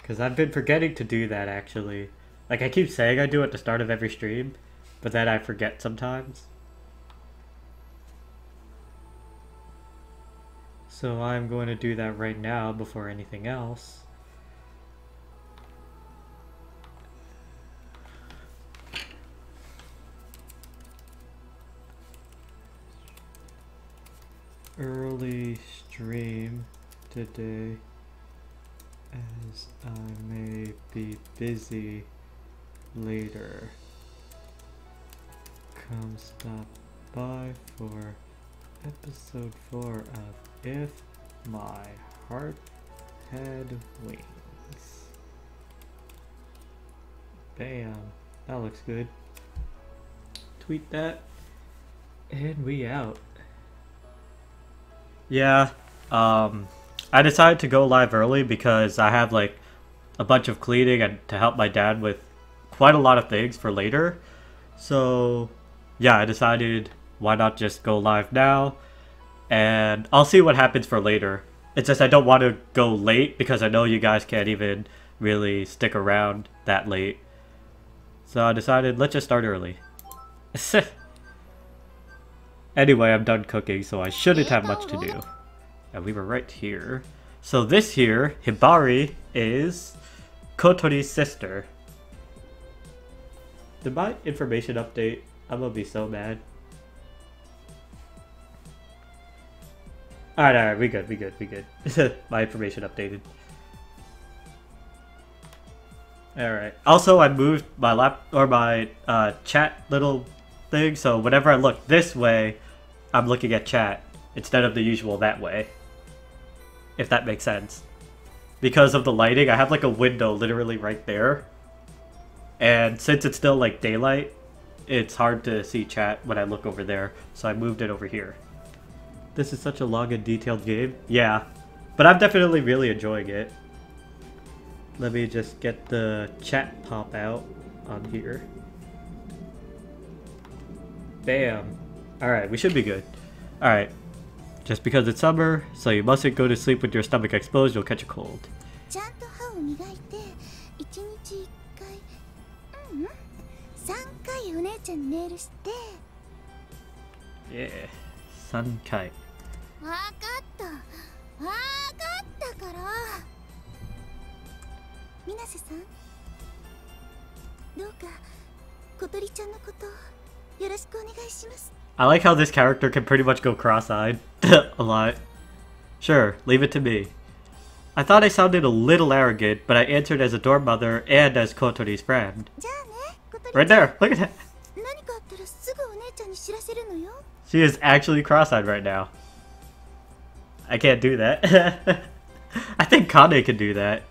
Because I've been forgetting to do that, actually. Like, I keep saying I do at the start of every stream, but then I forget sometimes. So I'm going to do that right now before anything else. Early stream today, as I may be busy later. Come stop by for episode 4 of If My Heart Had Wings. Bam, that looks good. Tweet that, and we out. Yeah, I decided to go live early because I have like a bunch of cleaning and to help my dad with quite a lot of things for later. So yeah, I decided why not just go live now, and I'll see what happens for later. It's just I don't want to go late because I know you guys can't even really stick around that late. So I decided let's just start early. Anyway, I'm done cooking, so I shouldn't have much to do. And we were right here. So this here, Hibari, is Kotori's sister. Did my information update? I'm gonna be so mad. Alright, we good. My information updated. Alright. Also, I moved my chat little thing, so whenever I look this way, I'm looking at chat instead of the usual that way. If that makes sense. Because of the lighting, I have like a window literally right there. And since it's still like daylight, it's hard to see chat when I look over there. So I moved it over here. This is such a long and detailed game. Yeah. But I'm definitely really enjoying it. Let me just get the chat pop out on here. Bam. Alright, we should be good. Alright. Just because it's summer, so you mustn't go to sleep with your stomach exposed, you'll catch a cold. Yeah. 3 回. I like how this character can pretty much go cross-eyed a lot. Sure, leave it to me. I thought I sounded a little arrogant, but I answered as a dorm mother and as Kotori's friend. Right there, look at that. She is actually cross-eyed right now. I can't do that. I think Kane can do that.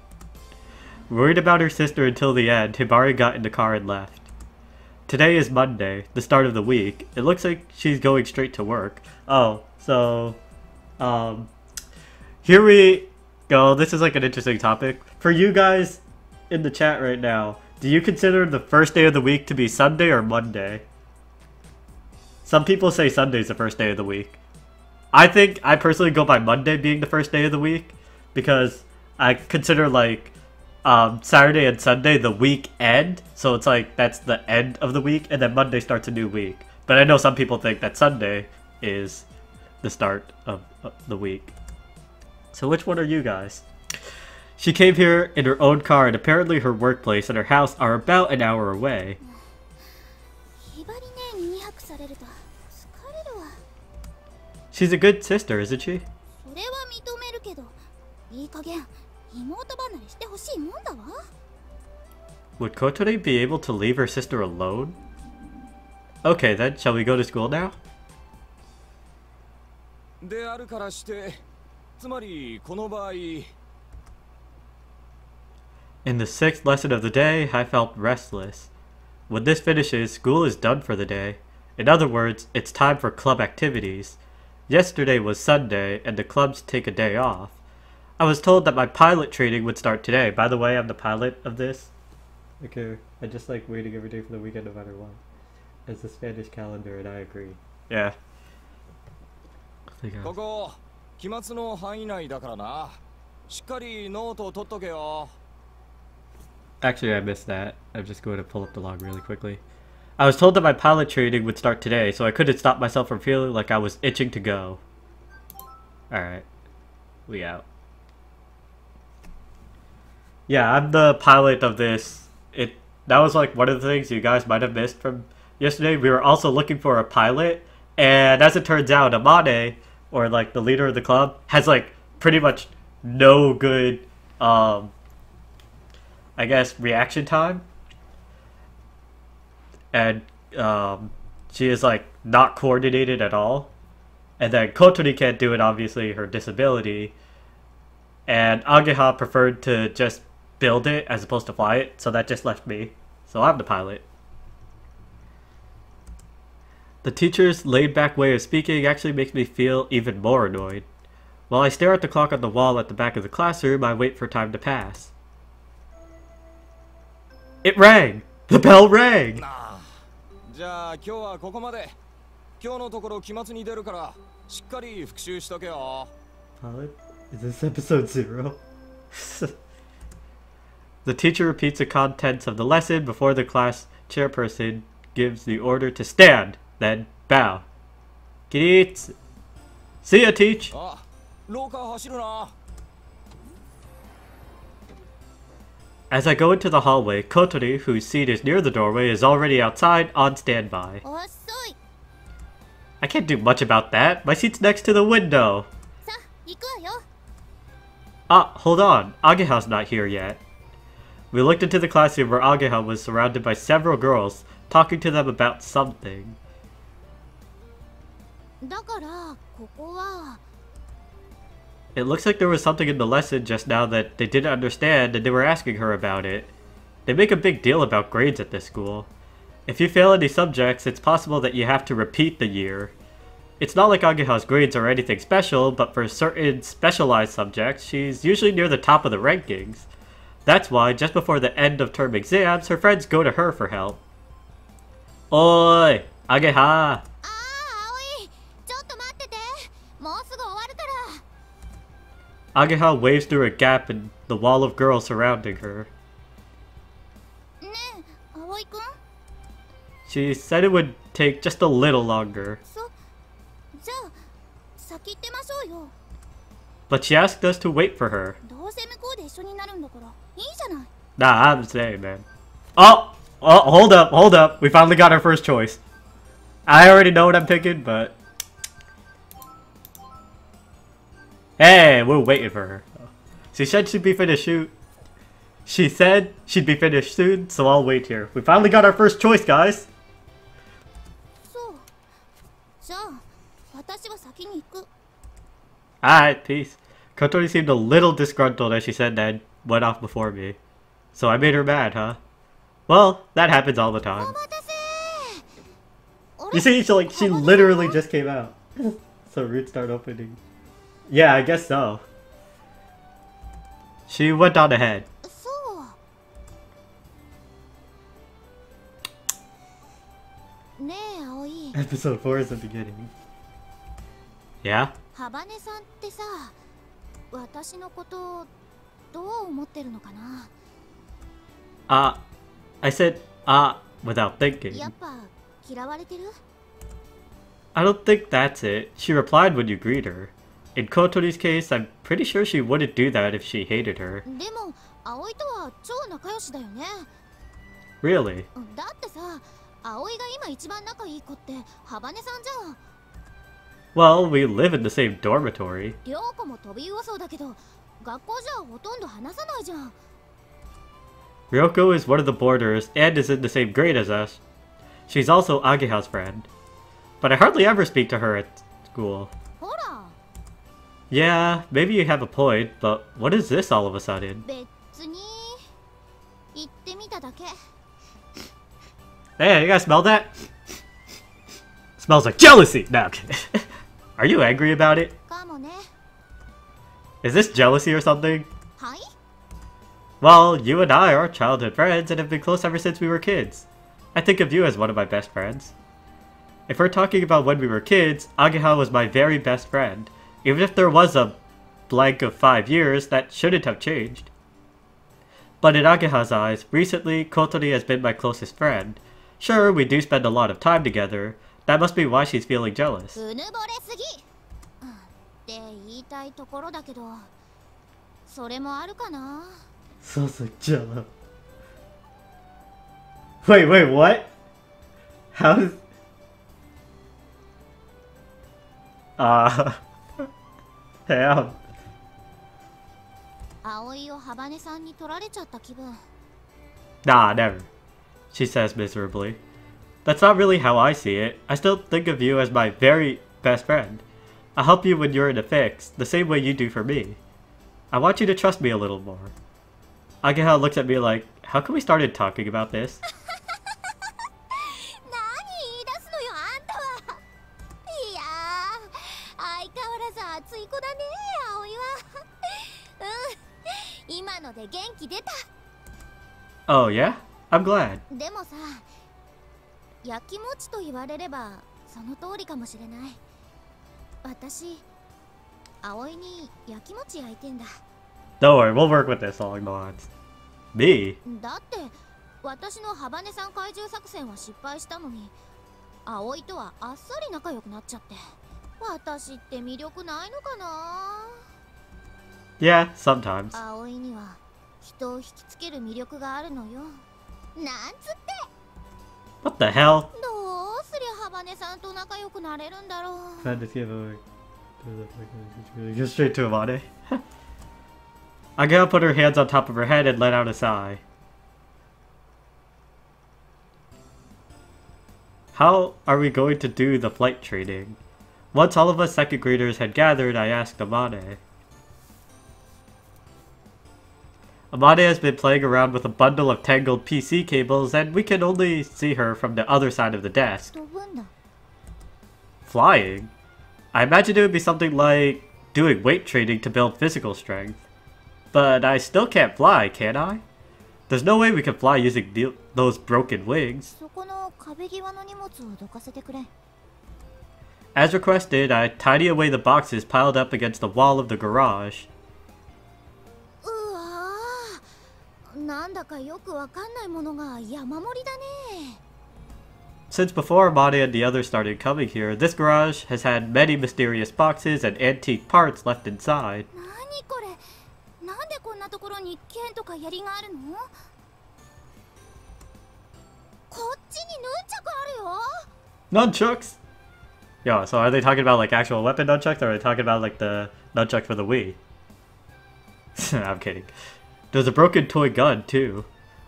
Worried about her sister until the end, Hibari got in the car and left. Today is Monday, the start of the week. It looks like she's going straight to work. Oh, so, here we go. This is like an interesting topic. For you guys in the chat right now, do you consider the first day of the week to be Sunday or Monday? Some people say Sunday's the first day of the week. I think I personally go by Monday being the first day of the week because I consider like Saturday and Sunday the weekend, so it's like that's the end of the week, and then Monday starts a new week. But I know some people think that Sunday is the start of the week. So which one are you guys? She came here in her own car, and apparently her workplace and her house are about an hour away. She's a good sister, isn't she? Would Kotori be able to leave her sister alone? Okay then, shall we go to school now? In the 6th lesson of the day, I felt restless. When this finishes, school is done for the day. In other words, it's time for club activities. Yesterday was Sunday, and the clubs take a day off. I was told that my pilot training would start today. By the way, I'm the pilot of this. Okay, I just like waiting every day for the weekend no matter what. As the Spanish calendar, and I agree. Yeah. Actually, I missed that. I'm just going to pull up the log really quickly. I was told that my pilot training would start today, so I couldn't stop myself from feeling like I was itching to go. Alright. We out. Yeah, I'm the pilot of this. That was like one of the things you guys might have missed from yesterday. We were also looking for a pilot, and as it turns out, Amane, or like the leader of the club, has like pretty much no good, I guess, reaction time. And she is like not coordinated at all. And then Kotori can't do it, obviously, her disability. And Ageha preferred to just build it as opposed to fly it, so that just left me. So I'm the pilot. The teacher's laid-back way of speaking actually makes me feel even more annoyed. While I stare at the clock on the wall at the back of the classroom, I wait for time to pass. It rang! The bell rang! Pilot? Is this episode 0? The teacher repeats the contents of the lesson before the class chairperson gives the order to stand, then bow. Kiritsu. See ya, teach! As I go into the hallway, Kotori, whose seat is near the doorway, is already outside on standby. I can't do much about that. My seat's next to the window. Ah, hold on. Ageha's not here yet. We looked into the classroom where Ageha was surrounded by several girls, talking to them about something. It looks like there was something in the lesson just now that they didn't understand and they were asking her about it. They make a big deal about grades at this school. If you fail any subjects, it's possible that you have to repeat the year. It's not like Ageha's grades are anything special, but for certain specialized subjects, she's usually near the top of the rankings. That's why, just before the end of term exams, her friends go to her for help. Oi! Ageha! Ageha waves through a gap in the wall of girls surrounding her. She said it would take just a little longer. But she asked us to wait for her. Nah, I'm saying, man. Oh, hold up. We finally got our first choice. I already know what I'm picking, but... Hey, we're waiting for her. She said she'd be finished soon. She said she'd be finished soon, so I'll wait here. We finally got our first choice, guys. Alright, peace. Kotori seemed a little disgruntled as she said that, went off before me. So I made her mad, huh? Well, that happens all the time. You see, she literally just came out. So routes start opening. Yeah, I guess so. She went on ahead. Episode 4 is the beginning. Yeah? I said, without thinking. I don't think that's it. She replied when you greet her. In Kotori's case, I'm pretty sure she wouldn't do that if she hated her. Really? Well, we live in the same dormitory. Ryoko is one of the boarders and is in the same grade as us. She's also Ageha's friend. But I hardly ever speak to her at school. Yeah, maybe you have a point, but what is this all of a sudden? Hey, you guys smell that? Smells like jealousy! No, I'm kidding. Are you angry about it? Is this jealousy or something? Well, you and I are childhood friends and have been close ever since we were kids. I think of you as one of my best friends. If we're talking about when we were kids, Ageha was my very best friend. Even if there was a blank of 5 years, that shouldn't have changed. But in Ageha's eyes, recently, Kotori has been my closest friend. Sure, we do spend a lot of time together. That must be why she's feeling jealous. うぬぼれすぎって言いたいところだけど、それもあるかな。 Sounds like jello. Wait, what? How does... Damn. 葵をハバネさんに取られちゃった気分。 Nah, never. She says miserably. That's not really how I see it. I still think of you as my very best friend. I'll help you when you're in a fix, the same way you do for me. I want you to trust me a little more. Ageha looks at me like, how come we started talking about this? 何言い出すのよあんたは。いやー、相変わらず熱い子だね葵は。今ので元気出た。 Oh yeah? I'm glad. でもさ、やきもちと言われればその通りかもしれない。私、葵にやきもち焼いてんだ。 Don't worry, we'll work with this along the lines. Me? だって私のハバネさん怪獣作戦は失敗したのに、葵とはあっさり仲良くなっちゃって、私って魅力ないのかな。 Yeah, sometimes. 葵には人を引きつける魅力があるのよ。なんつって。 What the hell? どうすりゃハバネさんと仲良くなれるんだろう。 Go straight to Amane. Agea put her hands on top of her head and let out a sigh. How are we going to do the flight training? Once all of us second graders had gathered, I asked Amane. Amane has been playing around with a bundle of tangled PC cables, and we can only see her from the other side of the desk. 飛ぶんだ。 Flying? I imagine it would be something like doing weight training to build physical strength. But I still can't fly, can I? There's no way we can fly using those broken wings. そこの壁際の荷物をどかせてくれ。 As requested, I tidy away the boxes piled up against the wall of the garage. うわー、なんだかよくわかんないものが山盛りだね。 Since before Amane and the others started coming here, this garage has had many mysterious boxes and antique parts left inside. 何これ、なんでこんなところに剣とか槍があるの。こっちにヌンチャクあるよ。 Nunchucks? Yo, so are they talking about like actual weapon nunchucks, or are they talking about like the nunchuck for the Wii? I'm kidding. There's a broken toy gun too.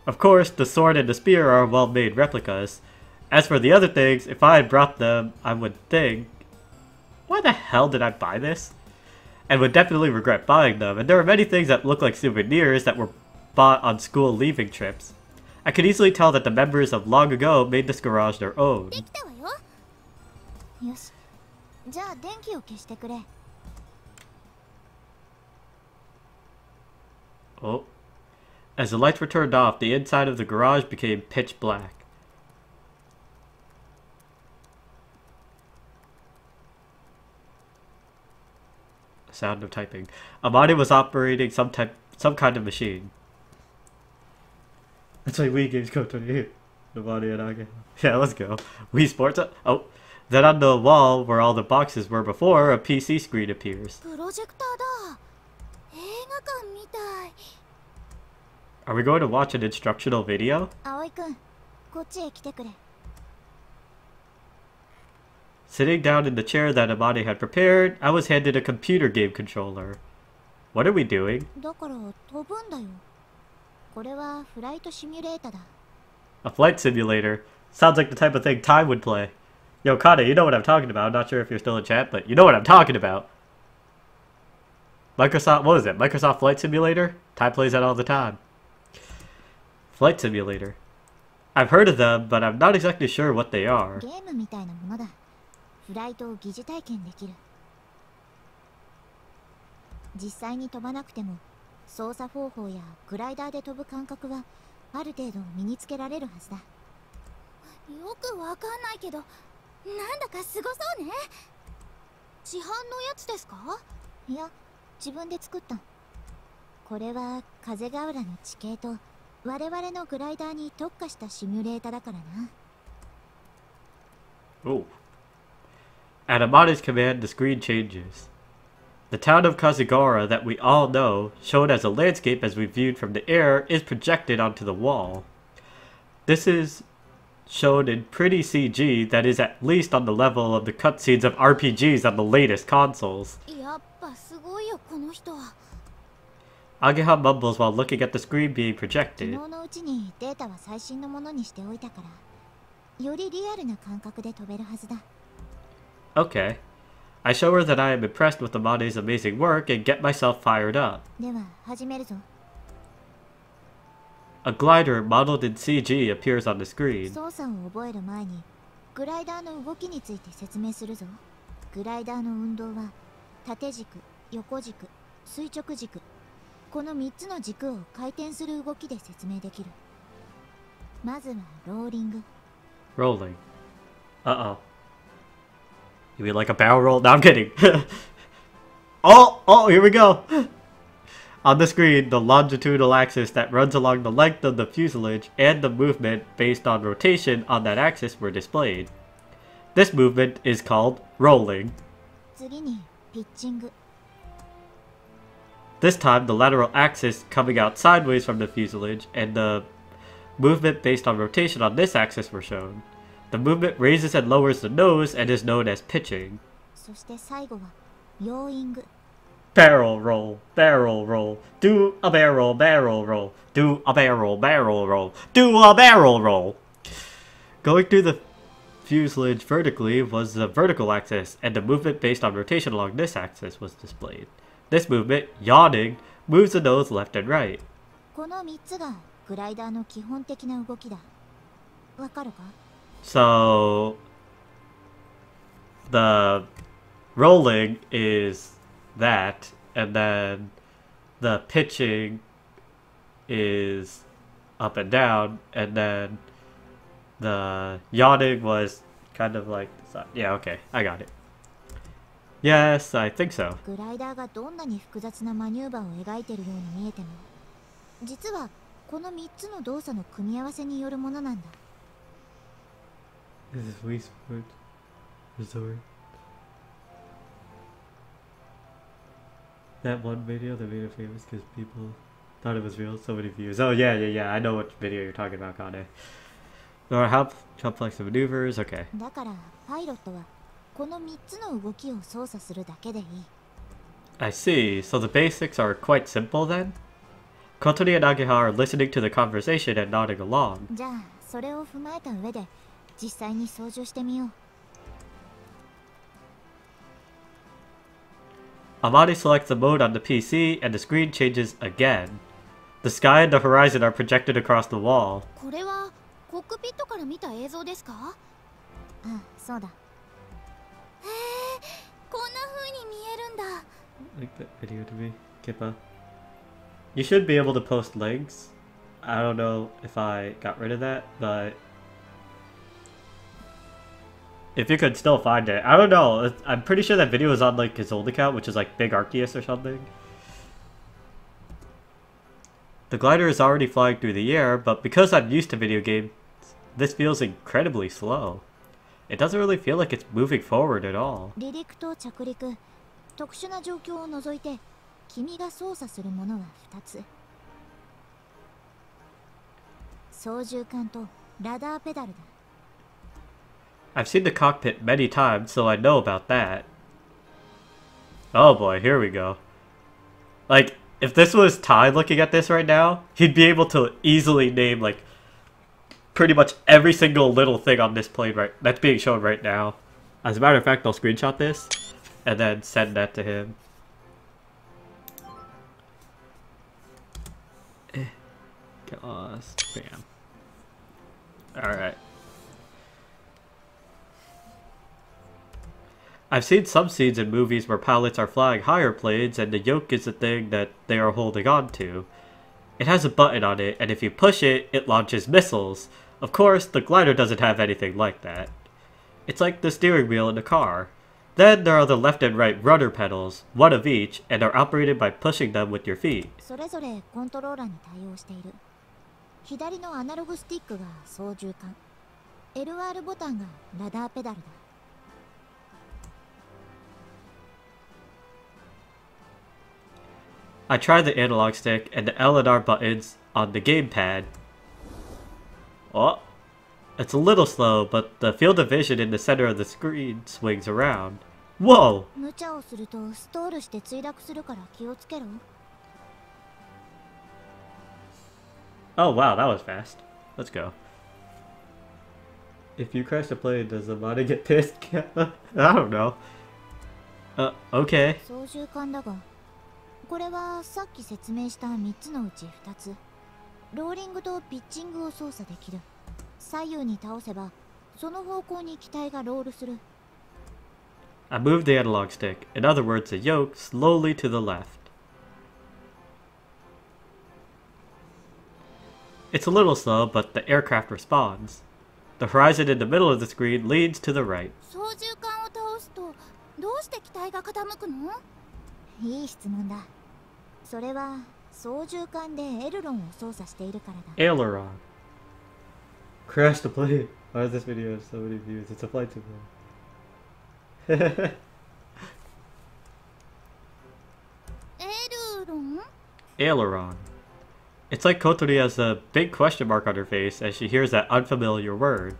Of course, the sword and the spear are well-made replicas. As for the other things, if I had brought them, I would think, why the hell did I buy this? And would definitely regret buying them, and there are many things that look like souvenirs that were bought on school leaving trips. I could easily tell that the members of long ago made this garage their own. できたわよ。よし、じゃあ電気を消してくれ。 Oh. As the lights were turned off, the inside of the garage became pitch black. Sound of typing. Amane was operating some kind of machine. That's why Wii games go to you. Amane and Aga. Yeah, let's go. Wii Sports. Oh, then on the wall where all the boxes were before, a PC screen appears. プロジェクターだ。映画館みたい。 Are we going to watch an instructional video? 葵くん、こっちへ来てくれ。 Sitting down in the chair that Amane had prepared, I was handed a computer game controller. What are we doing? だから飛ぶんだよ。これはフライトシミュレータだ。 A flight simulator. Sounds like the type of thing Ty would play. Yo, Kana, you know what I'm talking about. I'm not sure if you're still in chat, but you know what I'm talking about. Microsoft, what is it? Microsoft Flight Simulator? Ty plays that all the time. Flight Simulator. I've heard of them, but I'm not exactly sure what they are. ゲームみたいなものだ。フライトを疑似体験できる。実際に飛ばなくても操作方法やグライダーで飛ぶ感覚はある程度身につけられるはずだ。よくわかんないけど、なんだかすごそうね。市販のやつですか？いや、自分で作った。これは風ヶ浦の地形と我々のグライダーに特化したシミュレータだからな。Oh. At Amada's command, the screen changes. The town of Kazugara that we all know, shown as a landscape as we viewed from the air, is projected onto the wall. This is shown in pretty CG that is at least on the level of the cutscenes of RPGs on the latest consoles. Ageha mumbles while looking at the screen being projected. Okay. I show her that I am impressed with Amade's amazing work and get myself fired up. A glider modeled in CG appears on the screen. Rolling. Uh-oh. You mean like a barrel roll? No, I'm kidding. Oh, here we go. On the screen, the longitudinal axis that runs along the length of the fuselage and the movement based on rotation on that axis were displayed. This movement is called rolling. This time, the lateral axis coming out sideways from the fuselage and the movement based on rotation on this axis were shown. The movement raises and lowers the nose and is known as pitching. Barrel roll, barrel roll, do a barrel roll, do a barrel roll, do a barrel roll. Going through the fuselage vertically was the vertical axis, and the movement based on rotation along this axis was displayed. This movement, yawning, moves the nose left and right. So the rolling is that, and then the pitching is up and down, and then the yawning was kind of like, yeah, okay, I got it. Yes, I think so. This is Westport Resort. That one video that made it famous because people thought it was real. So many views. Oh yeah. I know what video you're talking about, Kane. Or how complex the maneuvers. Okay. I see. So the basics are quite simple then? Kotori and Ageha are listening to the conversation and nodding along. Amade selects the mode on the PC and the screen changes again. The sky and the horizon are projected across the wall. Like that video to me, Kippa. You should be able to post links. I don't know if I got rid of that, but if you could still find it. I don't know. I'm pretty sure that video is on like his old account, which is like Big Arceus or something. The glider is already flying through the air, but because I'm used to video games, this feels incredibly slow. It doesn't really feel like it's moving forward at all. I've seen the cockpit many times, so I know about that. Oh boy, here we go. Like, if this was Ty looking at this right now, he'd be able to easily name, like, pretty much every single little thing on this plane that's being shown right now. As a matter of fact, I'll screenshot this and then send that to him. Get lost. Bam. Alright. I've seen some scenes in movies where pilots are flying higher planes and the yoke is the thing that they are holding on to. It has a button on it, and if you push it, it launches missiles. Of course, the glider doesn't have anything like that. It's like the steering wheel in a car. Then there are the left and right rudder pedals, one of each, and are operated by pushing them with your feet. それぞれコントローラーに対応している。左のアナログスティックが操縦桿、LR ボタンがラダーペダルだ。I tried the analog stick and the L and R buttons on the gamepad. Oh, it's a little slow, but the field of vision in the center of the screen swings around. Whoa! 無茶をするとストールして墜落するから気をつけろ。Oh wow, that was fast. Let's go. If you crash the plane, does the body get pissed? I don't know. Okay. 操縦桿だが、これはさっき説明した3つのうち2つ。ローリングとピッチングを操作できる。左右に倒せば、その方向に機体がロールする。I moved the analog stick. In other words, the yoke slowly to the left. It's a little slow, but the aircraft responds. The horizon in the middle of the screen leans to the right. 操縦桿を倒すと、どうして機体が傾くの？いい質問だ。それは操縦桿でエルロンを操作しているからだ。Aileron. Crash the plane. Why does this video have so many views? It's a flight simulator. エルロン？ Aileron. It's like Kotori has a big question mark on her face as she hears that unfamiliar word.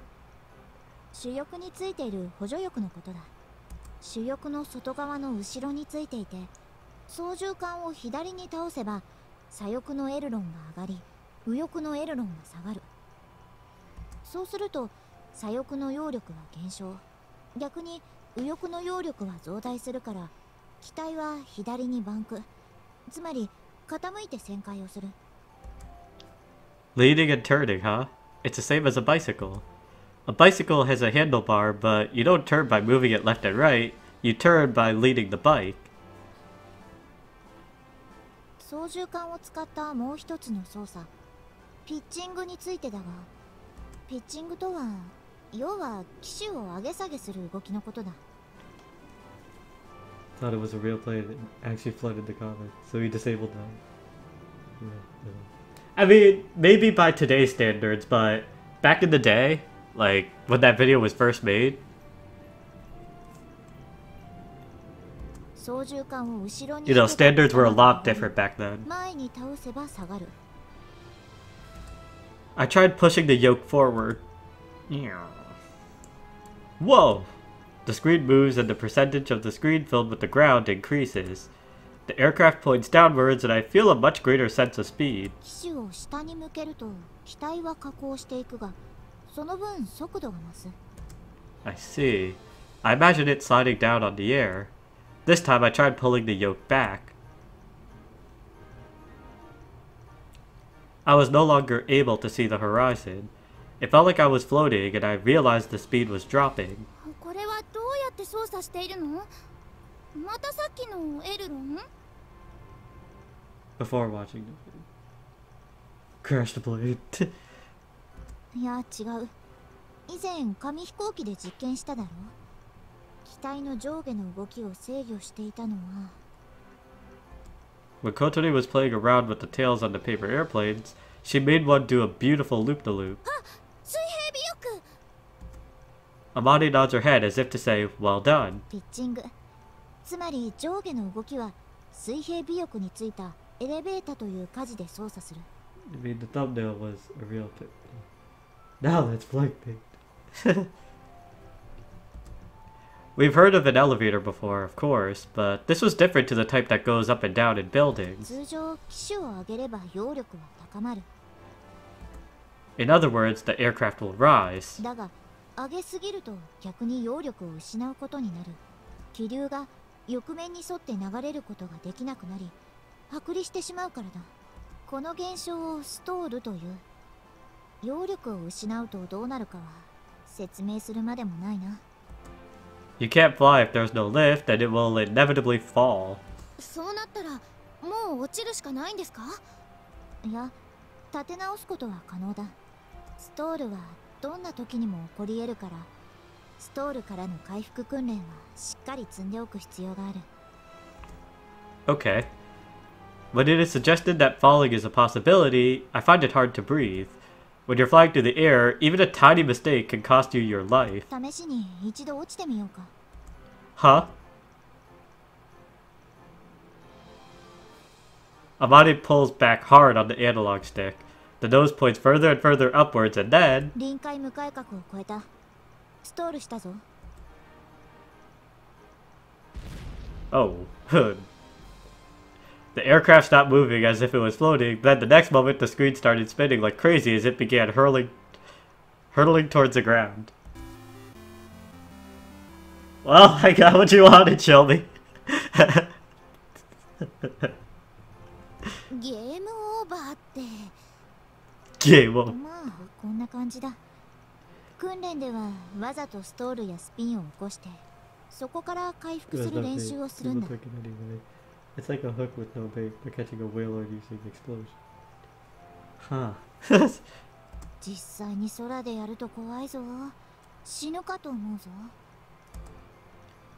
主翼についている補助翼のことだ。主翼の外側の後ろについていて、操縦桿を左に倒せば左翼のエルロンが上がり、右翼のエルロンが下がる。そうすると左翼の揚力は減少、逆に右翼の揚力は増大するから、機体は左にバンク、つまり傾いて旋回をする。Leaning and turning, huh? It's the same as a bicycle. A bicycle has a handlebar, but you don't turn by moving it left and right, you turn by leading the bike. 操縦桿を使ったもう一つの操作、ピッチングについてだが、ピッチングとは、要は機種を上げ下げする動きのことだ。Thought it was a real plane and actually flooded the comments, so he disabled that. I mean, maybe by today's standards, but back in the day, like when that video was first made, 操縦桿を後ろに you know, standards were a lot different back then. 前に倒せば下がる。I tried pushing the yoke forward. Whoa! The screen moves and the percentage of the screen filled with the ground increases. The aircraft points downwards and I feel a much greater sense of speed. 機種を下に向けると機体は下降していくが、その分速度が増す。I see. I imagine it sliding down on the air. This time I tried pulling the yoke back. I was no longer able to see the horizon. It felt like I was floating and I realized the speed was dropping. これはどうやって操作しているの？またさっきのエルロン？Before watching the video. Crash the plane. いや違う。以前紙飛行機で実験しただろ。機体の上下の動きを制御していたのは。When Kotori was playing around with the tails on the paper airplanes, she made one do a beautiful loop-the-loop. あ、水平尾翼。Amani nods her head as if to say, well done. ピッチング。つまり上下の動きは水平尾翼についたエレベータという舵で操作する。I mean, the thumbnail was a real thing. Now that's blank thing. We've heard of an elevator before, of course, but this was different to the type that goes up and down in buildings. 通常機種を上げれば揚力は高まる。In other words, the aircraft will rise. だが上げすぎると逆に揚力を失うことになる。気流が翼面に沿って流れることができなくなり、剥離してしまうからだ。この現象をストールという。揚力を失うとどうなるかは説明するまでもないな。You can't fly if there's no lift, and it will inevitably fall. そうなったらもう落ちるしかないんですか？いや、立て直すことは可能だ。ストールはどんな時にも起こり得るから、ストールからの回復訓練はしっかり積んでおく必要がある。 Okay. When it is suggested that falling is a possibility, I find it hard to breathe. When you're flying through the air, even a tiny mistake can cost you your life. 試しに一度落ちてみようか。 Huh? Amane pulls back hard on the analog stick. The nose points further and further upwards, and then... 臨界無改革を超えた。ストールしたぞ。 Oh. The aircraft stopped moving as if it was floating, then the next moment the screen started spinning like crazy as it began hurtling towards the ground. Well, I got what you wanted, Shelby. ゲームオーバーって。 Game over. まあこんな感じだ。訓練ではわざとストールやスピンを起こしてそこから回復する練習をするんだ。 It's like a hook with no bait, but catching a whale or using explosion. Huh. 実際に空でやると怖いぞ。死ぬかと思うぞ。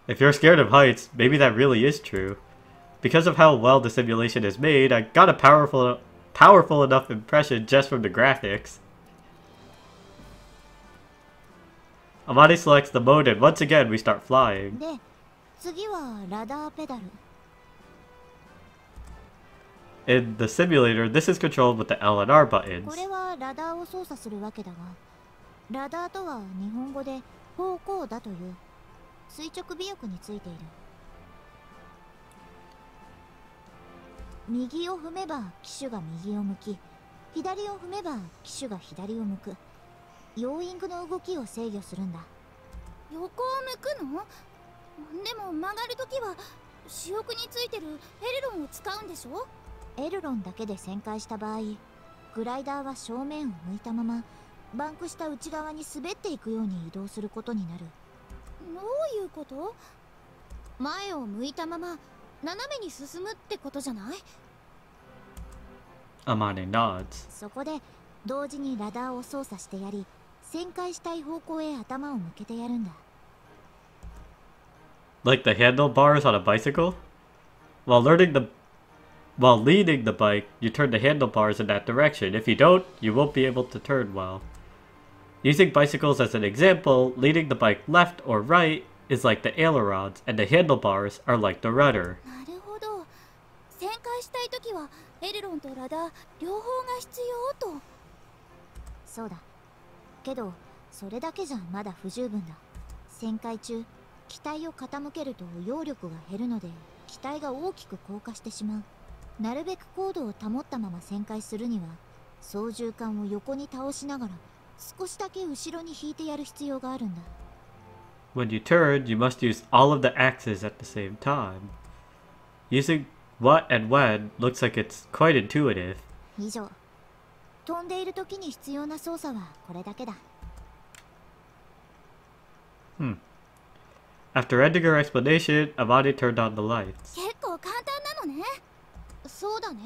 If you're scared of heights, maybe that really is true. Because of how well the simulation is made, I got a powerful enough impression just from the graphics. Amane selects the mode and once again we start flying. で、次はラダーペダル。 In the simulator, this is controlled with the L and R buttons. これはラダーを操作するわけだが、ラダーとは日本語で方向だという垂直尾翼についている。右を踏めば機種が右を向き、左を踏めば機種が左を向く。ヨーイングの動きを制御するんだ。横を向くの？でも曲がるときは主翼についてるエレロンを使うんでしょ？エルロンだけで旋回した場合、グライダーは正面を向いたままバンクした内側に滑っていくように移動することになる。どういうこと？前を向いたまま斜めに進むってことじゃない？ Amane nods. そこで同時にラダーを操作してやり、旋回したい方向へ頭を向けてやるんだ。 Like the handlebars on a bicycle? While leading the bike, you turn the handlebars in that direction. If you don't, you won't be able to turn well. Using bicycles as an example, leading the bike left or right is like the ailerons, and the handlebars are like the rudder. なるほど。旋回したいときはエレロンとラダー両方が必要と。そうだ。けどそれだけじゃまだ不十分だ。旋回中、機体を傾けると揚力が減るので機体が大きく降下してしまう。なるべく高度を保ったまま旋回するには操縦桿を横に倒しながら少しだけ後ろに引いてやる必要があるんだ。 When you turn, you must use all of the axes at the same time. Using what and when looks like it's quite intuitive. 以上。飛んでいる時に必要な操作はこれだけだ。 After ending her explanation, Amane turned on the lights. 結構簡単なのね。そうだね。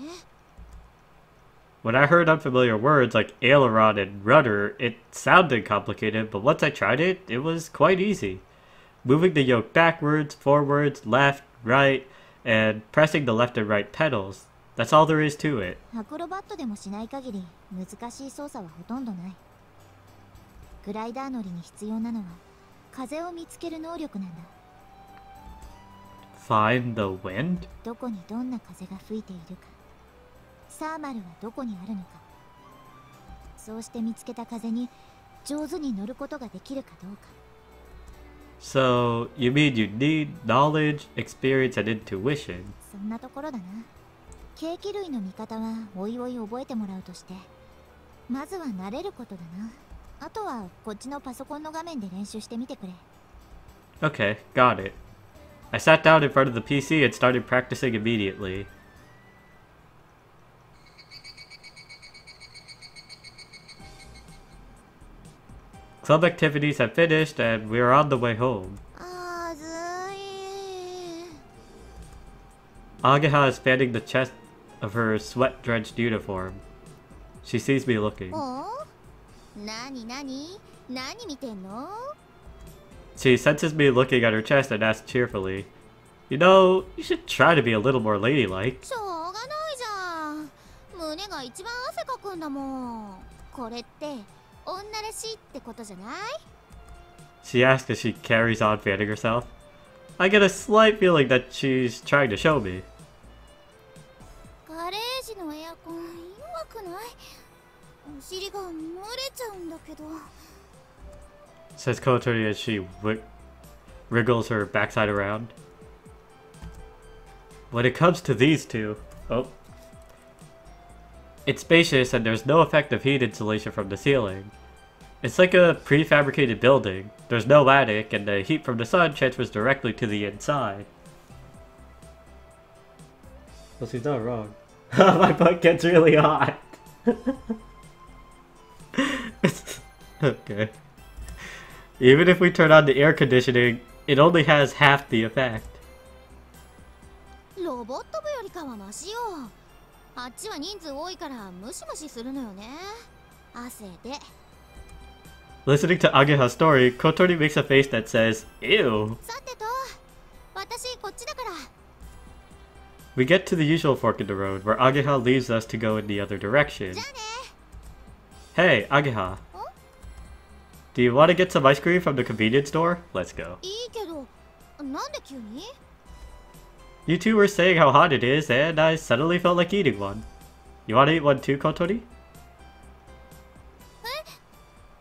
When I heard unfamiliar words like aileron and rudder, it sounded complicated, but once I tried it, it was quite easy. Moving the yoke backwards, forwards, left, right, and pressing the left and right pedals. That's all there is to it. アクロバットでもしない限り難しい操作はほとんどない。グライダー乗りに必要なのは風を見つける能力なんだ。 Find the wind? どこにどんな風が吹いているか、サーマルはどこにあるのか、そうして見つけた風に上手に乗ることができるかどうか。 So, you mean you need knowledge, experience, and intuition? そんなところだな。ケーキ類の見方はおいおい覚えてもらうとして、まずは慣れることだな。あとはこっちのパソコンの画面で練習してみてくれ。 Okay, got it. I sat down in front of the PC and started practicing immediately. Club activities have finished and we are on the way home. あーずい。 Ageha is fanning the chest of her sweat-drenched uniform. She sees me looking. お？なになに？何見てんの？ She senses me looking at her chest and asks cheerfully, "You know, you should try to be a little more ladylike." しょうがないじゃん。胸が一番汗かくんだもん。これって女らしいってことじゃない？ She asks as she carries on fanning herself. I get a slight feeling that she's trying to show me. ガレージのエアコン弱くない？お尻が蒸れちゃうんだけど。Says Kotori as she wriggles her backside around. When it comes to these two, it's spacious and there's no effective heat insulation from the ceiling. It's like a prefabricated building. There's no attic, and the heat from the sun transfers directly to the inside. Well, she's not wrong. My butt gets really hot. Okay. Even if we turn on the air conditioning, it only has half the effect. ロボット部よりかはマシよ。あっちは人数多いからムシムシするのよね。汗で。Listening to Ageha's story, Kotori makes a face that says, "Ew." さてと、私こっちだから。We get to the usual fork in the road, where Ageha leaves us to go in the other direction. じゃあね。 Hey, Ageha. Do you want to get some ice cream from the convenience store? Let's go. いいけど、なんで急に？ You two were saying how hot it is, and I suddenly felt like eating one. You want to eat one too, Kotori?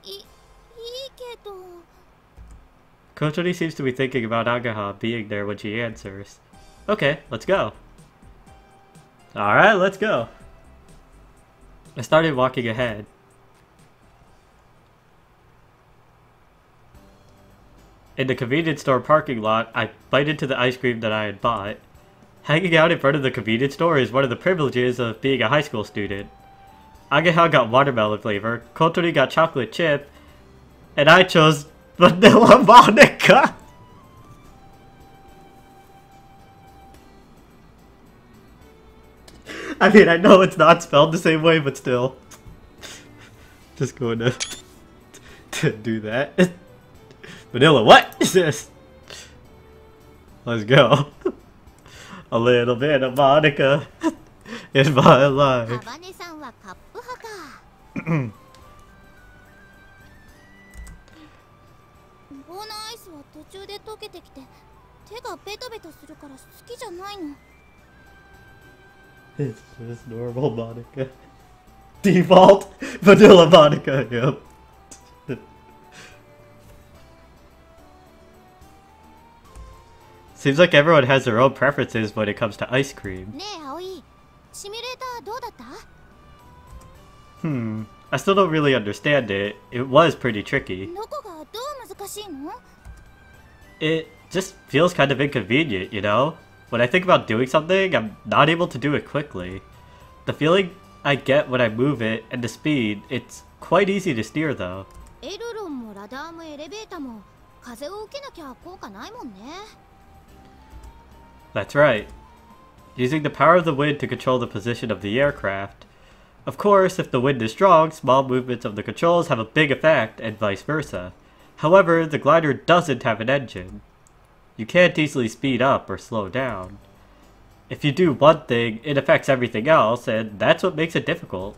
いいけど。 Kotori seems to be thinking about Ageha being there when she answers. Okay, let's go. Alright, let's go. I started walking ahead. In the convenience store parking lot, I bite into the ice cream that I had bought. Hanging out in front of the convenience store is one of the privileges of being a high school student. Ageha got watermelon flavor, Kotori got chocolate chip, and I chose vanilla Monica! I mean, I know it's not spelled the same way, but still. Just going to do that. Vanilla, what is this? Let's go. A little bit of Monica in my life. ハバネさんはカップ派か。棒のアイスは途中で溶けてきて手がベトベトするから好きじゃないの。 It's just normal Monica. Default vanilla Monica, yep. Seems like everyone has their own preferences when it comes to ice cream. ねえ葵、シミュレーターどうだった？ I still don't really understand it. It was pretty tricky. どこがどう難しいの？ It just feels kind of inconvenient, you know? When I think about doing something, I'm not able to do it quickly. The feeling I get when I move it and the speed, it's quite easy to steer though. エルロンもラダーもエレベーターも風を受けなきゃ効果ないもんね。 That's right. Using the power of the wind to control the position of the aircraft. Of course, if the wind is strong, small movements of the controls have a big effect, and vice versa. However, the glider doesn't have an engine. You can't easily speed up or slow down. If you do one thing, it affects everything else, and that's what makes it difficult.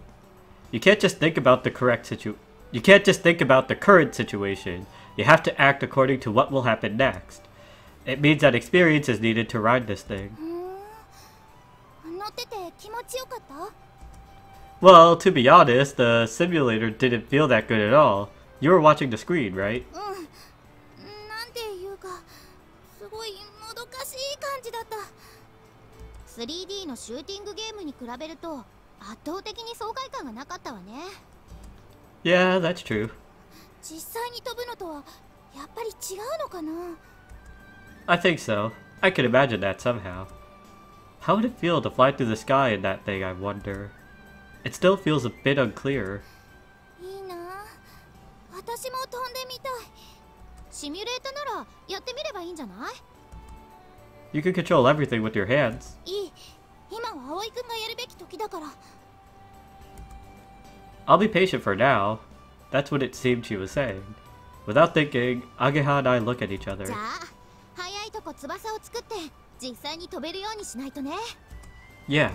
You can't just think about the current situation. You have to act according to what will happen next. It means that experience is needed to ride this thing. 乗ってて気持ちよかった？ Well, to be honest, the simulator didn't feel that good at all. You were watching the screen, right? なんていうか、すごいもどかしい感じだった。3D のシューティングゲームに比べると圧倒的に爽快感がなかったわね。 Yeah, that's true. 実際に飛ぶのとはやっぱり違うのかな？ I think so. I can imagine that somehow. How would it feel to fly through the sky in that thing, I wonder? It still feels a bit unclear. いいな。私も飛んでみたい。シミュレータならやってみればいいんじゃない？ You can control everything with your hands. いい。今は葵くんがやるべき時だから。 I'll be patient for now. That's what it seemed she was saying. Without thinking, Ageha and I look at each other. じゃあ早いとこ翼を作って実際に飛べるようにしないとね。 Yeah.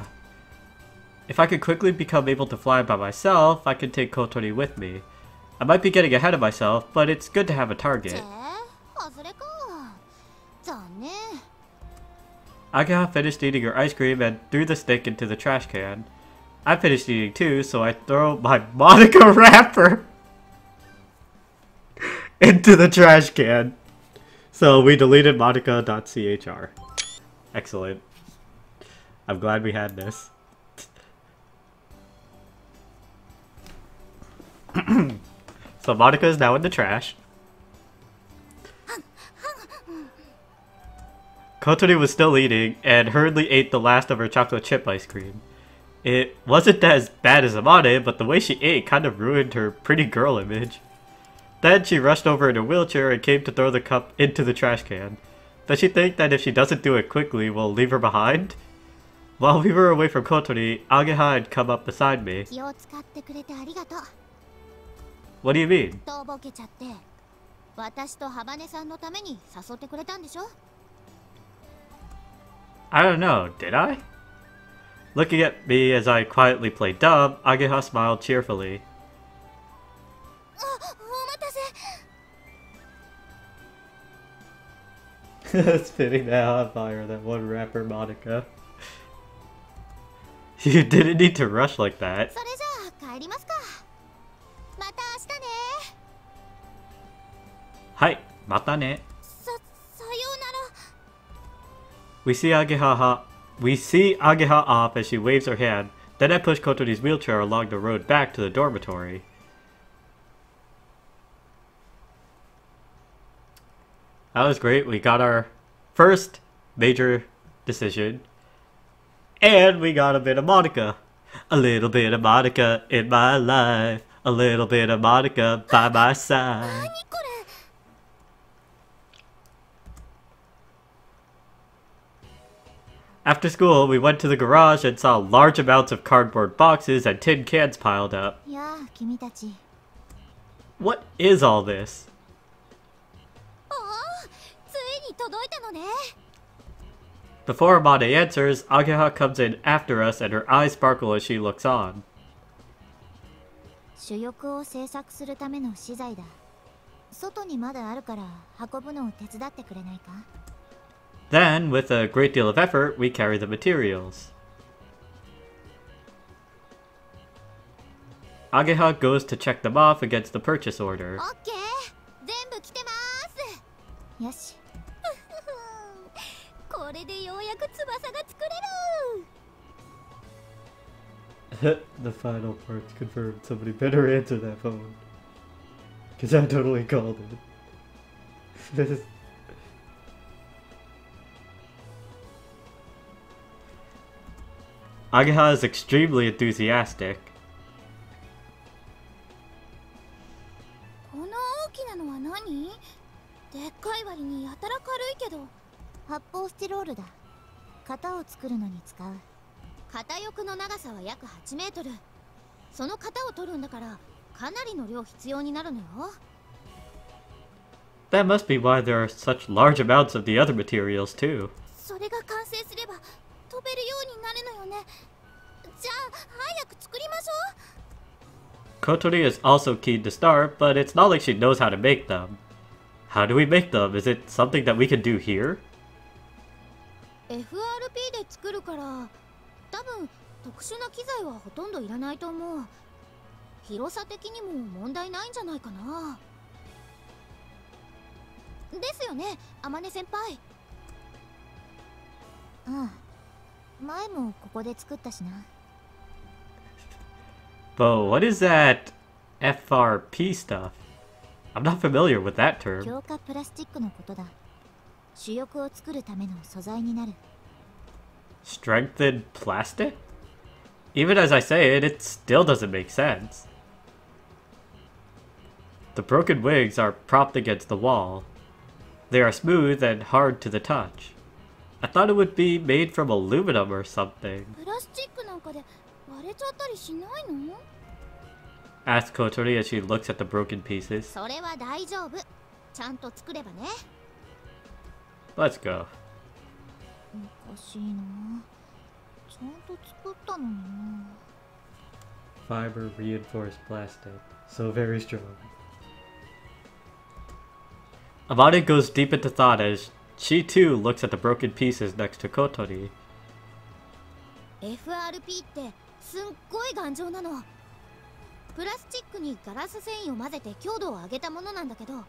If I could quickly become able to fly by myself, I could take Kotori with me. I might be getting ahead of myself, but it's good to have a チ target. ェ外れか。残念。 Ageha finished eating her ice cream and threw the stick into the trash can. I finished eating too, so I throw my Monica wrapper into the trash can. So we deleted Monica.chr. Excellent. I'm glad we had this. So Monica is now in the trash. Kotori was still eating and hurriedly ate the last of her chocolate chip ice cream. It wasn't as bad as Amane, but the way she ate kind of ruined her pretty girl image. Then she rushed over in her wheelchair and came to throw the cup into the trash can. Does she think that if she doesn't do it quickly, we'll leave her behind? While we were away from Kotori, Ageha had come up beside me. 気を使ってくれてありがとう。 What do you mean? とぼけちゃって私とハバネさんのために誘ってくれたんでしょ。 I don't know, did I? Looking at me as I quietly played dumb, Ageha smiled cheerfully. あ、お待たせ。 Spitting that hot fire, that one rapper Monica. You didn't need to rush like that. それじゃあ帰りますか。また明日ね。 Hi, mata ne. さようなら。 We see Ageha off as she waves her hand. Then I push Kotori's wheelchair along the road back to the dormitory. That was great. We got our first major decision. And we got a bit of Monica. A little bit of Monica in my life. A little bit of Monica by my side. 何これ。 After school, we went to the garage and saw large amounts of cardboard boxes and tin cans piled up. いやあ君たち。 What is all this? ああ、ついに届いたのね。 Before Amane answers, Ageha comes in after us and her eyes sparkle as she looks on. 主翼を製作するための資材だ。外にまだあるから運ぶのを手伝ってくれないか。 Then, with a great deal of effort, we carry the materials. Ageha goes to check them off against the purchase order. オッケー、全部来てます。よし。これでようやく翼が作れる。 The final part's confirmed. Somebody better answer that phone. Because I totally called it. Ageha is extremely enthusiastic. この大きなのは何？でっかい割にやたら軽いけど。発泡スチロールだ。型を作るのに使う。型翼の長さは約8メートル。その型を取るんだからかなりの量必要になるのよ。 That must be why there are such large amounts of the other materials too. それが完成すれば飛べるようになるのよね。じゃあ早く作りましょう。 Kotori is also keen to start, but it's not like she knows how to make them. How do we make them? Is it something that we can do here? FRP で作るから多分特殊な機材はほとんどいらないと思う。広さ的にも問題ないんじゃないかな。ですよね、天音先輩。ああ、前もここで作ったしな。 But what is that FRP stuff? I'm not familiar with that term. 強化プラスチックのことだ。主翼を作るための素材になる。 Strengthened plastic? Even as I say it, it still doesn't make sense. The broken wings are propped against the wall. They are smooth and hard to the touch. I thought it would be made from aluminum or something. プラスチックなんかで割れちゃったりしないの？ asks Kotori as she looks at the broken pieces. それは大丈夫。ちゃんと作ればね。Let's go. おかしいな。ちゃんと作ったのにな。Fiber reinforced plastic. So very strong. Amane goes deep into thought as she too looks at the broken pieces next to Kotori. FRP ってすっごい頑丈なの。プラスチックにガラス繊維を混ぜて強度を上げたものなんだけど、考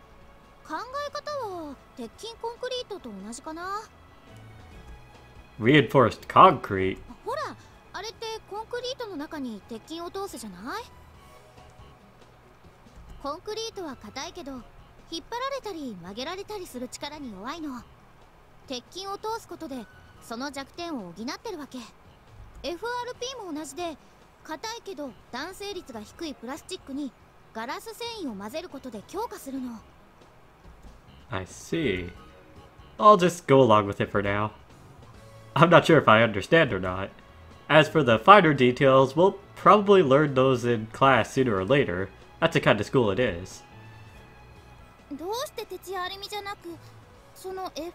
え方は鉄筋コンクリートと同じかな。Reinforced concrete? ほら、あれってコンクリートの中に鉄筋を通すじゃない？コンクリートは硬いけど、引っ張られたり曲げられたりする力に弱いの。鉄筋を通すことでその弱点を補ってるわけ。 FRP も同じで、硬いけど弾性率が低いプラスチックにガラス繊維を混ぜることで強化するの。 I see. I'll just go along with it for now. I'm not sure if I understand or not. As for the finer details, we'll probably learn those in class sooner or later. That's the kind of school it is. どうして徹夜アルミじゃなくその FRP っ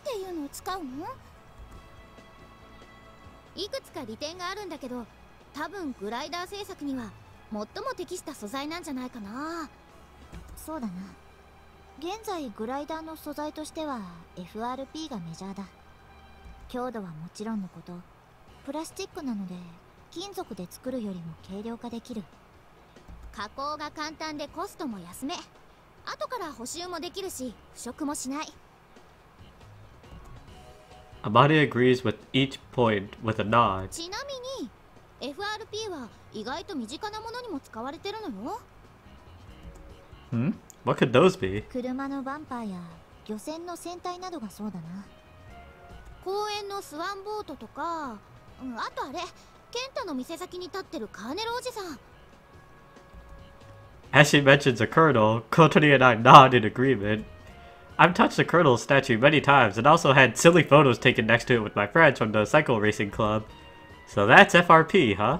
ていうのを使うの？いくつか利点があるんだけど、多分グライダー製作には最も適した素材なんじゃないかな。そうだな。現在グライダーの素材としては FRP がメジャーだ。強度はもちろんのこと、プラスチックなので金属で作るよりも軽量化できる。加工が簡単でコストも安め。後から補修もできるし腐食もしない。 Amane agrees with each point with a nod. ちなみに FRP は意外と身近なものにも使われてるのよ。What could those be? 車のバンパーや漁船の船体などがそうだな。公園のスワンボートとか、あとあれ、ケンタの店先に立ってるカーネルおじさん。 As she mentions a colonel, Kotori and I nod in agreement. I've touched the colonel's statue many times and also had silly photos taken next to it with my friends from the cycle racing club. So that's FRP, huh?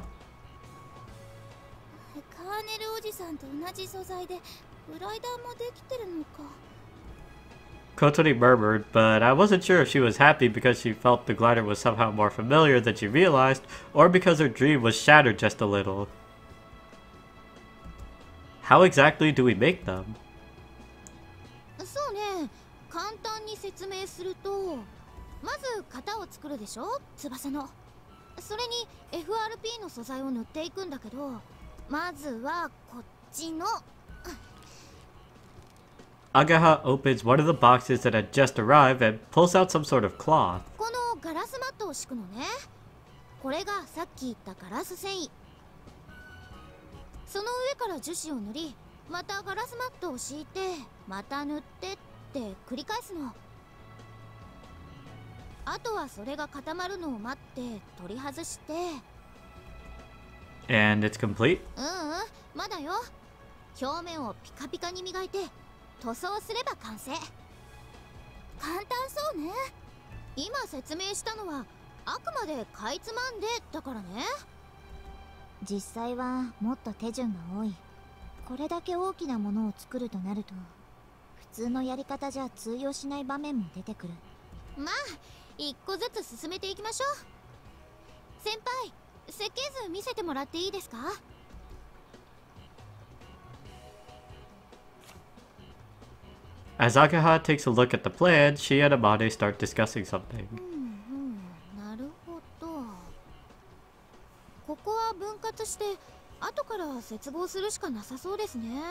カーネルおじさんと同じ素材でグライダーもできてるのか。 Kotori murmured, but I wasn't sure if she was happy because she felt the glider was somehow more familiar than she realized, or because her dream was shattered just a little. How exactly do we make them? そうね、簡単に説明すると、まず型を作るでしょ、翼の。それに FRP の素材を塗っていくんだけど、まずはこっちの。 Agaha opens one of the boxes that had just arrived and pulls out some sort of cloth. このガラスマットを敷くのね。これがさっき言ったガラス繊維。その上から樹脂を塗り、またガラスマットを敷いて、また塗ってって繰り返すの。あとはそれが固まるのを待って取り外して。 And it's complete? まだよ。表面をピカピカに磨いて塗装すれば完成。簡単そうね。今説明したのはあくまでかいつまんでだからね。実際はもっと手順が多い。これだけ大きなものを作るとなると普通のやり方じゃ通用しない場面も出てくる。まあ一個ずつ進めていきましょう。先輩、設計図見せてもらっていいですか？ As Agaha takes a look at the plan, she and Amane start discussing something. なるほど。ここは分割して後から接合するしかなさそうですね。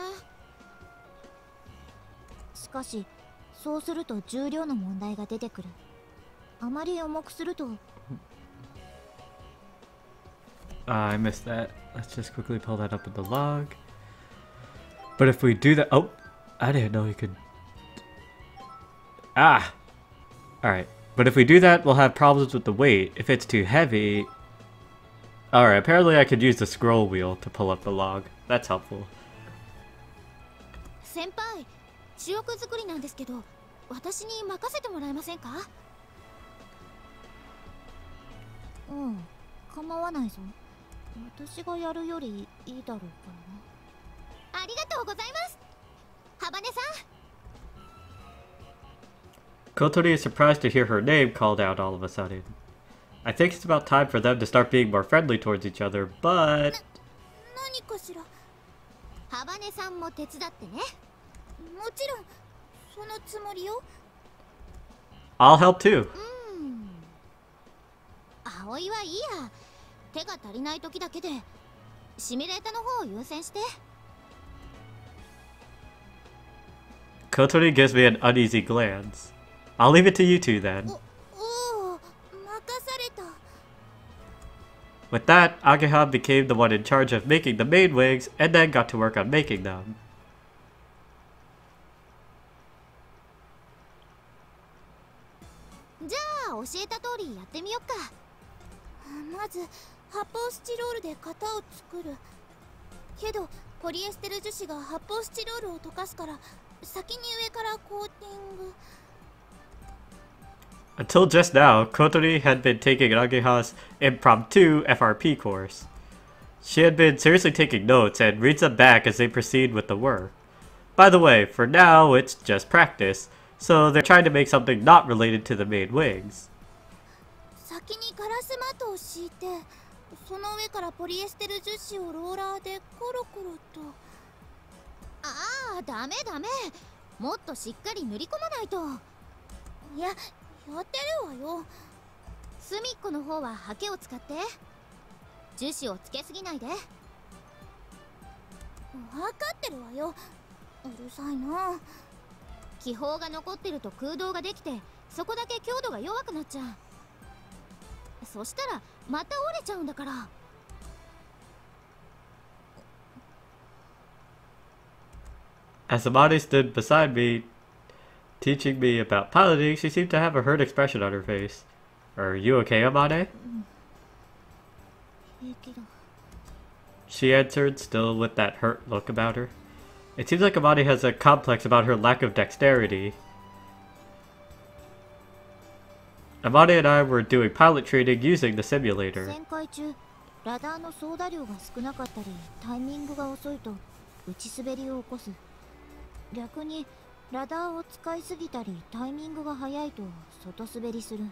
しかしそうすると重量の問題が出てくる。あまり重くすると。 I missed that. Let's just quickly pull that up in the log. But if we do that... Oh! I didn't know you could... Ah! Alright. But if we do that, we'll have problems with the weight. If it's too heavy... Alright, apparently I could use the scroll wheel to pull up the log. That's helpful. 先輩、主翼作りなんですけど、私に任せてもらえませんか？構わないぞ。私がやるよりいいだろうかな。ありがとうございます、ハバネさん。 Kotori is surprised to hear her name called out all of a sudden. I think it's about time for them to start being more friendly towards each other, but... 何かしら。ハバネさんも手伝ってね。もちろんそのつもりよ。 I'll help too. 葵はいいや。手が足りない時だけでシミュレータの方を優先して。 Kotori gives me an uneasy glance. I'll leave it to you two then. おお、任された。 With that, Ageha became the one in charge of making the main wings and then got to work on making them. じゃあ教えた通りやってみよっか。まず発泡スチロールで型を作るけど、ポリエステル樹脂が発泡スチロールを溶かすから先に上からコーティング。 Until just now, Kotori had been taking Ageha's impromptu FRP course. She had been seriously taking notes and reads them back as they proceed with the work. By the way, for now, it's just practice, so they're trying to make something not related to the main wings. 先にガラスマットを敷いて、その上からポリエステル樹脂をローラーでコロコロと。ああ、ダメダメ、もっとしっかり塗り込まないと。いや、やってるわよ。隅っこの方はハケを使って。樹脂をつけすぎないで。分かってるわよ。うるさいな。気泡が残ってると空洞ができて、そこだけ強度が弱くなっちゃう。そしたらまた折れちゃうんだから。 As Amane stood beside me, teaching me about piloting, she seemed to have a hurt expression on her face. Are you okay, Amane? She answered, still with that hurt look about her. It seems like Amane has a complex about her lack of dexterity. Amane and I were doing pilot training using the simulator. 旋回中、ラダーの操舵量が少なかったり、タイミングが遅いと打ち滑りを起こす。逆にラダーを使いすぎたり、タイミングが早いと外滑りする。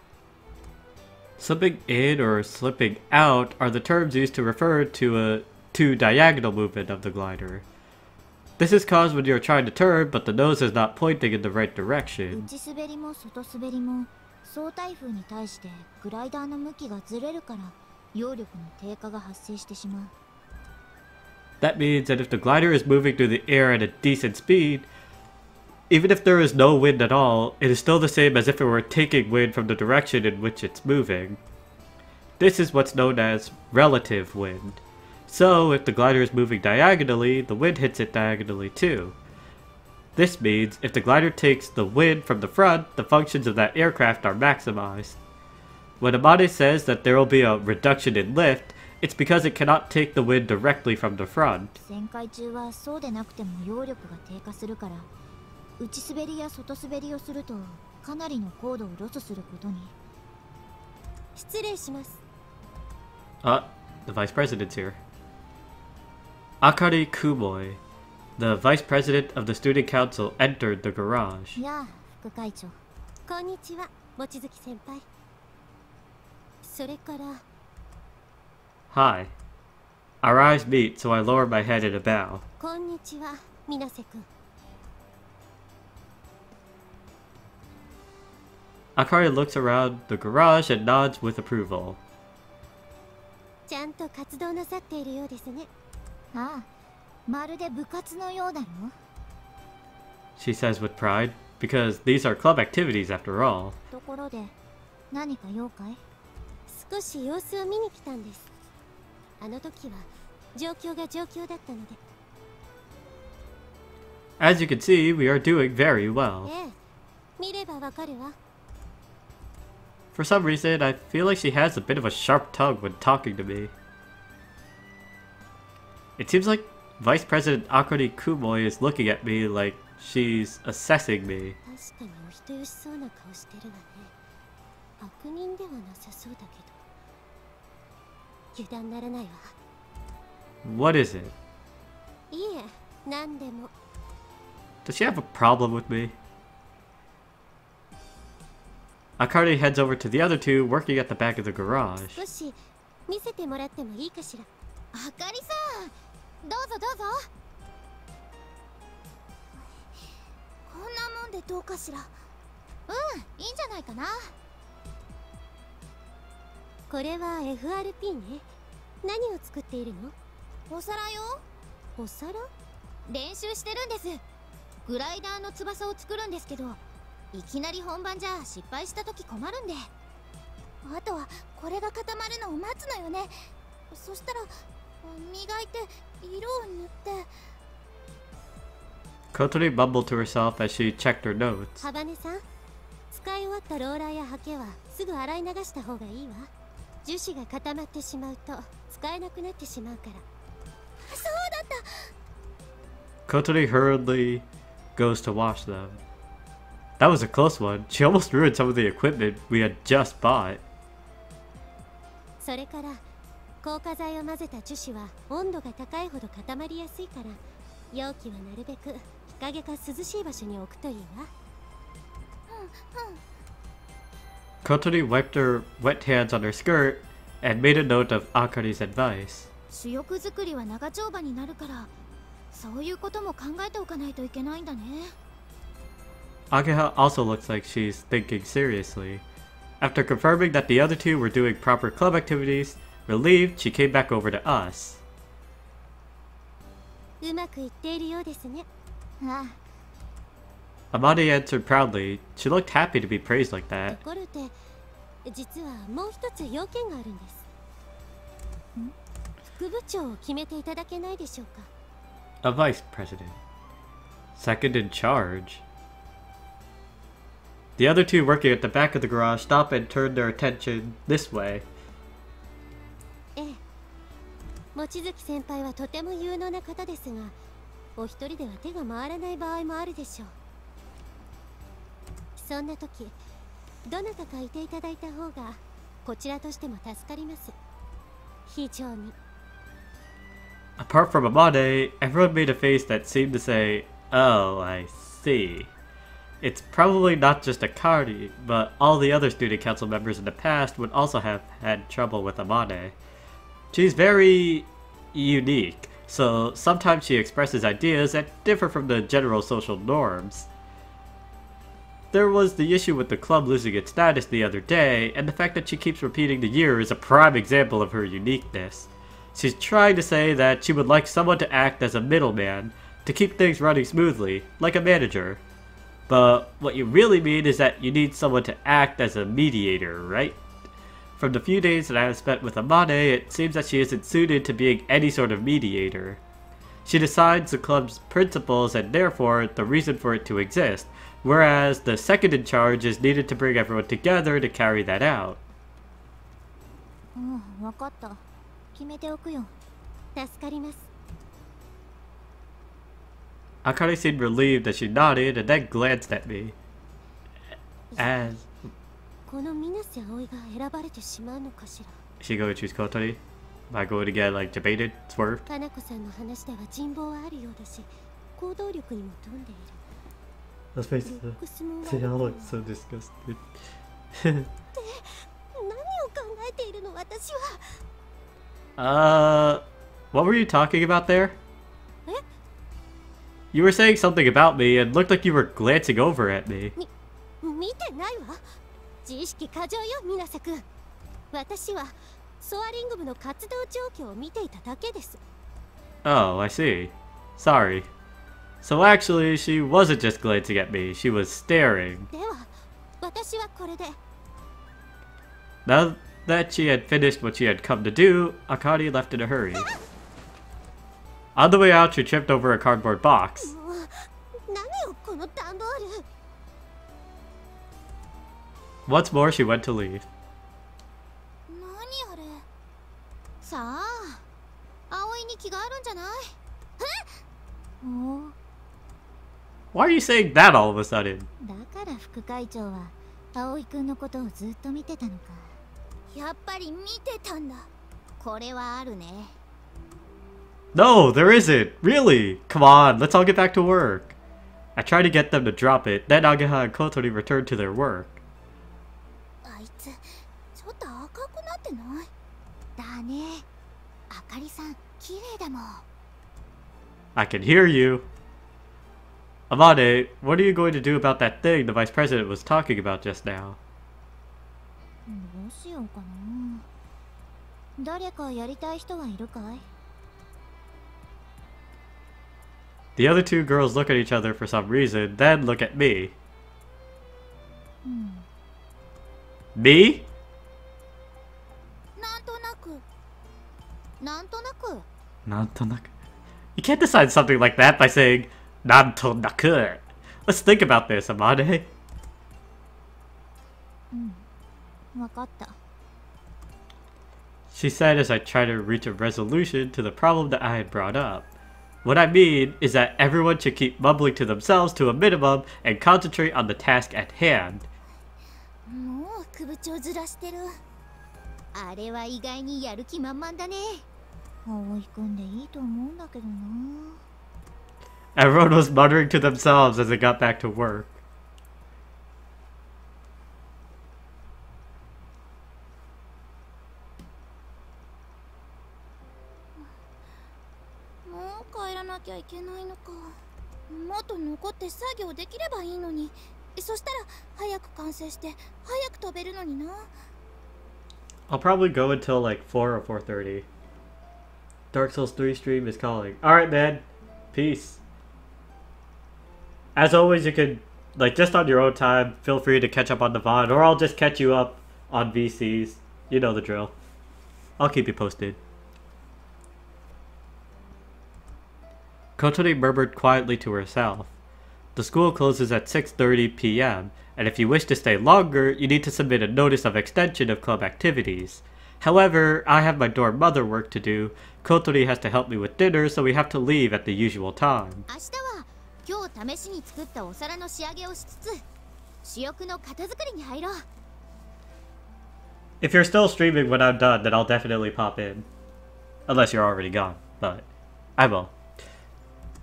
Slipping in or slipping out are the terms used to refer to diagonal movement of the glider. This is caused when you're trying to turn, but the nose is not pointing in the right direction. 内滑りも外滑りも相対風に対してグライダーの向きがずれるから揚力の低下が発生してしまう。 That means that if the glider is moving through the air at a decent speed, even if there is no wind at all, it is still the same as if it were taking wind from the direction in which it's moving. This is what's known as relative wind. So, if the glider is moving diagonally, the wind hits it diagonally too. This means if the glider takes the wind from the front, the functions of that aircraft are maximized. When Amane says that there will be a reduction in lift, it's because it cannot take the wind directly from the front. 旋回中はそうでなくても揚力が低下するから、内滑りや外滑りをするとかなりの高度をロスすることに。失礼します。 The Vice President's here. Akari Kumoi, the Vice President of the Student Council, entered the garage. やあ、副会長。こんにちは、望月先輩。それから。 Hi. Our eyes meet, so I lower my head in a bow. こんにちは、水瀬君。 Akari looks around the garage and nods with approval. ちゃんと活動なさっているようですね。ああ、まるで部活のようだろ。 She says with pride, because these are club activities after all. ところで、何か用かい？少し様子を見に来たんです。あの時は状況が状況だったので。 As you can see, we are doing very well. ええ、見ればわかるわ。 For some reason, I feel like she has a bit of a sharp tongue when talking to me. It seems like Vice President Akari Kumoi is looking at me like she's assessing me. 確かにお人よしそうな顔してるわね。悪人ではなさそうだけど。油断ならないわ。What is it? いえ、何でも。 Does she have a problem with me? Akari heads over to the other two working at the back of the garage. 少し見せてもらってもいいかしら。あかりさん、どうぞどうぞ。こんなもんでどうかしら。いいんじゃないかな。これは FRP ね。何を作っているの？お皿よ。お皿？練習してるんです。グライダーの翼を作るんですけど、いきなり本番じゃ失敗した時困るんで。あとはこれが固まるのを待つのよね。そしたら磨いて色を塗って。Kotori mumbled to herself as she checked her notes. ハバネさん、使い終わったローラーやハケはすぐ洗い流した方がいいわ。樹脂が固まってしまうと使えなくなってしまうから。そうだった。Kotori hurriedly goes to wash them. That was a close one. She almost ruined some of the equipment we had just bought. それから硬化剤を混ぜた樹脂は温度が高いほど固まりやすいから、容器はなるべく日陰か涼しい場所に置くといいわ。Kotori wiped her wet hands on her skirt and made a note of Akari's advice. 主翼作りは長丁場になるから、そういうことも考えておかないといけないんだね。Ageha also looks like she's thinking seriously. After confirming that the other two were doing proper club activities, relieved, she came back over to us. うまくいっているようですね。Amade answered proudly. She looked happy to be praised like that. ところで、実はもう一つ要件があるんです。副部長を決めていただけないでしょうか。A vice president. Second in charge. The other two working at the back of the garage stop and turn their attention this way. ええ。望月先輩はとても有能な方ですが、お一人では手が回らない場合もあるでしょう。そんな時、どなたかいていただいた方がこちらとしても助かります。非常に。Apart from Amade, everyone made a face that seemed to say, "Oh, I see." It's probably not just Akari, but all the other student council members in the past would also have had trouble with Amade. She's very unique, so sometimes she expresses ideas that differ from the general social norms. There was the issue with the club losing its status the other day, and the fact that she keeps repeating the year is a prime example of her uniqueness. She's trying to say that she would like someone to act as a middleman, to keep things running smoothly, like a manager. But what you really mean is that you need someone to act as a mediator, right? From the few days that I have spent with Amade, it seems that she isn't suited to being any sort of mediator. She decides the club's principles and therefore the reason for it to exist, whereas the second in charge is needed to bring everyone together to carry that out. わかった。決めておくよ。助かります。Akari seemed relieved as she nodded and then glanced at me. As... この水瀬葵が選ばれてしまうのかしら。Is she going to choose Kotori? Am I going to get, like, debated? Swerved? かなこさんの話では人望はあるようだし、行動力にも富んでいる。Let's face it, they all look so disgusted. 何を考えているの私は。What were you talking about there? You were saying something about me and looked like you were glancing over at me. 見てないわ。自意識過剰よ、水瀬くん。私はソアリング部の活動状況を見ていただけです。Oh, I see. Sorry. So actually, she wasn't just glancing at me, she was staring. では、私はこれで。Now that she had finished what she had come to do, Akari left in a hurry. On the way out, she tripped over a cardboard box. 何よ、この段ボール。Once more, she went to leave. 何あれ。さあ、葵に気があるんじゃない？え？お。Why are you saying that all of a sudden? だから副会長は葵くんのことをずっと見てたのか。やっぱり見てたんだ。これはあるね。No, there isn't. Really? Come on, let's all get back to work. I try to get them to drop it, then Ageha and Kotori return to their work. あいつちょっと赤くなってない？だね。あかりさん綺麗だもん。 I can hear you. Amane, what are you going to do about that thing the vice president was talking about just now? どうしようかな。誰かやりたい人はいるかい？ The other two girls look at each other for some reason, then look at me. Me? なんとなく。なんとなく。Nantonaku. You can't decide something like that by saying Nantonaku. Let's think about this, Amane. わかった。 She said as I tried to reach a resolution to the problem that I had brought up. What I mean is that everyone should keep mumbling to themselves to a minimum and concentrate on the task at hand. もう首長ずらしてる。あれは意外にやる気満々だね。追い込んでいいと思うんだけどな。 Everyone was muttering to themselves as they got back to work. もう帰らなきゃいけないのか。もっと残って作業できればいいのに。そしたら早く完成して早く飛べるのにな。 I'll probably go until like 4 or 4:30. Dark Souls 3 stream is calling. Alright, man. Peace. As always, you can, like, just on your own time, feel free to catch up on the VOD, or I'll just catch you up on VCs. You know the drill. I'll keep you posted. Kotori murmured quietly to herself. The school closes at 6:30 p.m., and if you wish to stay longer, you need to submit a notice of extension of club activities. However, I have my dorm mother work to do. Kotori has to help me with dinner, so we have to leave at the usual time. 明日は今日試しに作ったお皿の仕上げをしつつ主翼の型作りに入ろう。 If you're still streaming when I'm done, then I'll definitely pop in. Unless you're already gone, but I will.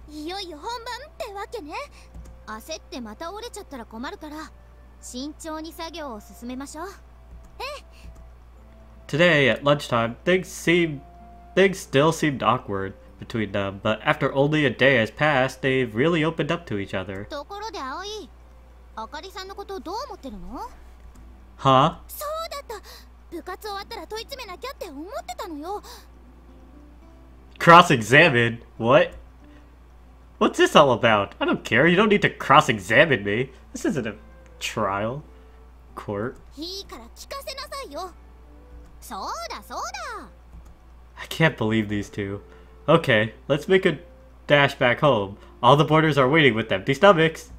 いよいよ本番ってわけね。焦ってまた折れちゃったら困るから慎重に作業を進めましょう。Today, at lunchtime, things still seemed awkward between them, but after only a day has passed, they've really opened up to each other. ところで葵、あかりさんのことどう思ってるの？ Huh? そうだった。部活終わったら問い詰めなきゃって思ってたのよ。 Cross-examine? What? What's this all about? I don't care. You don't need to cross-examine me. This isn't a trial. Court. いいから聞かせなさいよ。そうだそうだ。 I can't believe these two. Okay, let's make a dash back home. All the boarders are waiting with empty stomachs.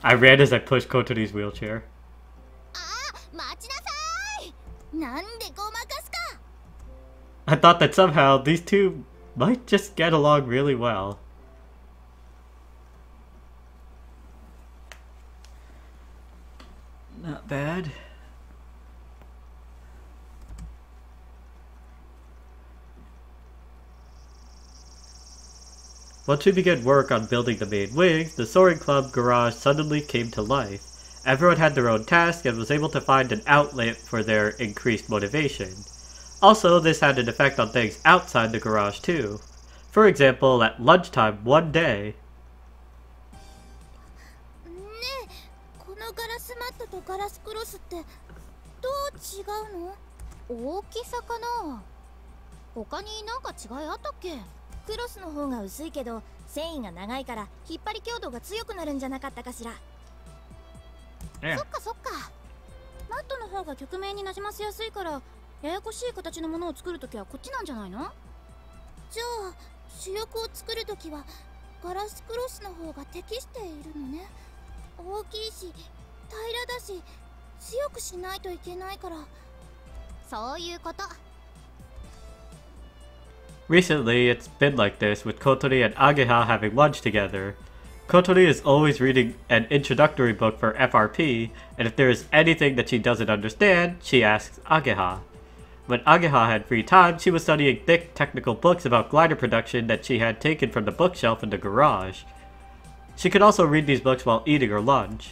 I ran as I pushed Kotori's wheelchair. ああ、待ちなさい。なんでごまかすか。 I thought that somehow these two might just get along really well. Not bad. Once we began work on building the main wings, the Soaring Club garage suddenly came to life. Everyone had their own task and was able to find an outlet for their increased motivation. Also, this had an effect on things outside the garage too. For example, at lunchtime one day... ねえ、このガラスマットとガラスクロスってどう違うの？大きさかな？他になんか違いあったっけ？クロスの方が薄いけど繊維が長いから引っ張り強度が強くなるんじゃなかったかしら。そっかそっか。マットの方が曲面になじませやすいからややこしい形のものを作るときはこっちなんじゃないの？じゃあ主翼を作るときはガラスクロスの方が適しているのね。大きいし平らだし強くしないといけないから。そういうこと。 Recently, it's been like this, with Kotori and Ageha having lunch together. Kotori is always reading an introductory book for FRP, and if there is anything that she doesn't understand, she asks Ageha. When Ageha had free time, she was studying thick technical books about glider production that she had taken from the bookshelf in the garage. She could also read these books while eating her lunch.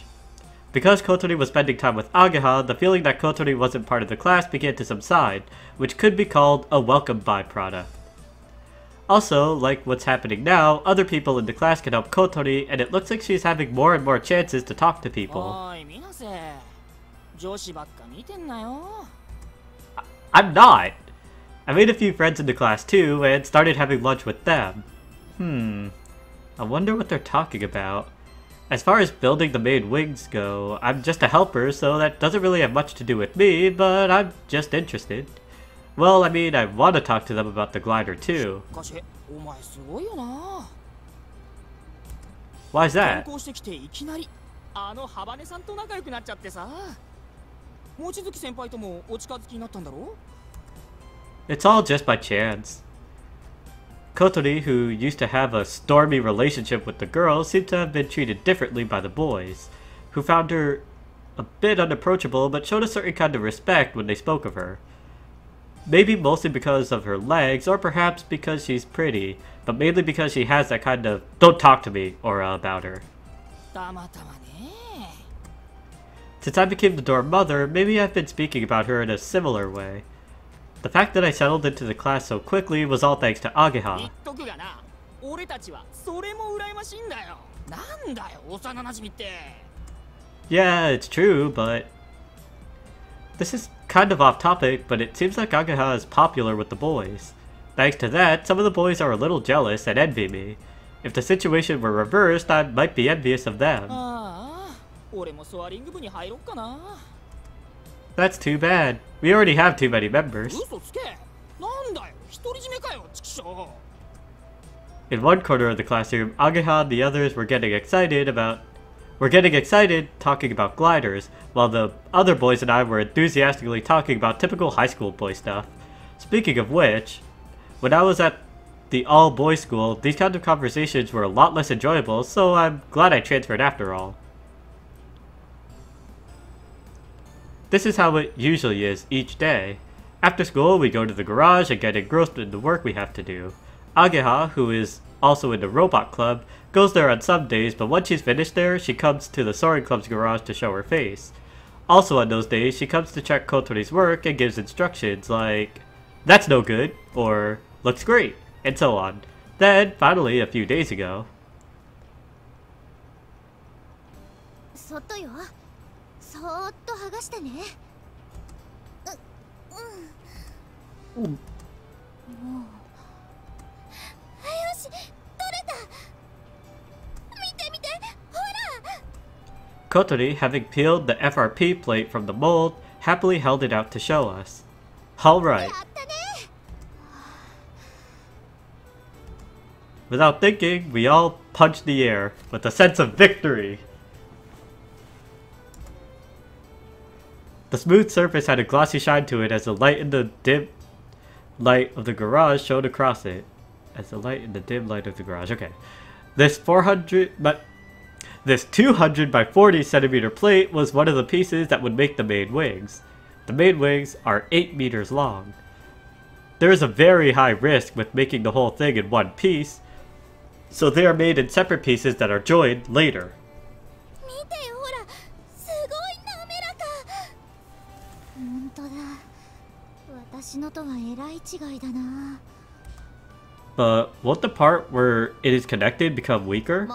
Because Kotori was spending time with Ageha, the feeling that Kotori wasn't part of the class began to subside, which could be called a welcome byproduct. Also, like what's happening now, other people in the class can help Kotori, and it looks like she's having more and more chances to talk to people. I'm not! I made a few friends in the class too, and started having lunch with them. I wonder what they're talking about. As far as building the main wings go, I'm just a helper, so that doesn't really have much to do with me, but I'm just interested. Well, I mean, I want to talk to them about the glider too. Why is that? It's all just by chance. Kotori, who used to have a stormy relationship with the girls, seemed to have been treated differently by the boys, who found her a bit unapproachable but showed a certain kind of respect when they spoke of her. Maybe mostly because of her legs, or perhaps because she's pretty, but mainly because she has that kind of "don't talk to me" aura about her. Since I became the dorm mother, maybe I've been speaking about her in a similar way. The fact that I settled into the class so quickly was all thanks to Ageha. Yeah, it's true, but... This is kind of off topic, but it seems like Ageha is popular with the boys. Thanks to that, some of the boys are a little jealous and envy me. If the situation were reversed, I might be envious of them. That's too bad. We already have too many members. In one corner of the classroom, Ageha and the others were getting excited talking about gliders, while the other boys and I were enthusiastically talking about typical high school boy stuff. Speaking of which, when I was at the all-boys school, these kind of conversations were a lot less enjoyable, so I'm glad I transferred after all. This is how it usually is each day. After school, we go to the garage and get engrossed in the work we have to do. Ageha, who is also in the robot club, goes there on some days, but once she's finished there, she comes to the soaring club's garage to show her face. Also on those days, she comes to check Kotori's work and gives instructions like, "That's no good," or "Looks great," and so on. Then, finally, a few days ago... Kotori, having peeled the FRP plate from the mold, happily held it out to show us. Alright. Without thinking, we all punched the air with a sense of victory. The smooth surface had a glossy shine to it as the light in the dim light of the garage shone across it. Okay. This 200 by 40 centimeter plate was one of the pieces that would make the main wings. The main wings are 8 meters long. There is a very high risk with making the whole thing in one piece, so they are made in separate pieces that are joined later. But won't the part where it is connected become weaker?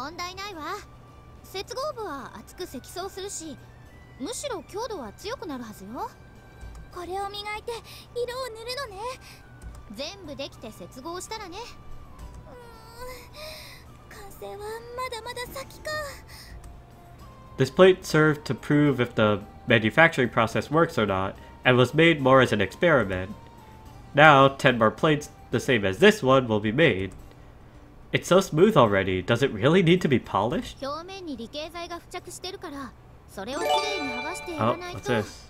This plate served to prove if the manufacturing process works or not, and was made more as an experiment. Now, 10 more plates the same as this one will be made. It's so smooth already, does it really need to be polished? Oh, what's this?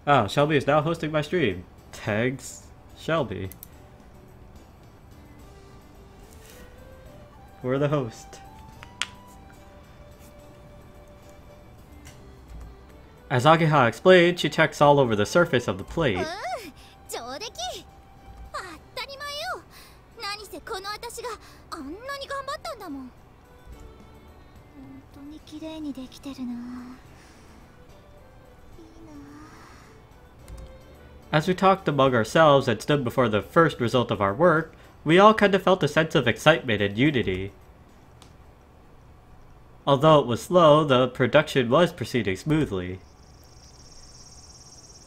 Oh, Shelby is now hosting my stream. Thanks, Shelby. We're the host. As Ageha explained, she checks all over the surface of the plate. 上出来当たり前よ。何せこの私があんなに頑張ったんだもん。本当に綺麗にできてるな。いいな。 As we talked among ourselves and stood before the first result of our work, we all kind of felt a sense of excitement and unity. Although it was slow, the production was proceeding smoothly.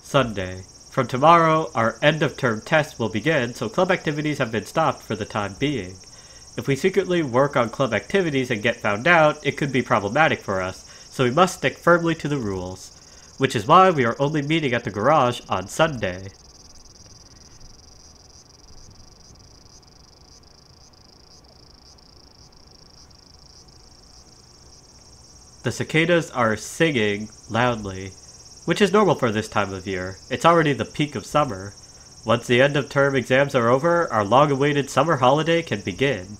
Sunday. From tomorrow, our end-of-term test will begin, so club activities have been stopped for the time being. If we secretly work on club activities and get found out, it could be problematic for us, so we must stick firmly to the rules. Which is why we are only meeting at the garage on Sunday. The cicadas are singing loudly, which is normal for this time of year. It's already the peak of summer. Once the end of term exams are over, our long-awaited summer holiday can begin.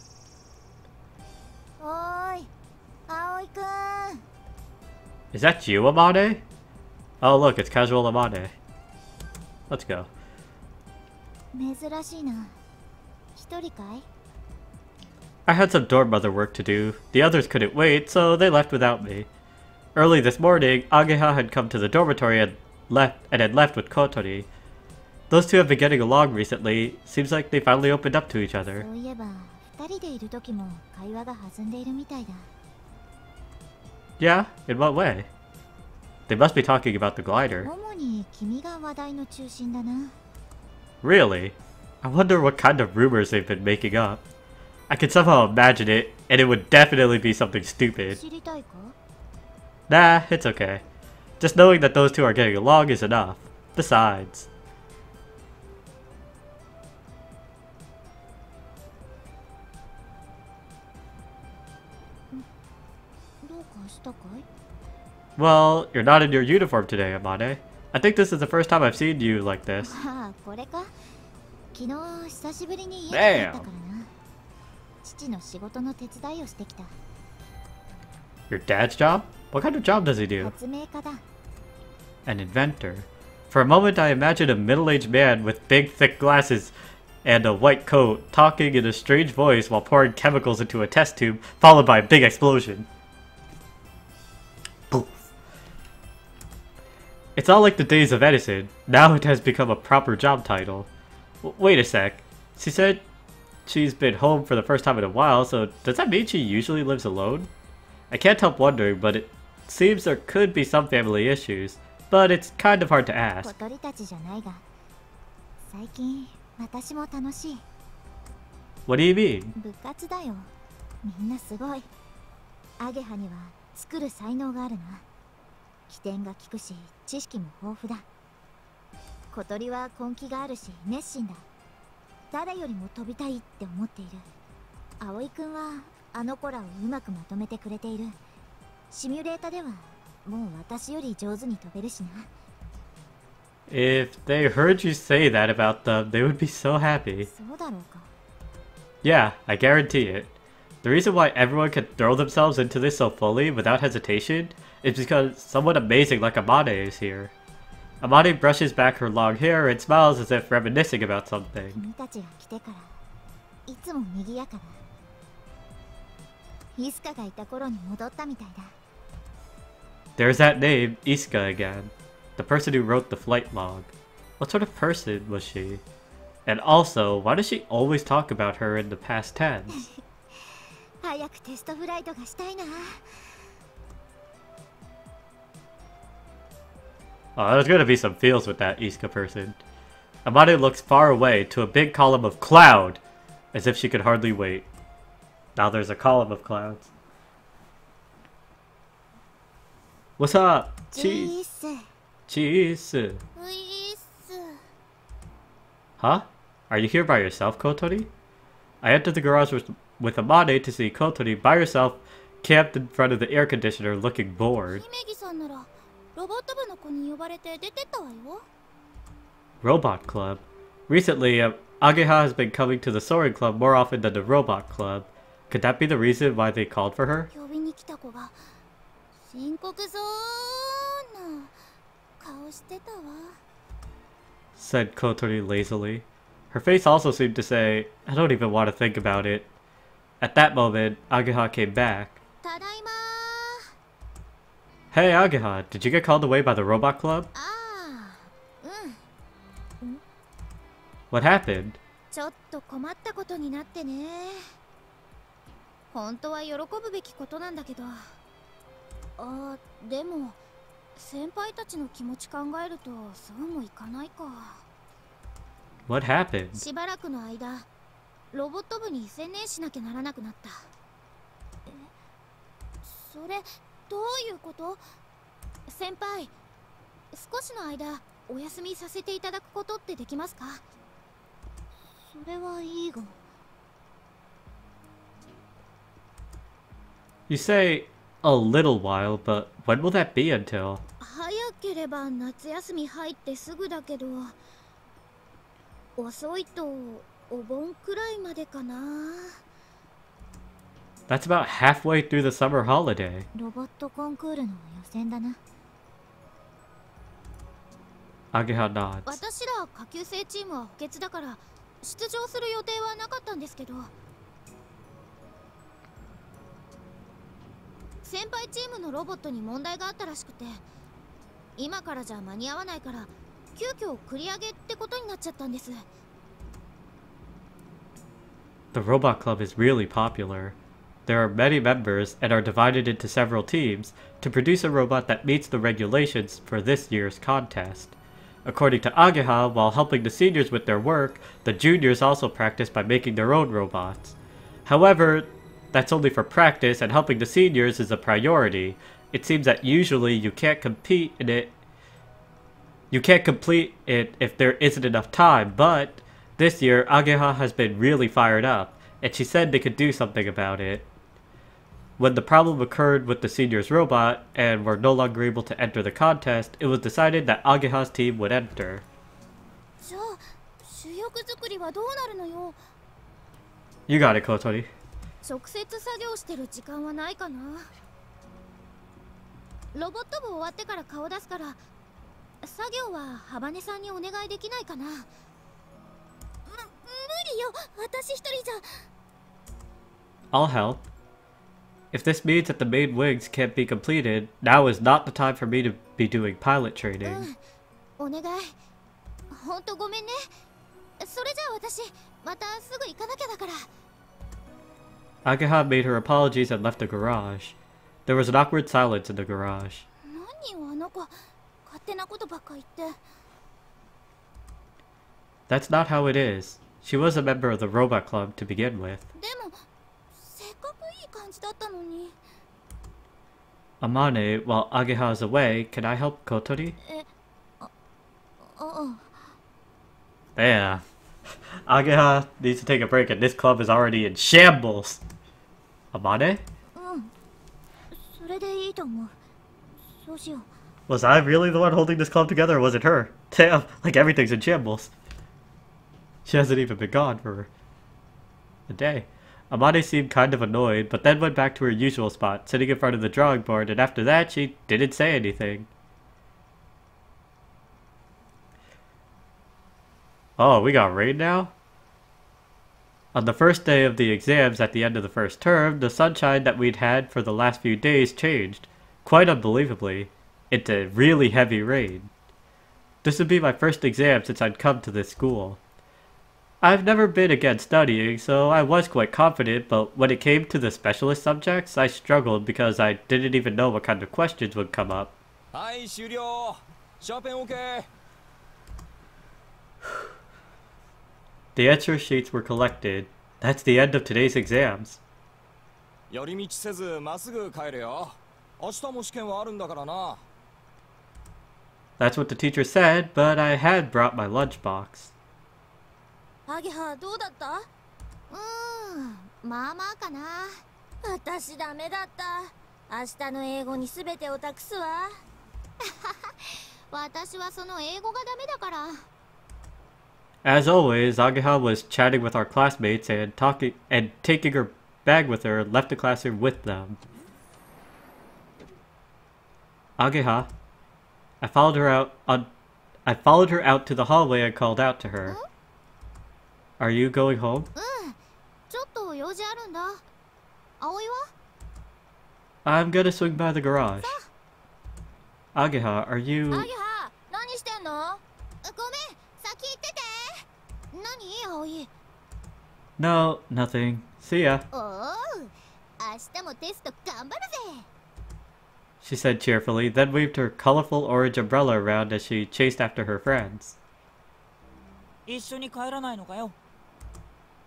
Oi, Aoi-kun. Is that you, Amane? Oh look, it's casual Amane. Let's go. 珍しいな。一人かい? I had some dorm mother work to do. The others couldn't wait, so they left without me. Early this morning, Ageha had come to the dormitory and had left with Kotori. Those two have been getting along recently. Seems like they finally opened up to each other. そういえば、二人でいる時も会話が弾んでいるみたいだ。 Yeah? In what way? They must be talking about the glider. 主に君が話題の中心だな。 Really? I wonder what kind of rumors they've been making up. I can somehow imagine it, and it would definitely be something stupid. 知りたいか? Nah, it's okay. Just knowing that those two are getting along is enough. Besides... どうかしたかい? Well, you're not in your uniform today, Amane. I think this is the first time I've seen you like this. ああ、これか。昨日久しぶりに家に帰ったからな。父の仕事の手伝いをしてきた。 Your dad's job? What kind of job does he do? 発明家だ。 An inventor. For a moment I imagined a middle-aged man with big thick glasses and a white coat talking in a strange voice while pouring chemicals into a test tube, followed by a big explosion. Poof. It's all like the days of Edison. Now it has become a proper job title. Wait a sec. She said she's been home for the first time in a while, so does that mean she usually lives alone? I can't help wondering, but it seems there could be some family issues, but it's kind of hard to ask. 小鳥たちじゃないが、最近私も楽しい。 What do you mean? 部活だよ。みんなすごい。アゲハには作る才能があるな。起点が利くし、知識も豊富だ。小鳥は根気があるし、熱心だ。誰よりも飛びたいって思っている。葵くんはあの子らをうまくまとめてくれている。シミュレータではもう私より上手に飛べるしな。 If they heard you say that about them, they would be so happy. そうだろうか。 Yeah, I guarantee it. The reason why everyone can throw themselves into this so fully without hesitation is because someone amazing like Amane is here. Amane brushes back her long hair and smiles as if reminiscing about something. 君たちが来てからいつも賑やかだ。イスカがいた頃に戻ったみたいだ。 There's that name, Iska again. The person who wrote the flight log. What sort of person was she? And also, why does she always talk about her in the past tense? 早くテストフライトがしたいな。 Oh, there's gonna be some feels with that Iska person. Amane looks far away to a big column of cloud, as if she could hardly wait. Now there's a column of clouds. What's up? Cheese. Cheese. Huh? Are you here by yourself, Kotori? I entered the garage with Amane to see Kotori by herself, camped in front of the air conditioner, looking bored. Robot Club. Recently, Ageha has been coming to the Soaring Club more often than the Robot Club. Could that be the reason why they called for her? said Kotori lazily. Her face also seemed to say, I don't even want to think about it. At that moment, Ageha came back. Hey Ageha, did you get called away by the robot club? What happened? ちょっと困ったことになってね。本当は喜ぶべきことなんだけど。でも先輩たちの気持ち考えるとそうもいかないか。What happened? しばらくの間、ロボット部に専念しなきゃならなくなった。それどういうこと？先輩、少しの間お休みさせていただくことってできますか？それはいいが。You say a little while, but when will that be until? 早ければ夏休み入ってすぐだけど、遅いとお盆くらいまでかな。That's about halfway through the summer holiday. ロボットコンクールの予選だな。Ageha nods. 私ら下級生チームは補欠だから出場する予定はなかったんですけど、先輩チームのロボットに問題があったらしくて、今からじゃ間に合わないから急遽繰り上げってことになっちゃったんです。 The robot club is really popular. There are many members and are divided into several teams to produce a robot that meets the regulations for this year's contest. According to Ageha, while helping the seniors with their work, the juniors also practice by making their own robots. However, that's only for practice, and helping the seniors is a priority. It seems that usually you can't complete it if there isn't enough time, but this year Ageha has been really fired up, and she said they could do something about it. When the problem occurred with the seniors' robot and were no longer able to enter the contest, it was decided that Ageha's team would enter. You got it, Kotori. 直接作業してる時間はないかな。ロボット部終わってから顔出すから、作業はハバネさんにお願いできないかな。無理よ、私一人じゃ。I'll help. If this means that the main wings can't be completed, now is not the time for me to be doing pilot training. お願い。ほんとごめんね。それじゃあ私、またすぐ行かなきゃだから。Ageha made her apologies and left the garage. There was an awkward silence in the garage. 何よあの子、勝手なことばっか言って。That's not how it is. She was a member of the robot club to begin with. でも、せっかくいい感じだったのに。Amane, while Ageha is away, can I help Kotori? Yeah. Ageha needs to take a break and this club is already in shambles. Amane? Was I really the one holding this club together or was it her? Damn, like everything's in shambles. She hasn't even been gone for a day. Amane seemed kind of annoyed, but then went back to her usual spot, sitting in front of the drawing board, and after that she didn't say anything. Oh, we got rain now? On the first day of the exams at the end of the first term, the sunshine that we'd had for the last few days changed, quite unbelievably, into really heavy rain. This would be my first exam since I'd come to this school. I've never been against studying, so I was quite confident, but when it came to the specialist subjects, I struggled because I didn't even know what kind of questions would come up. The answer sheets were collected. That's the end of today's exams. That's what the teacher said, but I had brought my lunchbox. アゲハどうだった？まあまあかな。私ダメだった。明日の英語にすべてを託すわ。私はその英語がダメだから。As always, Ageha was chatting with our classmates and taking her bag with her and left the classroom with them. Ageha, I followed her out on I followed her out to the hallway and called out to her. Are you going home? ちょっと用事あるんだ。葵は I'm gonna swing by the garage. Ageha, are you... アゲハ、何してんの？ごめん、先行ってて。何、葵？ No, nothing. See ya. おお、明日もテスト頑張るぜ。 She said cheerfully, then waved her colorful orange umbrella around as she chased after her friends. 一緒に帰らないのかよ。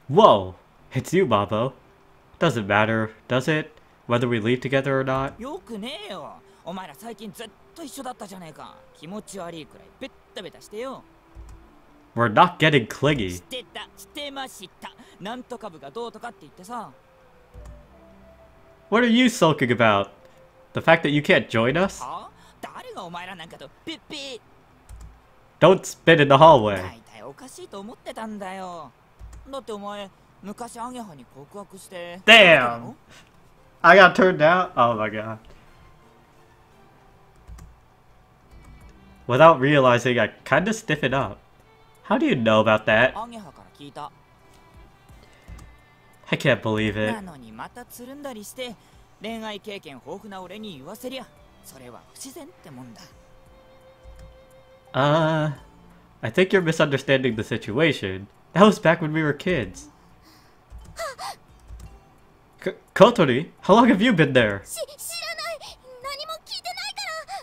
Whoa! It's you, Mabo. Doesn't matter, does it? Whether we leave together or not? よくねえよ。お前ら最近ずっと一緒だったじゃねえか。気持ち悪いくらいベッタベタしてよ。 We're not getting clingy. してました。なんとか部がどうとかって言ってさ。 What are you sulking about? The fact that you can't join us? はあ？誰がお前らなんかとピッピ Don't spit in the ー。 hallway. 大体おかしいと思ってたんだよ。だってお前、昔アゲハに告白して。 Damn! I got turned down? Oh my god. Without realizing, I kinda stiffened up. How do you know about that? アゲハから聞いた。 I can't believe it. なのにまたつるんだりして、恋愛経験豊富な俺に言わせりゃ、それは不自然ってもんだ。 I think you're misunderstanding the situation. That was back when we were kids. Kotori, how long have you been there? 知らない。何も聞いてないから。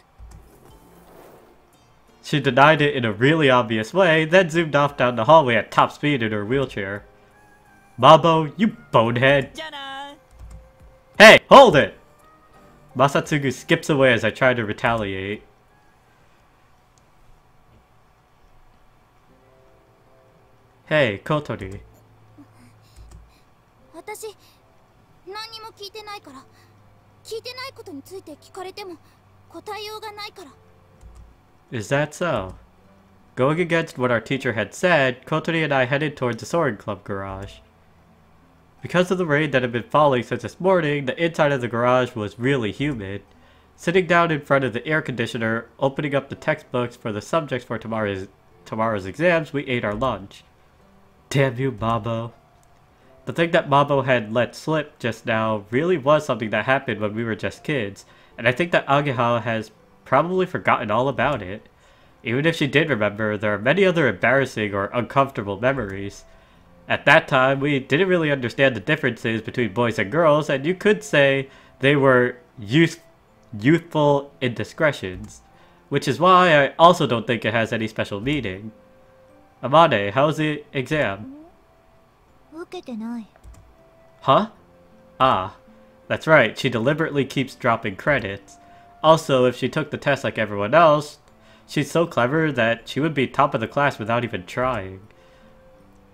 She denied it in a really obvious way, then zoomed off down the hallway at top speed in her wheelchair. Mabo, you bonehead. じゃあな。 Hey, hold it! Masatsugu skips away as I try to retaliate. Hey, Kotori. 私、何も聞いてないから。聞いてないことについて聞かれても答えようがないから。 Is that so? Going against what our teacher had said, Kotori and I headed towards the Soaring Club garage. Because of the rain that had been falling since this morning, the inside of the garage was really humid. Sitting down in front of the air conditioner, opening up the textbooks for the subjects for tomorrow's exams, we ate our lunch. Damn you, Mabo. The thing that Mabo had let slip just now really was something that happened when we were just kids, and I think that Ageha has probably forgotten all about it. Even if she did remember, there are many other embarrassing or uncomfortable memories. At that time, we didn't really understand the differences between boys and girls, and you could say they were youthful indiscretions. Which is why I also don't think it has any special meaning. Amane, how's the exam? 受けてない。 Huh? Ah, that's right, she deliberately keeps dropping credits. Also, if she took the test like everyone else, she's so clever that she would be top of the class without even trying.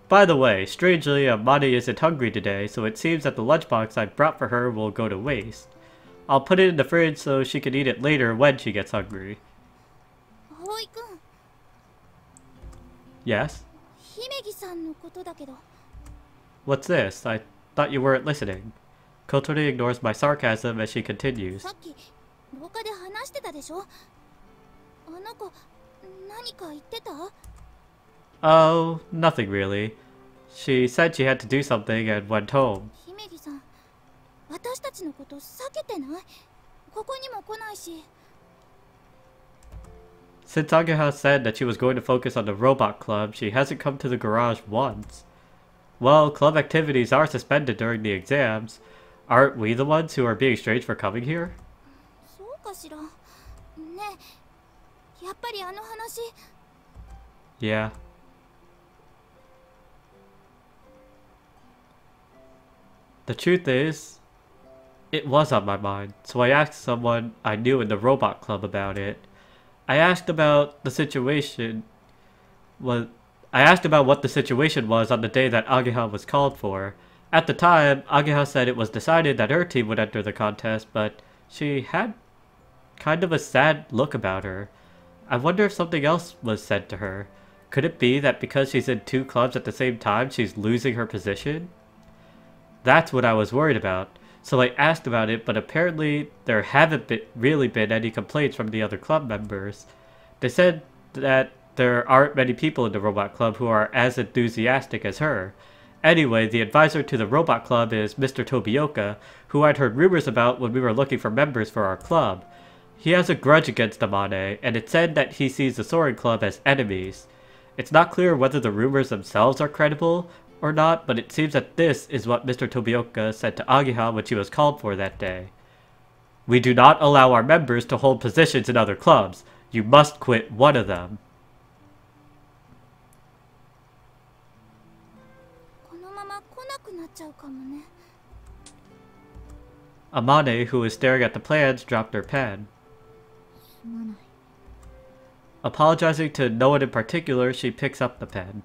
By the way, strangely, Amane isn't hungry today, so it seems that the lunchbox I brought for her will go to waste. I'll put it in the fridge so she can eat it later when she gets hungry. 葵くん、 Yes? 姫木さんのことだけど。 What's this? I thought you weren't listening. Kotori ignores my sarcasm as she continues. さっき廊下で話してたでしょ。あの子、何か言ってた？ Oh, nothing really. She said she had to do something and went home. 姫木さん、私たちのこと避けてない？ここにも来ないし。 Since Ageha said that she was going to focus on the robot club, she hasn't come to the garage once. Well, club activities are suspended during the exams. Aren't we the ones who are being strange for coming here? そうかしら。ねえ、やっぱりあの話。 Yeah. The truth is, it was on my mind, so I asked someone I knew in the robot club about it. I asked about what the situation was on the day that Ageha was called for. At the time, Ageha said it was decided that her team would enter the contest, but she had kind of a sad look about her. I wonder if something else was said to her. Could it be that because she's in two clubs at the same time, she's losing her position? That's what I was worried about. So I asked about it, but apparently there haven't really been any complaints from the other club members. They said that there aren't many people in the robot club who are as enthusiastic as her. Anyway, the advisor to the robot club is Mr. Tobioka, who I'd heard rumors about when we were looking for members for our club. He has a grudge against Amane, and it's said that he sees the Soaring Club as enemies. It's not clear whether the rumors themselves are credible or not, but it seems that this is what Mr. Tobioka said to Agiha when she was called for that day. We do not allow our members to hold positions in other clubs. You must quit one of them. Amane, who was staring at the plans, dropped her pen. Apologizing to no one in particular, she picks up the pen.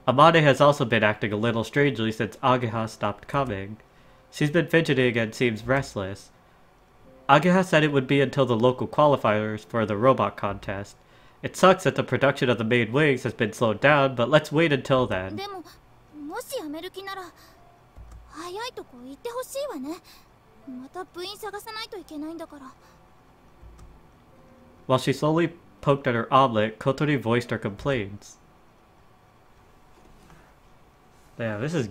Amane has also been acting a little strangely since Agiha stopped coming. She's been fidgeting and seems restless. Agiha said it would be until the local qualifiers for the robot contest. It sucks that the production of the main wings has been slowed down, but let's wait until then. While she slowly poked at her omelet, Kotori voiced her complaints. Damn, this is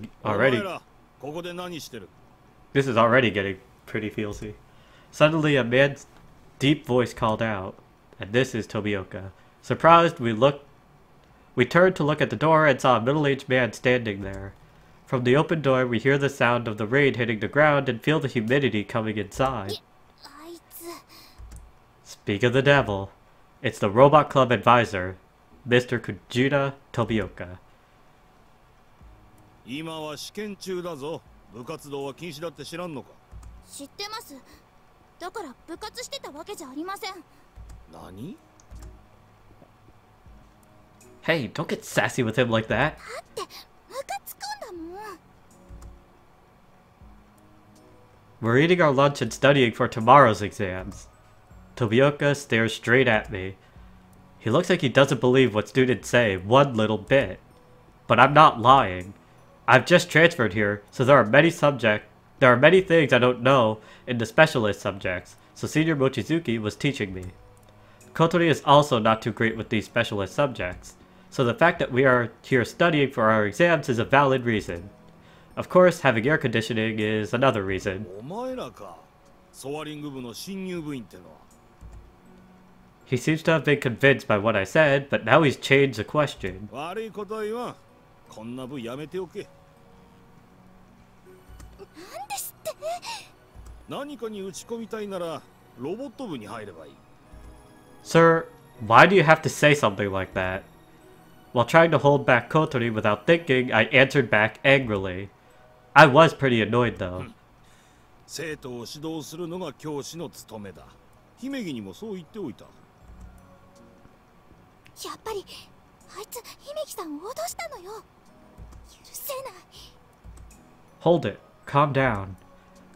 already getting pretty feelsy. Suddenly, a man's deep voice called out, and this is Tobioka. Surprised, we turned to look at the door and saw a middle-aged man standing there. From the open door, we hear the sound of the rain hitting the ground and feel the humidity coming inside. Speak of the devil. It's the Robot Club advisor, Mr. Kujita Tobioka. Hey, don't get sassy with him like that. We're eating our lunch and studying for tomorrow's exams. Tobioka stares straight at me. He looks like he doesn't believe what students say one little bit. But I'm not lying. I've just transferred here, so there are many things I don't know in the specialist subjects, so Senior Mochizuki was teaching me. Kotori is also not too great with these specialist subjects, so the fact that we are here studying for our exams is a valid reason. Of course, having air conditioning is another reason. He seems to have been convinced by what I said, but now he's changed the question. Sir, why do you have to say something like that? While trying to hold back Kotori without thinking, I answered back angrily. I was pretty annoyed though. Hold it. Calm down.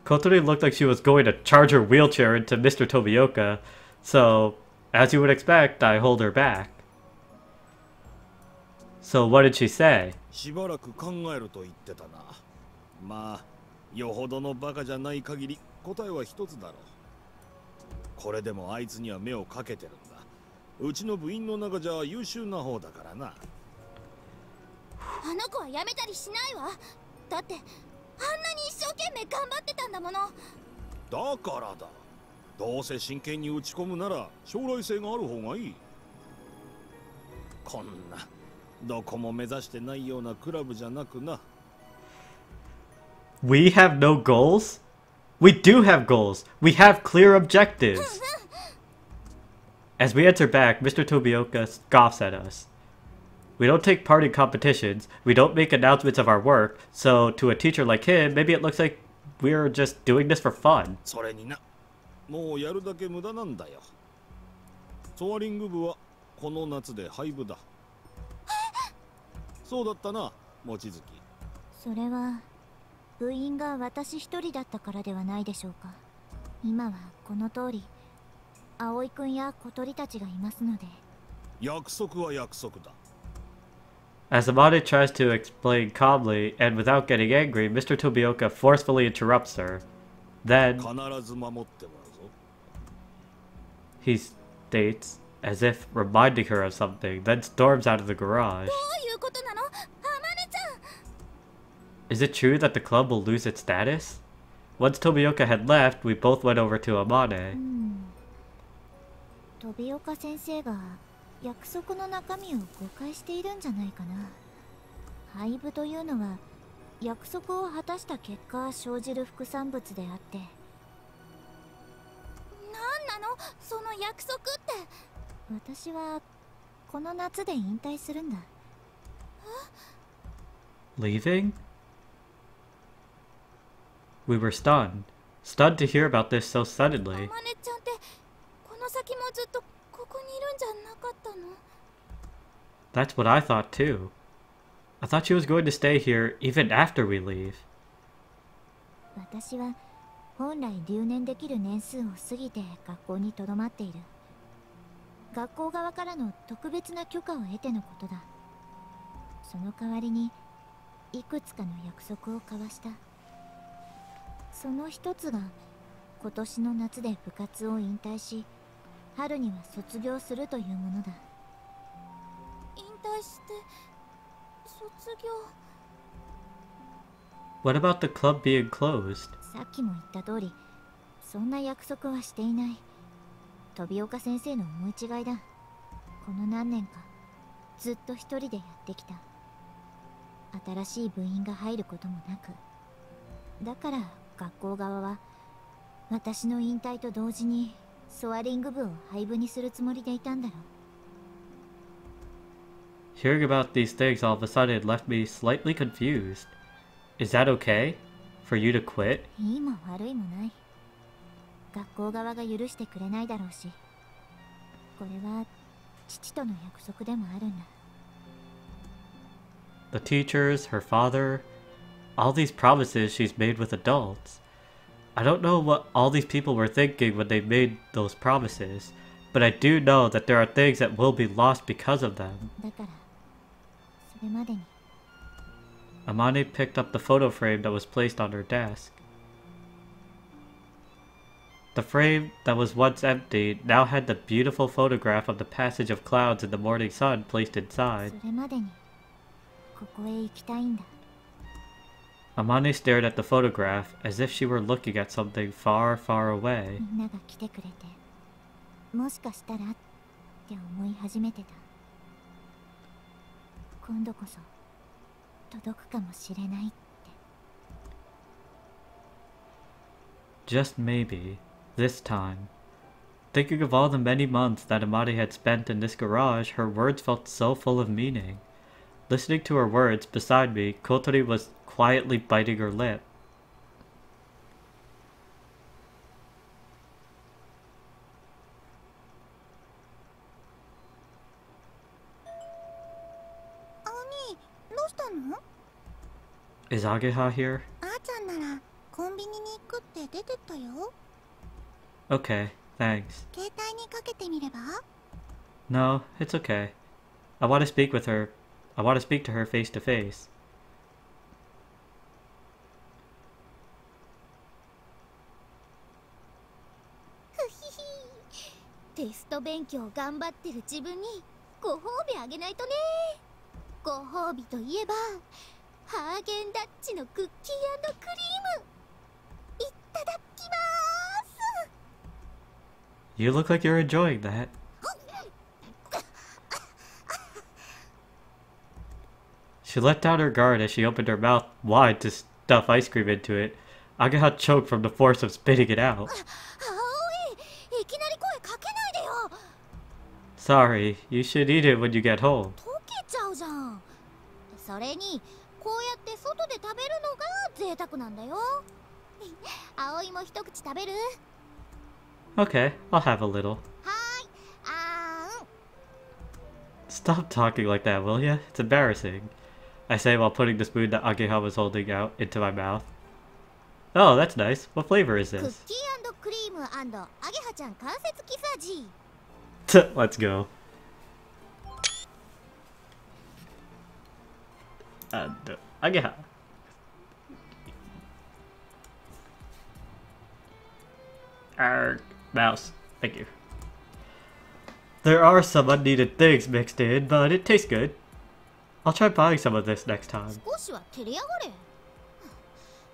Kotori looked like she was going to charge her wheelchair into Mr. Tobioka, so, as you would expect, I hold her back. So what did she say? We have no goals? We do have goals! We have clear objectives! As we answer back, Mr. Tobioka scoffs at us. We don't take part in competitions, we don't make announcements of our work, so to a teacher like him, maybe it looks like we're just doing this for fun. As Amane tries to explain calmly and without getting angry, Mr. Tobioka forcefully interrupts her. Then, he states, as if reminding her of something, then storms out of the garage. Is it true that the club will lose its status? Once Tomioka had left, we both went over to Amane. 飛岡先生が約束の中身を誤解しているんじゃないかな。廃部というのは約束を果たした結果生じる副産物であって。何なのその約束って。私はこの夏で引退するんだ。Leaving? We were stunned to hear about this so suddenly. あまねちゃんってこの先もずっとここにいるんじゃなかったの？ That's what I thought too. I thought she was going to stay here even after we leave. 私は本来留年できる年数を過ぎて学校に留まっている。学校側からの特別な許可を得てのことだ。その代わりにいくつかの約束を交わした。その一つが今年の夏で部活を引退し、春には卒業するというものだ。引退して卒業。What about the club being closed? さっきも言った通り、そんな約束はしていない。飛岡先生の思い違いだ。この何年かずっと一人でやってきた。新しい部員が入ることもなく、だから学校側は私の引退と同時にソアリング部を廃部にするつもりでいたんだろう。Hearing about these things all of a sudden left me slightly confused. Is that okay? For you to quit? いいも悪いもない。学校側が許してくれないだろうし、これは父との約束でもあるんだ。The teachers, her father, all these promises she's made with adults. I don't know what all these people were thinking when they made those promises, but I do know that there are things that will be lost because of them. だからそれまでに。Amane picked up the photo frame that was placed on her desk. The frame that was once empty now had the beautiful photograph of the passage of clouds in the morning sun placed inside. それまでにここへ行きたいんだ。Amane stared at the photograph as if she were looking at something far, far away. みんなが来てくれて、もしかしたらって思い始めてた。今度こそ届くかもしれないって。Just maybe, this time. Thinking of all the many months that Amane had spent in this garage, her words felt so full of meaning. Listening to her words beside me, Kotori was quietly biting her lip. どうしたの？ Is Ageha here? あーちゃんならコンビニに行くって出てったよ。 Okay, thanks. 携帯にかけてみれば？ No, it's okay. I want to speak with her. I want to speak to her face to face. テスト勉強頑張ってる自分にご褒美あげないとね。ご褒美といえばハーゲンダッツのクッキー&クリーム。いただきます。 You look like you're enjoying that. She let down her guard as she opened her mouth wide to stuff ice cream into it. Ageha choked from the force of spitting it out. Sorry, you should eat it when you get home. 溶けちゃうじゃん。それにこうやって外で食べるのが贅沢なんだよ。葵も一口食べる？ Okay, I'll have a little. はーい。あーん。 Stop talking like that, will ya? It's embarrassing. I say while putting the spoon that Ageha was holding out into my mouth. Oh, that's nice. What flavor is クッ this? キー&クリーム&アゲハちゃん関節キサジ。Let's go. And Ageha. Mouse. Thank you. There are some unneeded things mixed in, but it tastes good. I'll try buying some of this next time. 少しは照れやがれ。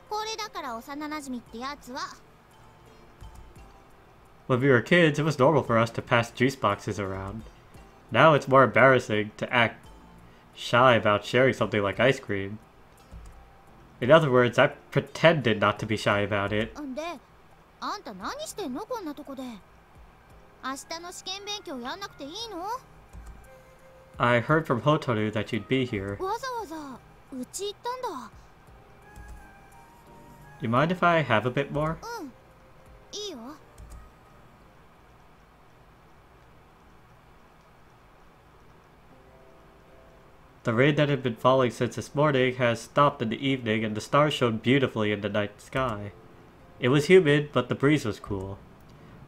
これだから幼馴染ってやつは。When we were kids, it was normal for us to pass juice boxes around. Now it's more embarrassing to act shy about sharing something like ice cream. In other words, I pretended not to be shy about it. で、あんた何してんのこんなとこで。明日の試験勉強やんなくていいの？ I heard from Hotaru that you'd be here. わざわざうち行ったんだ。You mind if I have a bit more? うん、いいよ。The rain that had been falling since this morning has stopped in the evening and the stars shone beautifully in the night sky. It was humid, but the breeze was cool.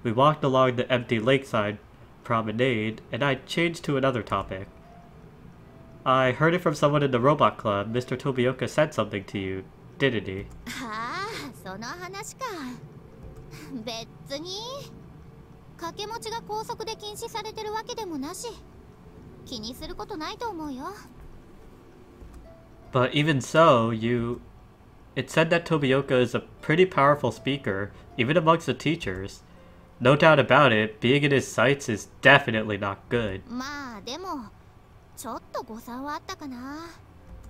We walked along the empty lakeside promenade, and I changed to another topic. I heard it from someone in the robot club. Mr. Tobioka said something to you, didn't he? ああ、その話か。別に掛け持ちが高速で禁止されてるわけでもなし、気にすることないと思うよ。But even so, it said that Tobioka is a pretty powerful speaker, even amongst the teachers. No doubt about it, being in his sights is definitely not good. まあでもちょっと誤算はあったかな。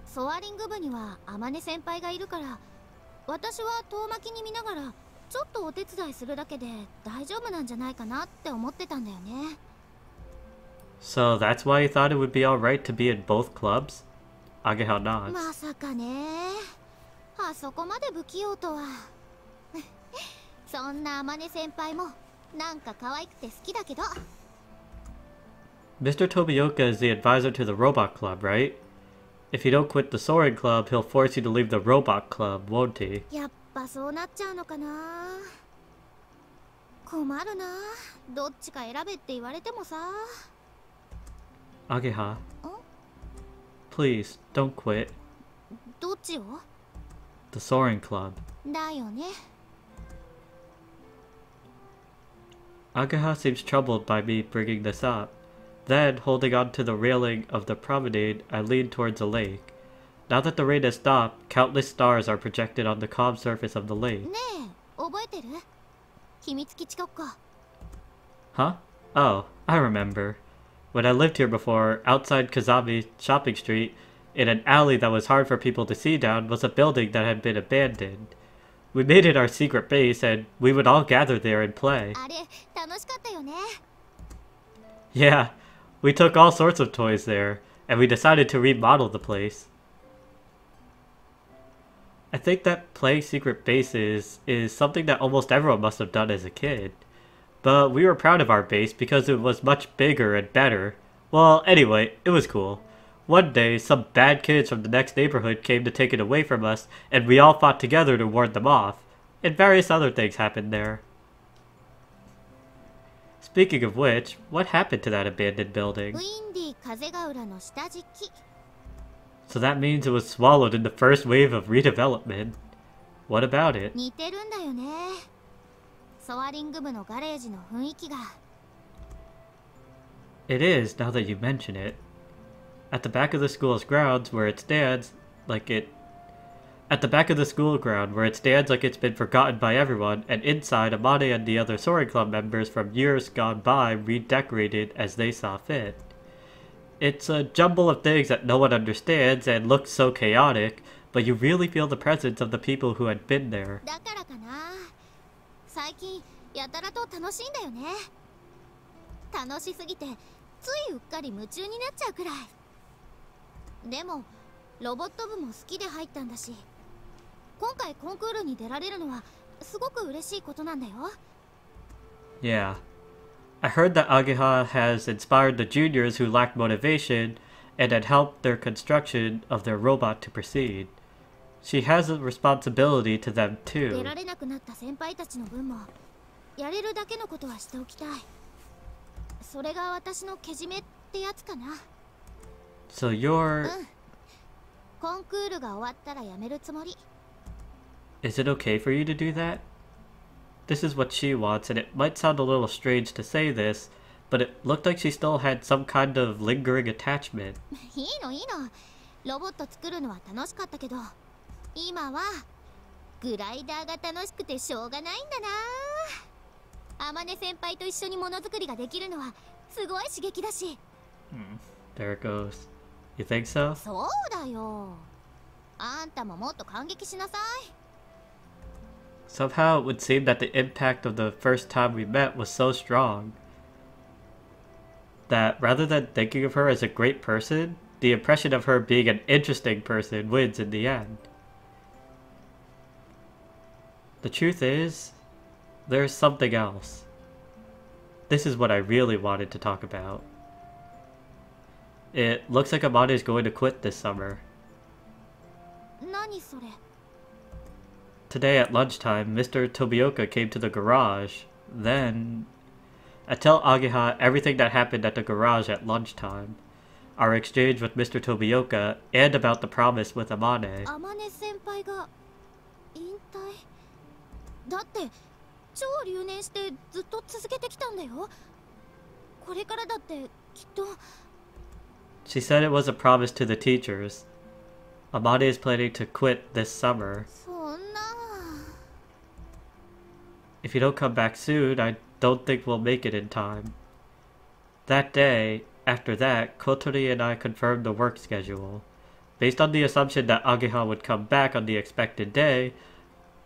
ソアリング部には天音先輩がいるから、私は遠巻きに見ながらちょっとお手伝いするだけで大丈夫なんじゃないかなって思ってたんだよね。So that's why you thought it would be alright to be in both clubs? Ageha nods. まさかね。あそこまで不器用とは。そんな天音先輩もなんか可愛くて好きだけど。Mr. Tobioka is the advisor to the robot club, right? If you don't quit the soaring club, he'll force you to leave the robot club, won't he? やっぱそうなっちゃうのかな。困るな。どっちか選べって言われてもさ。Ageha. Please, don't quit. どっちを？ The soaring club. だよね。Ageha seems troubled by me bringing this up. Then, holding on to the railing of the promenade, I leaned towards the lake. Now that the rain has stopped, countless stars are projected on the calm surface of the lake. ねえ、覚えてる？秘密基地ごっこ。 Huh? Oh, I remember. When I lived here before, outside Kazami Shopping Street, in an alley that was hard for people to see down, was a building that had been abandoned. We made it our secret base, and we would all gather there and play. あれ、楽しかったよね。 Yeah, we took all sorts of toys there, and we decided to remodel the place. I think that playing secret bases is something that almost everyone must have done as a kid. But we were proud of our base because it was much bigger and better. Well, anyway, it was cool. One day, some bad kids from the next neighborhood came to take it away from us, and we all fought together to ward them off. And various other things happened there. Speaking of which, what happened to that abandoned building? ウィンディ風が浦の下敷き。 So that means it was swallowed in the first wave of redevelopment. What about it? 似てるんだよね。ソアリング部のガレージの雰囲気が。 It is, now that you mention it. At the back of the school's grounds where it stands like it's been forgotten by everyone, and inside, Amane and the other Soaring Club members from years gone by redecorated as they saw fit. It's a jumble of things that no one understands and looks so chaotic, but you really feel the presence of the people who had been there. だからかな。最近やたらと楽しいんだよね。楽しすぎてついうっかり夢中になっちゃうくらい。でもロボット部も好きで入ったんだし、今回コンクールに出られるのはすごく嬉しいことなんだよ。 Yeah. I heard that Ageha has inspired the juniors who lacked motivation and had helped their construction of their robot to proceed. She has a responsibility to them 出 too. られなくなった先輩たちの分もやれるだけのことはしておきたい。それが私のけじめってやつかな。 So you're... うん。コンクールが終わったらやめるつもり。 Is it okay for you to do that? This is what she wants, and it might sound a little strange to say this, but it looked like she still had some kind of lingering attachment. いいのいいの。ロボット作るのは楽しかったけど、今はグライダーが楽しくてしょうがないんだな。天音先輩と一緒にものづくりができるのはすごい刺激だし。There it goes. You think so? そうだよ。あんたももっと感激しなさい。Somehow it would seem that the impact of the first time we met was so strong that rather than thinking of her as a great person, the impression of her being an interesting person wins in the end. The truth is, there's something else. This is what I really wanted to talk about. It looks like Amane is going to quit this summer. 何それ。Today at lunchtime, Mr. Tobioka came to the garage. Then, I tell Ageha everything that happened at the garage at lunchtime. Our exchange with Mr. Tobioka, and about the promise with Amane. 天音先輩が引退だって、超留年してずっと続けてきたんだよ。これからだってきっと。She said it was a promise to the teachers. Amane is planning to quit this summer. そんな。If you don't come back soon, I don't think we'll make it in time. That day, after that, Kotori and I confirmed the work schedule. Based on the assumption that Ageha would come back on the expected day,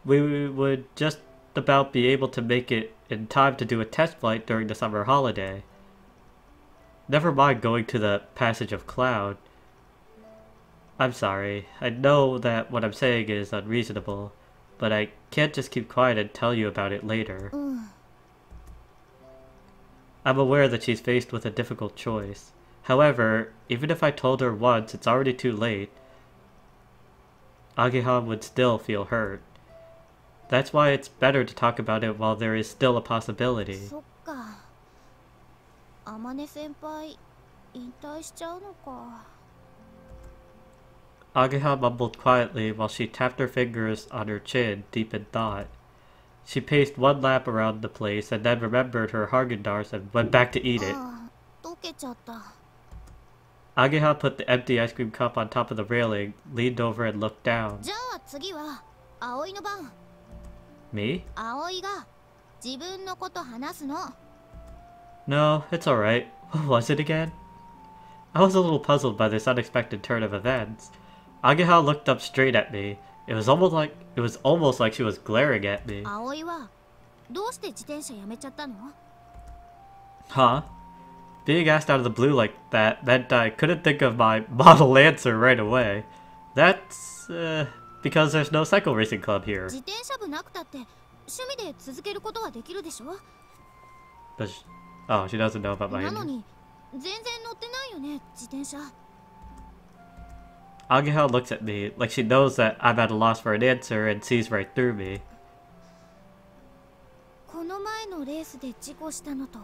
we would just about be able to make it in time to do a test flight during the summer holiday. Never mind going to the Passage of Cloud. I'm sorry, I know that what I'm saying is unreasonable, but I can't just keep quiet and tell you about it later. I'm aware that she's faced with a difficult choice. However, even if I told her once, it's already too late. Ageha would still feel hurt. That's why it's better to talk about it while there is still a possibility. そっか。天音先輩引退しちゃうのか。Ageha mumbled quietly while she tapped her fingers on her chin, deep in thought. She paced one lap around the place and then remembered her Haagen-Dazs and went back to eat it. 溶けちゃった。Ageha put the empty ice cream cup on top of the railing, leaned over and looked down. じゃあ次は葵の番。Me? 葵が自分のこと話すの。No, it's alright. What was it again? I was a little puzzled by this unexpected turn of events. Ageha looked up straight at me. It was almost like she was glaring at me. 葵はどうして自転車やめちゃったの？ Huh? Being asked out of the blue like that meant I couldn't think of my model answer right away. That's, because there's no cycle racing club here. 自転車部なくたって趣味で続けることはできるでしょ？ But oh, she doesn't know about my なのに全然乗ってないよね、自転車。Ageha looks at me like she knows that I'm at a loss for an answer and sees right through me. この前のレースで事故したのと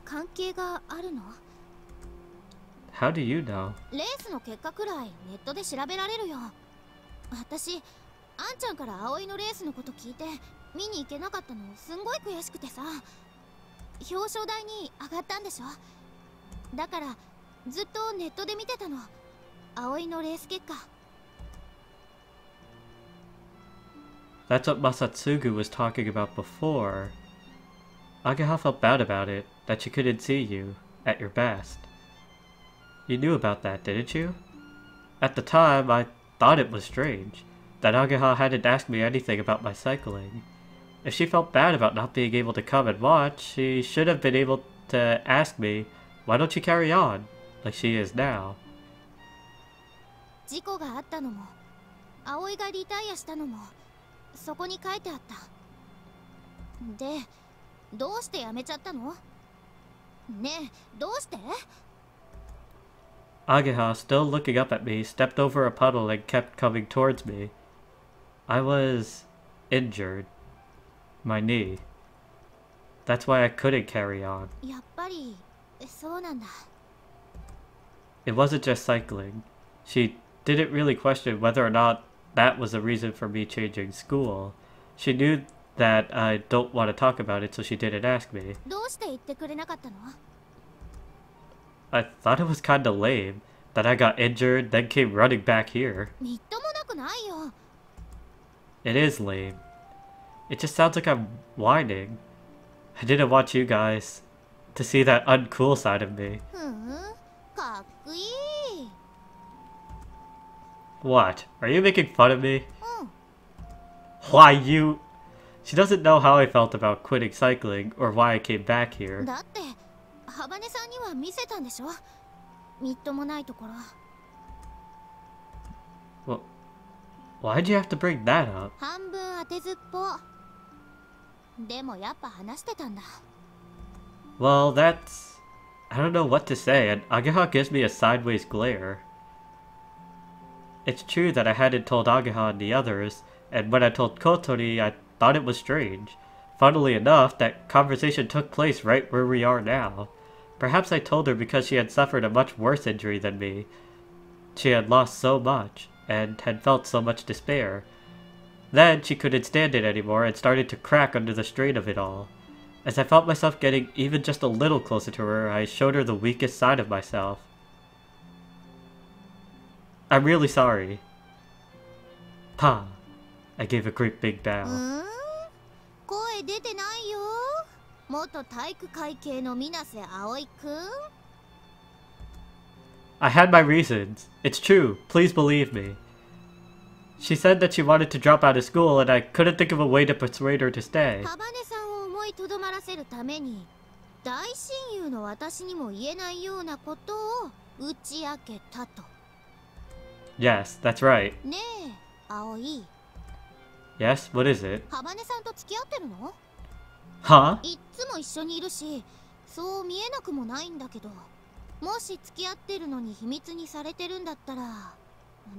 関係があるの？ How do you know? レースの結果くらいネットで調べられるよ。私、あんちゃんから葵のレースのこと聞いて見に行けなかったのすんごい悔しくてさ。表彰台に上がったんでしょ？だからずっとネットで見てたの。葵のレース結果。That's what Masatsugu was talking about before. Ageha felt bad about it, that she couldn't see you, at your best. You knew about that, didn't you? At the time, I thought it was strange, that Ageha hadn't asked me anything about my cycling. If she felt bad about not being able to come and watch, she should have been able to ask me, why don't you carry on, like she is now. 事故があったのも、葵がリタイアしたのも、そこに書いてあった。で、どうしてやめちゃったの？ねえ、どうして？ Ageha, still looking up at me, stepped over a puddle and kept coming towards me. I was injured. My knee. That's why I couldn't carry on. やっぱり、そうなんだ。It wasn't just cycling. She didn't really question whether or not that was a reason for me changing school. She knew that I don't want to talk about it, so she didn't ask me. どうして言ってくれなかったの？ I thought it was kinda lame that I got injured, then came running back here. みっともなくないよ。 It is lame. It just sounds like I'm whining. I didn't want you guys to see that uncool side of me. ふん、かっこいい。 What? Are you making fun of me? うん。 Why you... She doesn't know how I felt about quitting cycling or why I came back here. だって、ハバネさんには見せたんでしょ？みっともないところ。 Well, why'd you have to bring that up? 半分当てずっぽ。でもやっぱ話してたんだ。 Well, that's... I don't know what to say, and Ageha gives me a sideways glare. It's true that I hadn't told Ageha and the others, and when I told Kotori, I thought it was strange. Funnily enough, that conversation took place right where we are now. Perhaps I told her because she had suffered a much worse injury than me. She had lost so much, and had felt so much despair. Then she couldn't stand it anymore and started to crack under the strain of it all. As I felt myself getting even just a little closer to her, I showed her the weakest side of myself. I'm really sorry. Pa. I gave a great big bow. 声出てないよ。元体育会系の水瀬葵くん。 I had my reasons. It's true. Please believe me. She said that she wanted to drop out of school and I couldn't think of a way to persuade her to stay. ハバネさんを思いとどまらせるために、大親友の私にも言えないようなことを打ち明けたと。 Yes, that's right. ねえ、葵。 Yes, what is it? ハバネさんと付き合ってるの？ Huh? いっつも一緒にいるし、そう見えなくもないんだけど、もし付き合ってるのに秘密にされてるんだったら、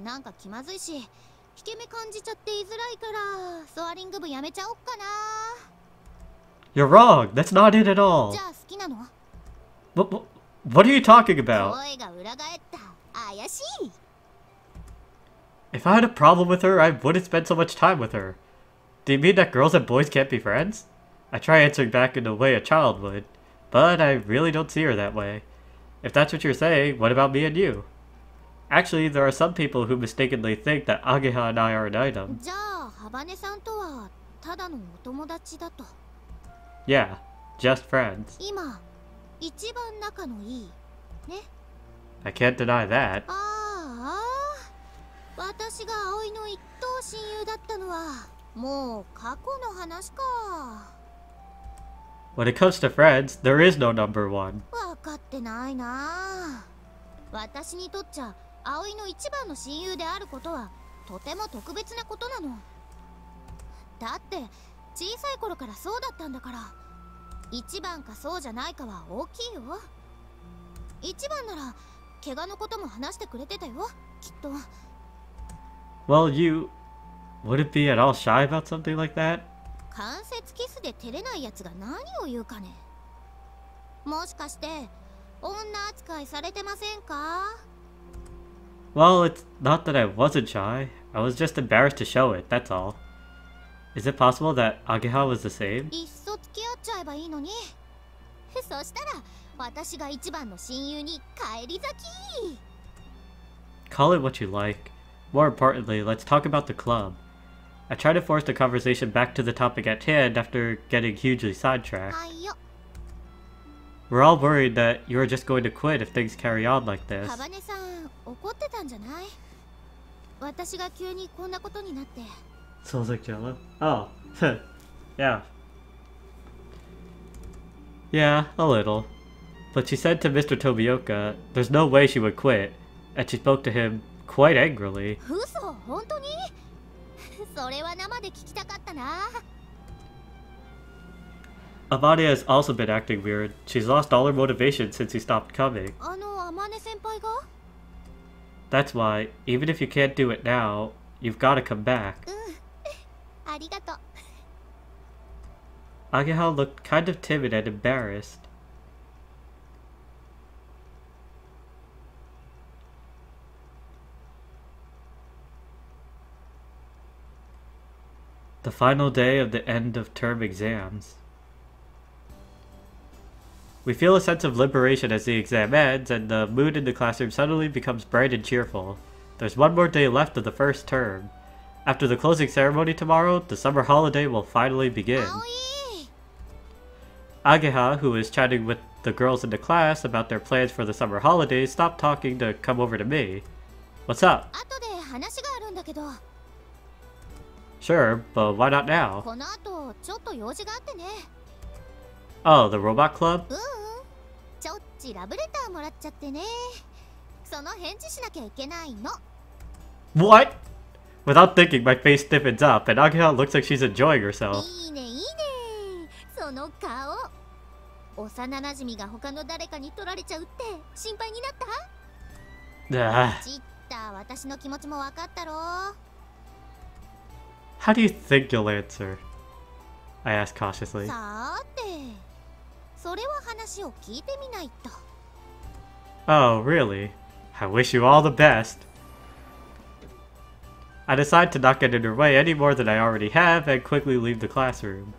なんか気まずいし、引け目感じちゃって言いづらいから、ソアリング部やめちゃおっかな。 You're wrong. That's not it at all. じゃあ好きなの？ What are you talking about? 声が裏返った。怪しい。 If I had a problem with her, I wouldn't spend so much time with her. Do you mean that girls and boys can't be friends? I try answering back in the way a child would, but I really don't see her that way. If that's what you're saying, what about me and you? Actually, there are some people who mistakenly think that Ageha and I are an item. じゃあ、ハバネさんとはただのお友達だと。 Yeah, just friends. 今、一番仲のいい。ね。 I can't deny that. ああ、私が葵の一等親友だったのはもう過去の話か。 When it comes to friends, there is no number one. 分かってないな。私にとっちゃ葵の一番の親友であることはとても特別なことなの。だって小さい頃からそうだったんだから、一番かそうじゃないかは大きいよ。一番なら怪我のことも話してくれてたよ、きっと。 Well, you wouldn't be at all shy about something like that? 関節キスで照れないやつが何を言うかね。もしかして女扱いされてませんか？ Well, it's not that I wasn't shy. I was just embarrassed to show it, that's all. Is it possible that Ageha was the same? いっそ付き合っちゃえばいいのに。そしたら私が一番の親友に返り咲き。 Call it what you like. More importantly, let's talk about the club. I try to force the conversation back to the topic at hand after getting hugely sidetracked. はいよ。 We're all worried that you're just going to quit if things carry on like this. ハバネさん怒ってたんじゃない？私が急にこんなことになって。 Sounds like Jello. Oh, yeah. Yeah, a little. But she said to Mr. Tobioka, there's no way she would quit, and she spoke to him quite angrily. 嘘？本当に？それは生で聞きたかったな。 Amane has also been acting weird. She's lost all her motivation since he stopped coming. あの天音先輩が？ That's why, even if you can't do it now, you've got to come back. ありがとう。 Ageha looked kind of timid and embarrassed. The final day of the end of term exams. We feel a sense of liberation as the exam ends, and the mood in the classroom suddenly becomes bright and cheerful. There's one more day left of the first term. After the closing ceremony tomorrow, the summer holiday will finally begin. Ageha, who is chatting with the girls in the class about their plans for the summer holidays, stopped talking to come over to me. What's up? Sure, but why not now? Oh, the robot club? What? Without thinking, my face stiffens up, and Ageha looks like she's enjoying herself. How do you think you'll answer? I asked cautiously. Oh, really? I wish you all the best. I decide to not get in her way any more than I already have and quickly leave the classroom.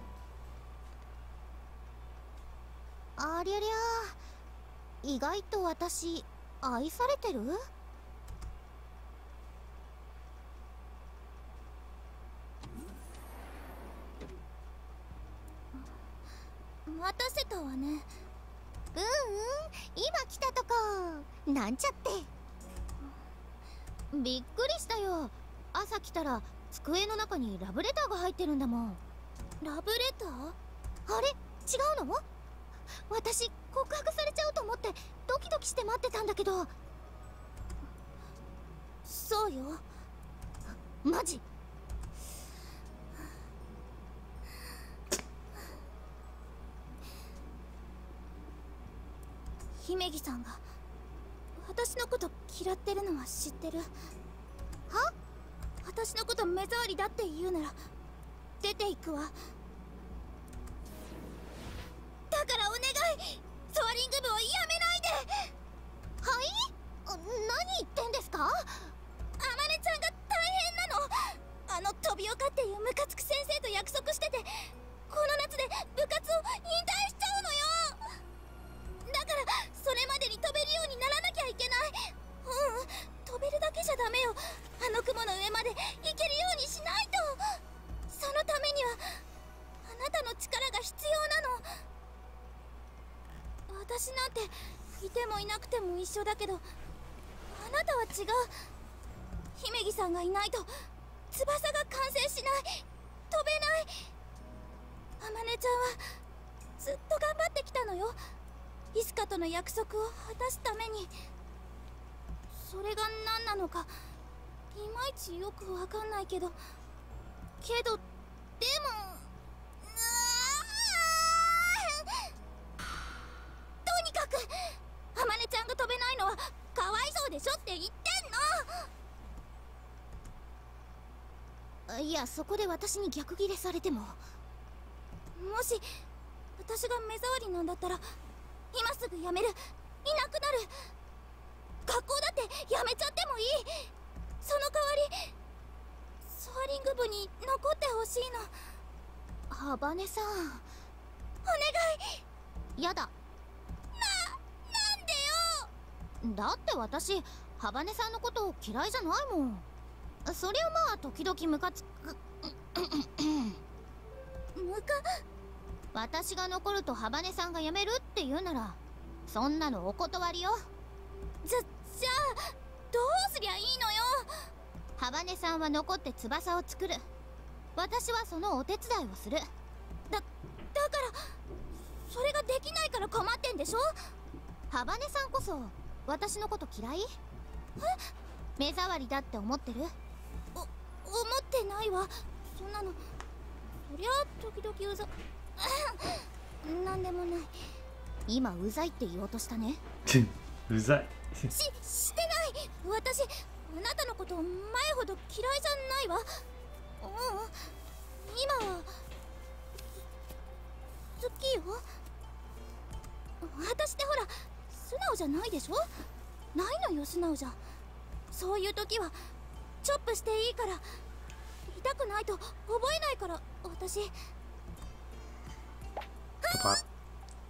痛くないと覚えないから私。痛い。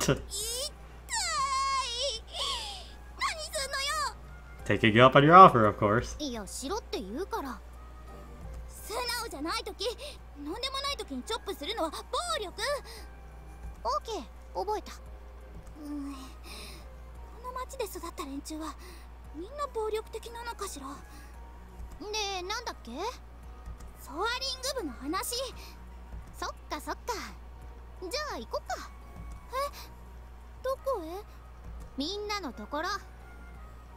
何すんのよ。 Taking you up on your offer, of course. いや、しろって言うから。素直じゃない時、飲んでもない時にチョップするのは暴力。オーケー、覚えた。この町で育った連中はみんな暴力的なのかしら。で、なんだっけ、ソアリング部の話。そっかそっか、じゃあ行こっか。どこへ？みんなのところ。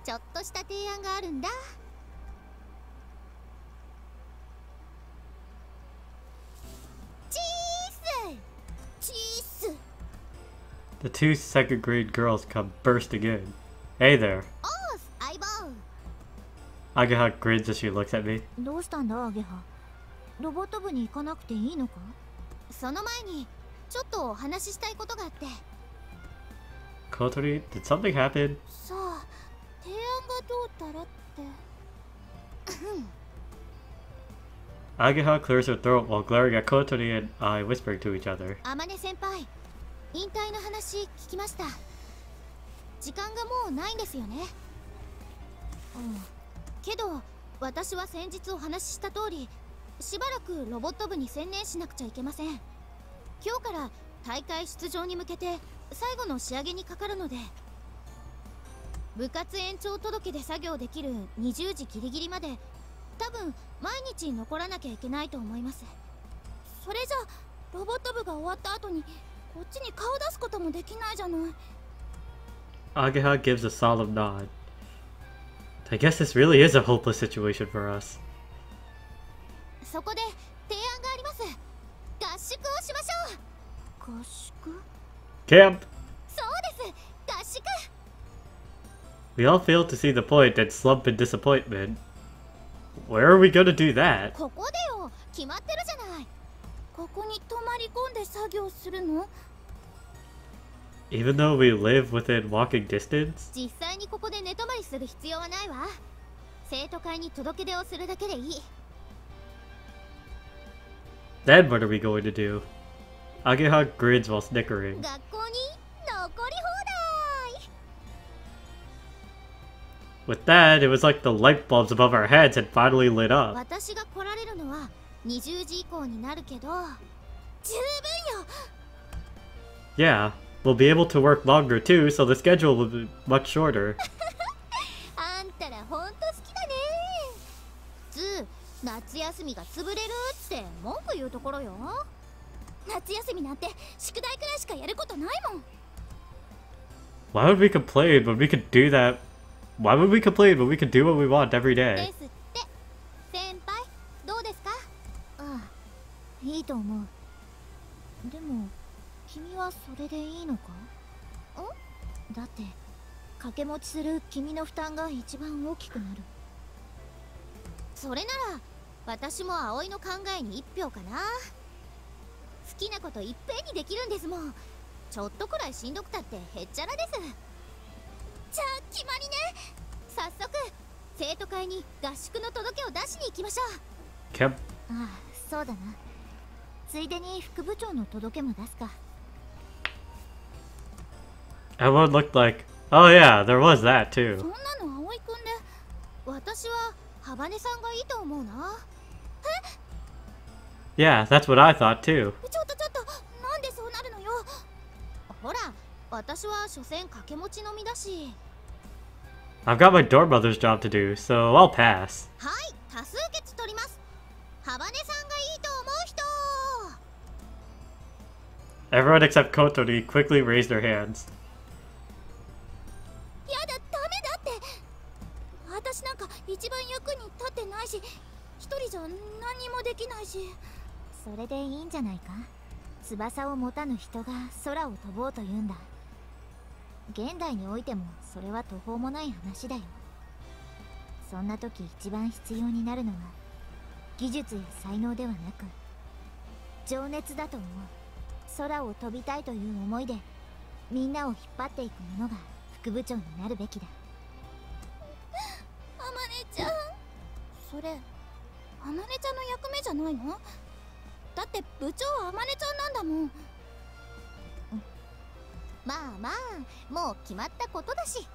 ちょっとした提案があるんだ。チース。 The two second grade girls come bursting in. Hey there. おーす、相棒。 Ageha grins as she looks at me. どうしたんだ、アゲハ。ロボット部に行かなくていいのか？その前にちょっとお話ししたいことがあって。 Kotori, did something happen? さあ、提案がどうたらって。Ageha clears her throat while glaring at Kotori and I whispering to each other. 天音先輩、引退の話聞きました。時間がもうないんですよね。けど私は先日お話しした通り、しばらくロボット部に専念しなくちゃいけません。今日から大会出場に向けて最後の仕上げにかかるので、部活延長届で作業できる20時ギリギリまで多分毎日残らなきゃいけないと思います。それじゃロボット部が終わった後にこっちに顔出すこともできないじゃない。 Ageha gives a solemn nod. I guess this really is a hopeless situation for us. そこで提案があります。合宿をしましょう。合宿？ Camp! そうです、合宿。 We all fail to see the point and slump in disappointment. Where are we gonna do that? ここでよ、決まってるじゃない。ここに泊まり込んで作業するの？ Even though we live within walking distance? 実際にここで寝泊まりする必要はないわ。生徒会に届け出をするだけでいい。 Then what are we going to do? Ageha grins while snickering. 学校に残り放題。 With that, it was like the light bulbs above our heads had finally lit up. 私が来られるのは20時以降になるけど、十分よ。 Yeah, we'll be able to work longer too, so the schedule will be much shorter. あんたらほんと好きだね。普通夏休みが潰れるって文句言うところよ。夏休みなんて宿題くらいしかやることないもん。 Why would we complain when we could do that? Why would we complain when we could do what we want every で day? すって。先輩、どうですか？ああ、いいと思う。でも君はそれでいいのか？だって掛け持ちする君の負担が一番大きくなる。それなら私も葵の考えに1票かな。好きなこといっぺんにできるんですもん。ちょっとくらいしんどくたってへっちゃらです。じゃあ決まりね。早速生徒会に合宿の届けを出しに行きましょう。 Camp. ああ、そうだな。ついでに副部長の届けも出すか。 Everyone looked like, oh yeah, there was that そ too. んなの葵くんで。私は幅根さんがいいと思うな。 Yeah, that's what I thought too. ちょっとなんでそうなるのよ。ほら、私は所詮掛け持ちの身だし。 I've got my dorm mother's job to do, so I'll pass. はい、多数決取ります。幅根さんがいいと思う人。 Everyone except Kotori quickly raised their hands. やだ、ダメだって。私なんか一番役に立ってないし、一人じゃ何にもできないし。それでいいんじゃないか。翼を持たぬ人が空を飛ぼうと言うんだ。現代においてもそれは途方もない話だよ。そんな時一番必要になるのは技術や才能ではなく情熱だと思う。空を飛びたいという思いでみんなを引っ張っていく者が副部長になるべきだ。あまねちゃん、それあまねちゃんの役目じゃないの？だって部長はあまねちゃんなんだもん。まあまあ、もう決まったことだし。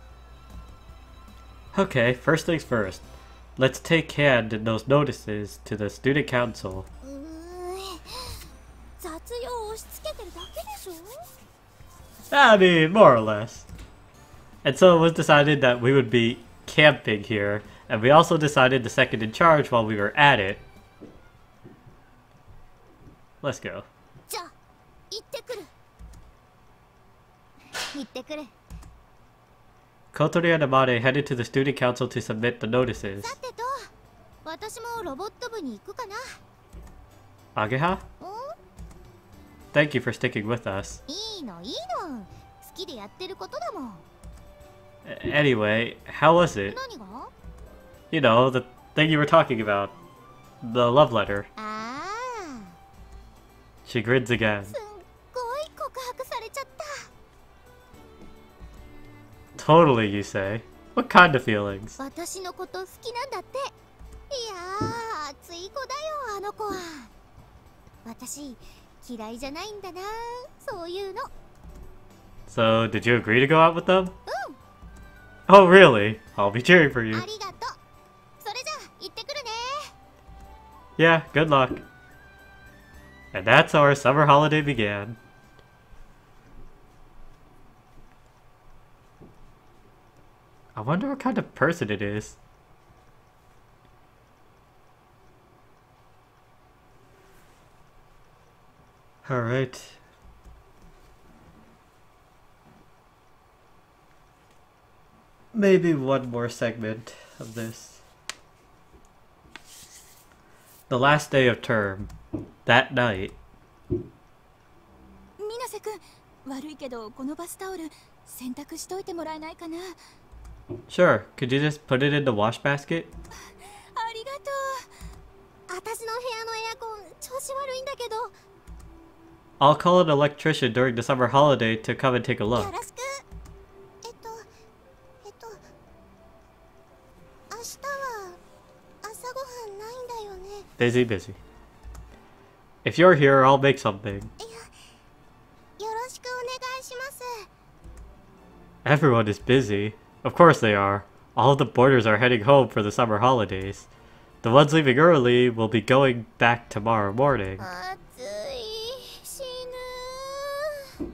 Okay, first things first. Let's take hand in those notices to the student council. 雑用を押し付けてるだけでしょ。 I mean, more or less. And so it was decided that we would be camping here, and we also decided the second in charge while we were at it. Let's go. じゃあ行ってくる。行ってくる。 Kotori and Amane headed to the student council to submit the notices. さてと、私もロボット部に行くかな。 Ageha? Thank you for sticking with us. いいのいいの。好きでやってることだもん。 Anyway, how was it? 何が？ You know, the thing you were talking about. The love letter. ああ。 She grins again. すんごい告白されちゃった。 Totally, you say. What kind of feelings? 私のこと好きなんだって。いやー、熱い子だよあの子は。私嫌いじゃないんだな、そういうの。 So, did you agree to go out with them? Oh, really? I'll be cheering for you. ありがとう。それじゃあ行ってくるね。 Yeah, good luck. And that's how our summer holiday began. I wonder what kind of person it is. Alright. Maybe one more segment of this. The last day of term. That night. 水瀬くん、悪いけどこのバスタオル洗濯しといてもらえないかな。 Sure, could you just put it in the wash basket? ありがとう。私の部屋のエアコン調子悪いんだけど。 I'll call an electrician during the summer holiday to come and take a よ look. ろしく。明日は朝ごはんないんだよね。 Busy, busy. If you're here, I'll make something. よろしくお願いします。 Everyone is busy. Of course they are. All of the boarders are heading home for the summer holidays. The ones leaving early will be going back tomorrow morning. 暑い、死ぬ。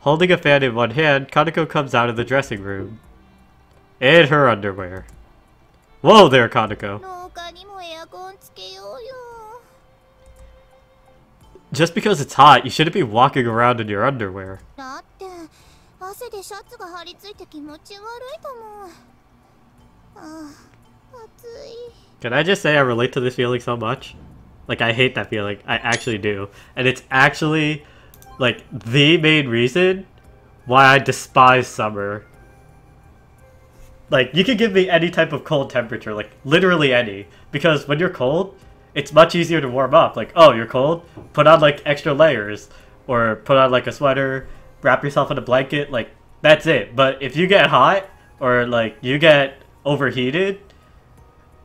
Holding a fan in one hand, Kaneko comes out of the dressing room. In her underwear. Whoa there, Kaneko. 廊下にもエアコンつけようよ。 Just because it's hot, you shouldn't be walking around in your underwear. だって汗でシャツが張り付いて気持ち悪いと思う。ああ、暑い。 Can I just say I relate to this feeling so much? Like, I hate that feeling. I actually do. And it's actually, like, the main reason why I despise summer. Like, you can give me any type of cold temperature, like, literally any. Because when you're cold, it's much easier to warm up. Like, oh, you're cold? Put on, like, extra layers. Or put on, like, a sweater. Wrap yourself in a blanket. Like, that's it. But if you get hot, or, like, you get overheated,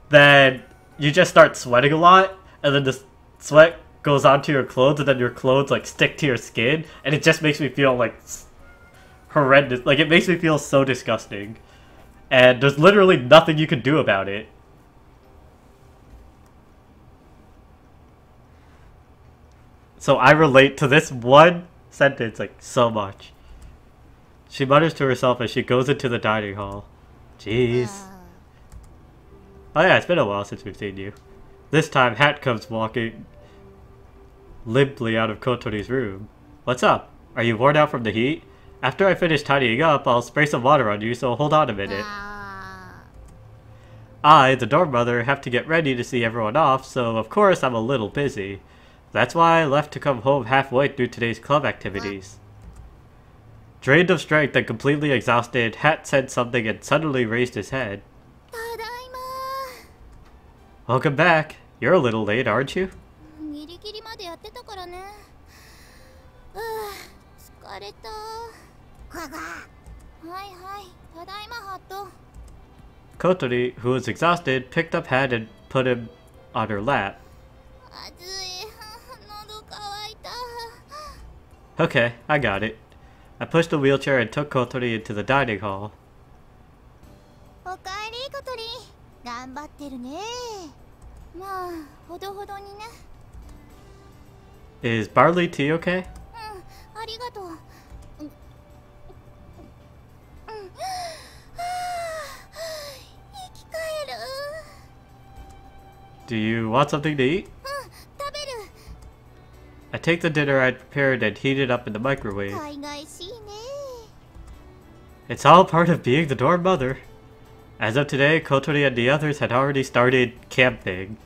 then you just start sweating a lot. And then the sweat goes onto your clothes, and then your clothes, like, stick to your skin. And it just makes me feel, like, horrendous. Like, it makes me feel so disgusting. And there's literally nothing you can do about it. So I relate to this one sentence, like, so much. She mutters to herself as she goes into the dining hall. Jeez. Oh yeah, it's been a while since we've seen you. This time, Hat comes walking limply out of Kotori's room. What's up? Are you worn out from the heat? After I finish tidying up, I'll spray some water on you, so hold on a minute. I, the dorm mother, have to get ready to see everyone off, so of course I'm a little busy. That's why I left to come home halfway through today's club activities. Drained of strength and completely exhausted, Hat said something and suddenly raised his head. Welcome back. You're a little late, aren't you? ギリギリまでやってたからね。疲れた。はいはい、ただいまハット。 Kotori, who was exhausted, picked up Hat and put him on her lap. あずい、喉乾いた。 Okay, I got it. I pushed the wheelchair and took Kotori into the dining hall. おかえり、小鳥。頑張ってるね。まあ、ほどほどにね。 Is barley tea okay? うん、ありがとう。うん、生き返る。 Do you want something to eat? 食べる。 I take the dinner I'd prepared and heat it up in the microwave. 海外しいね。 It's all part of being the dorm mother. As of today, Kotori and the others had already started camping.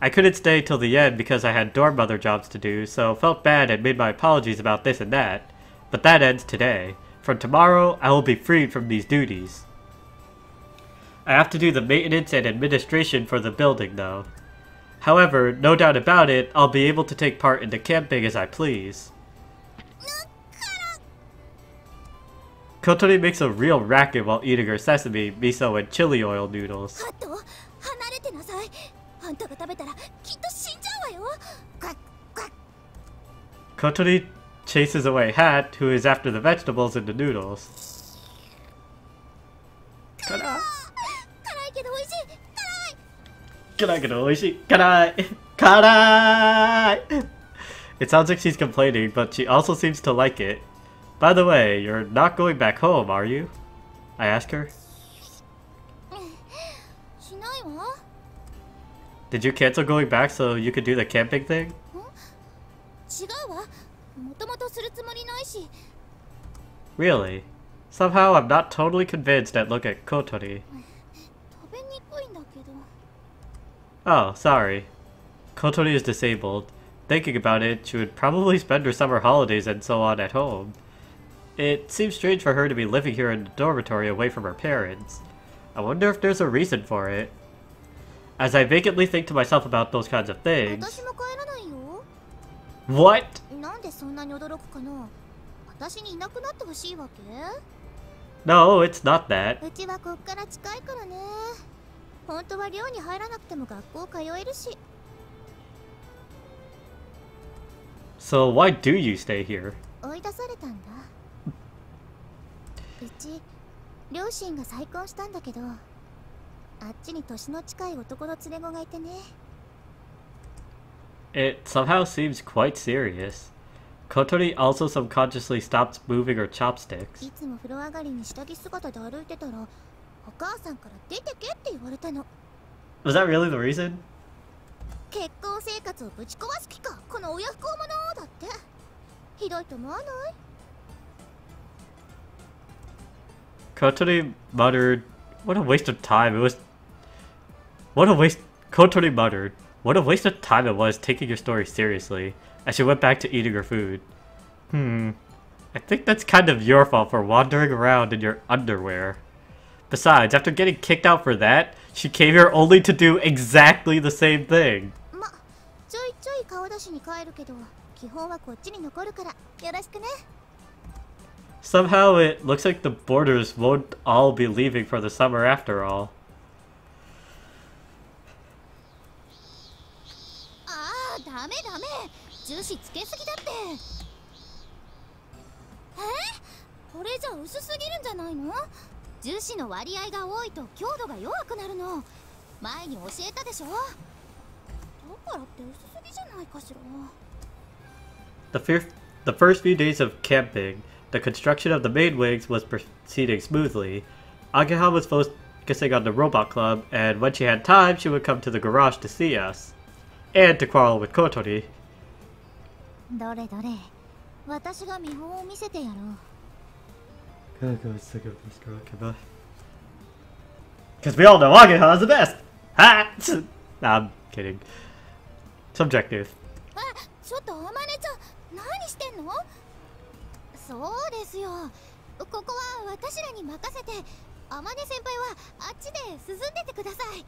I couldn't stay till the end because I had dorm mother jobs to do, so felt bad and made my apologies about this and that. But that ends today. From tomorrow, I will be freed from these duties. I have to do the maintenance and administration for the building, though. However, no doubt about it, I'll be able to take part in the camping as I please. Kotori makes a real racket while eating her sesame, miso, and chili oil noodles. ハト、離れてなさい。あんたが食べたらきっと死んじゃうわよ。クワックワッ。 Kotori chases away Hat, who is after the vegetables and the noodles. 辛い。辛いけど美味しい。辛いけど美味しい。辛い。辛い。It sounds like she's complaining, but she also seems to like it. By the way, you're not going back home, are you? I ask her. しないわ。 Did you cancel going back so you could do the camping thing? 違うわ。もともとするつもりないし。 Really? Somehow I'm not totally convinced at look at Kotori. 食べにくいんだけど。 Oh, sorry. Kotori is disabled. Thinking about it, she would probably spend her summer holidays and so on at home. It seems strange for her to be living here in the dormitory away from her parents. I wonder if there's a reason for it. As I vacantly think to myself about those kinds of things... 私も帰らないよ。 What? なんでそんなに驚くかな。私にいなくなってほしいわけ？ No, it's not that. うちはこっから近いからね。本当は寮に入らなくても学校通えるし。 So why do you stay here? 追い出されたんだ。うち両親が再婚したんだけど、あっちに年の近い男の連れ子がいてね。 It somehow seems quite serious. Kotori also subconsciously stops moving her chopsticks. いつも風呂上がりに下着姿で歩いてたら、お母さんから出てけって言われたの。 Was that really the reason? 結婚生活をぶち壊す気か、この親不孝者だって。ひどいと思わない？ Kotori muttered, "What a waste of time it was." What a waste. Kotori muttered, "What a waste of time it was taking your story seriously," as she went back to eating her food. I think that's kind of your fault for wandering around in your underwear. Besides, after getting kicked out for that, she came here only to do exactly the same thing. ま、ちょいちょい顔出しに帰るけど、基本はこっちに残るからよろしくね。 Somehow it looks like the boarders won't all be leaving for the summer after all. ああ、ダメダメ。樹脂つけすぎだって。これじゃ薄すぎるんじゃないの？樹脂の割合が多いと強度が弱くなるの。前に教えたでしょ。だからって薄すぎじゃないかしら。 The first few days of camping, the construction of the main wings was proceeding smoothly. Ageha was focusing on the robot club, and when she had time, she would come to the garage to see us. And to quarrel with Kotori. どれどれ、私が見本を見せてやろう。 Because we all know Ageha is the best! Ha! Nah, I'm kidding. Subjective. あ、ちょっとあまねちゃん、何してんの？そうですよ。ここは私らに任せて、あまね先輩はあっちで涼んでてください。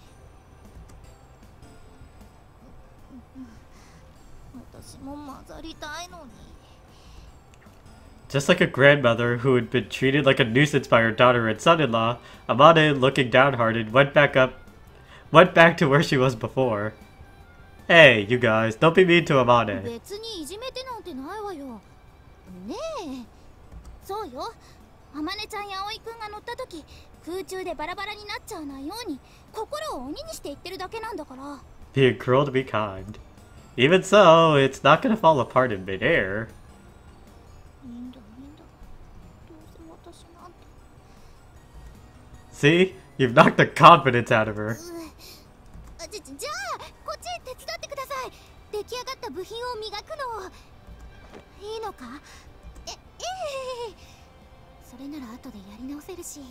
私も混ざりたいのに。 Just like a grandmother who had been treated like a nuisance by her daughter and son-in-law, Amane, looking downhearted, went back to where she was before. Hey, you guys, don't be mean to Amane. 別にいじめてなんてないわよ。ねえ。そうよ。あまねちゃんや葵くんが乗った時、空中でバラバラになっちゃわないように心を鬼にして言ってるだけなんだから。Being cruel to be kind. Even so, it's not gonna fall apart in midair. いいんだいいんだ。どうせ私なんて。 See? You've knocked the confidence out of her. じゃあこっち手伝ってください。出来上がった部品を磨くの。いいのか？ええ。それなら後でやり直せるし。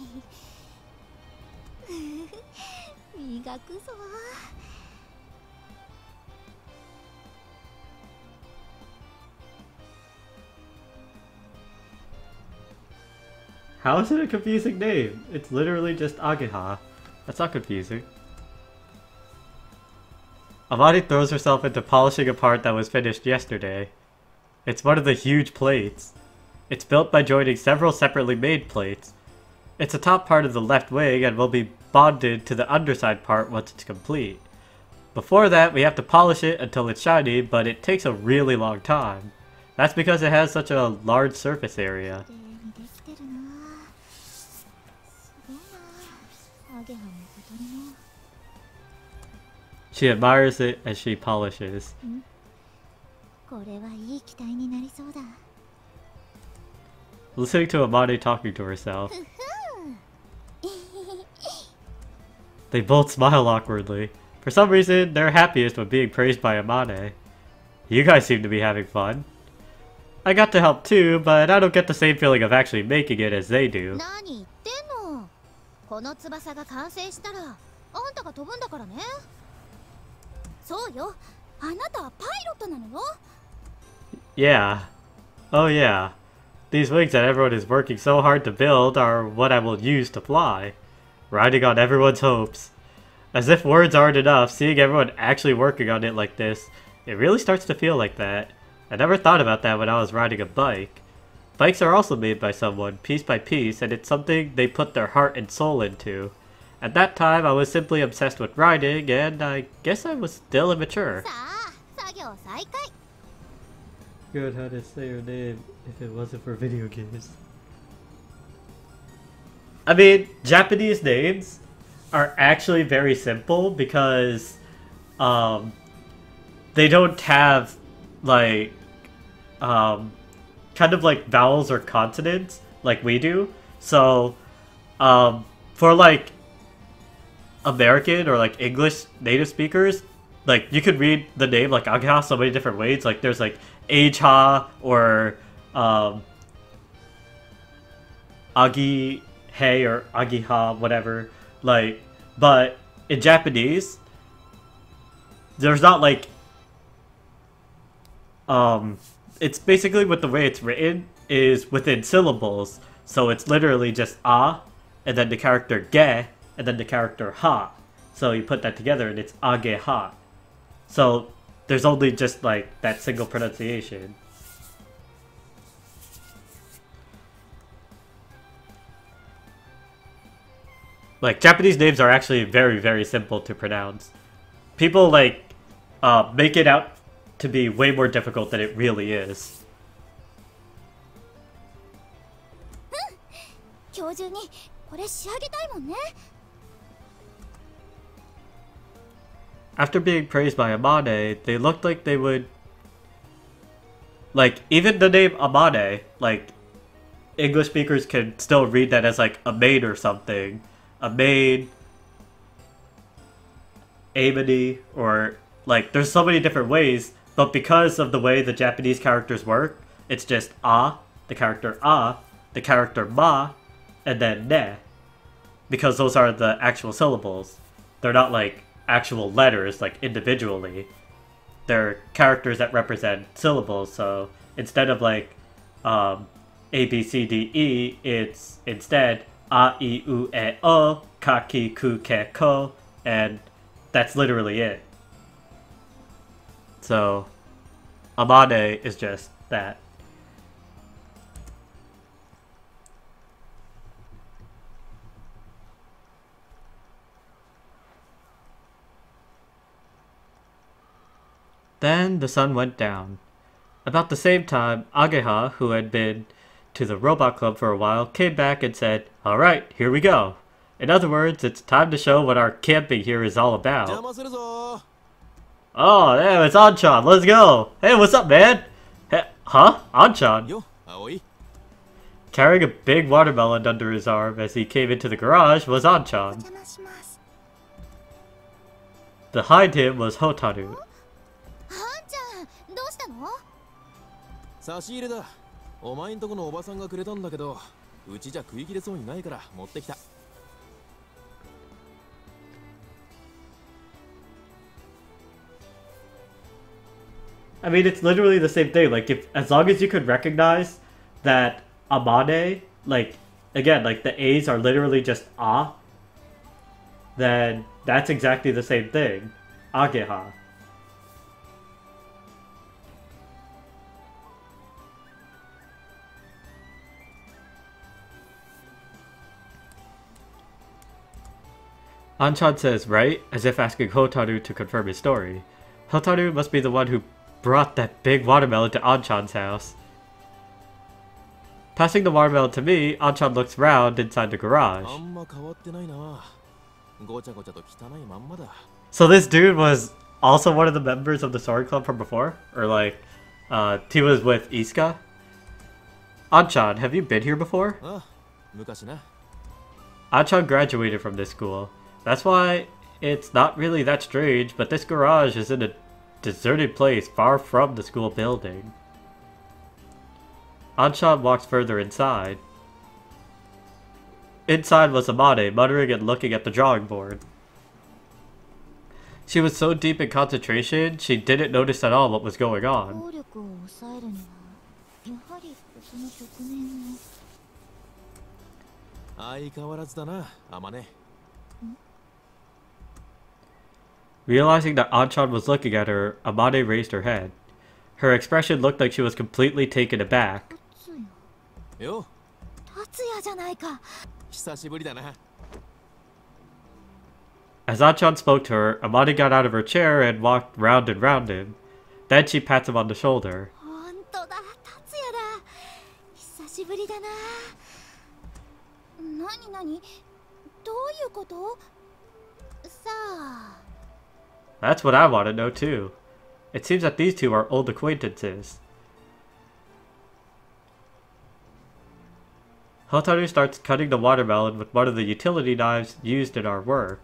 磨くぞ。How is it a confusing name? It's literally just Ageha. That's not confusing. Amani throws herself into polishing a part that was finished yesterday. It's one of the huge plates. It's built by joining several separately made plates. It's the top part of the left wing and will be bonded to the underside part once it's complete. Before that, we have to polish it until it's shiny, but it takes a really long time. That's because it has such a large surface area. She admires it as she polishes. Listening to Amane talking to herself. They both smile awkwardly. For some reason, they're happiest when being praised by Amane. You guys seem to be having fun. I got to help too, but I don't get the same feeling of actually making it as they do. この翼が完成したら、あんたが飛ぶんだからね。そうよ。あなたはパイロットなのよ。Yeah. Oh yeah. These wings that everyone is working so hard to build are what I will use to fly. Riding on everyone's hopes. As if words aren't enough, seeing everyone actually working on it like this, it really starts to feel like that. I never thought about that when I was riding a bike. Bikes are also made by someone, piece by piece, and it's something they put their heart and soul into. At that time, I was simply obsessed with riding, and I guess I was still immature. Good, how to say your name if it wasn't for video games. I mean, Japanese names are actually very simple because they don't have like kind of like vowels or consonants like we do. So for like American or like English native speakers, like you could read the name like Ageha so many different ways. Like there's like Ageha or Agi Hey or Agiha, whatever. Like, but in Japanese, there's not like it's basically with the way it's written is within syllables. So it's literally just a, and then the character ge, and then the character ha. So you put that together and it's ageha. So there's only just like that single pronunciation. Like Japanese names are actually very, very simple to pronounce. People like make it out to be way more difficult than it really is. After being praised by Amane, they looked like they would... Like, even the name Amane, like, English speakers can still read that as like a maid or something. A maid, Amity, or like, there's so many different ways, but because of the way the Japanese characters work, it's just a, the character ma, and then ne. Because those are the actual syllables. They're not like actual letters, like individually. They're characters that represent syllables, so instead of like A, B, C, D, E, it's instead A, I, U, E, O, Ka, Ki, Ku, Ke, Ko, and that's literally it. So, Amane is just that. Then the sun went down. About the same time, Ageha, who had been to the robot club for a while, came back and said, "Alright, here we go." In other words, it's time to show what our camping here is all about. Oh, damn, it's Anchan. Let's go. Hey, what's up, man? Hey, huh? Anchan? Carrying a big watermelon under his arm as he came into the garage was Anchan. Behind him was Hotaru. どうしたの？差し入れだ。お前んとこのおばさんがくれたんだけど、うちじゃ食い切れそうにないから持ってきた。I mean, it's literally the same thing. Like, if as long as you could recognize that Amane, like, again, like the A's are literally just A, then that's exactly the same thing. Ageha. Anchan says, right? As if asking Hotaru to confirm his story. Hotaru must be the one who brought that big watermelon to Anchan's house. Passing the watermelon to me, Anchan looks round inside the garage. So this dude was also one of the members of the Sword Club from before? Or like, he was with Isuka? Anchan, have you been here before? Anchan graduated from this school. That's why it's not really that strange, but this garage is in a deserted place far from the school building. Anchan walks further inside. Inside was Amane, muttering and looking at the drawing board. She was so deep in concentration, she didn't notice at all what was going on. Realizing that Anchan was looking at her, Amane raised her head. Her expression looked like she was completely taken aback. As Anchan spoke to her, Amane got out of her chair and walked round and round him. Then she pats him on the shoulder. That's what I want to know too. It seems that these two are old acquaintances. Hotaru starts cutting the watermelon with one of the utility knives used in our work.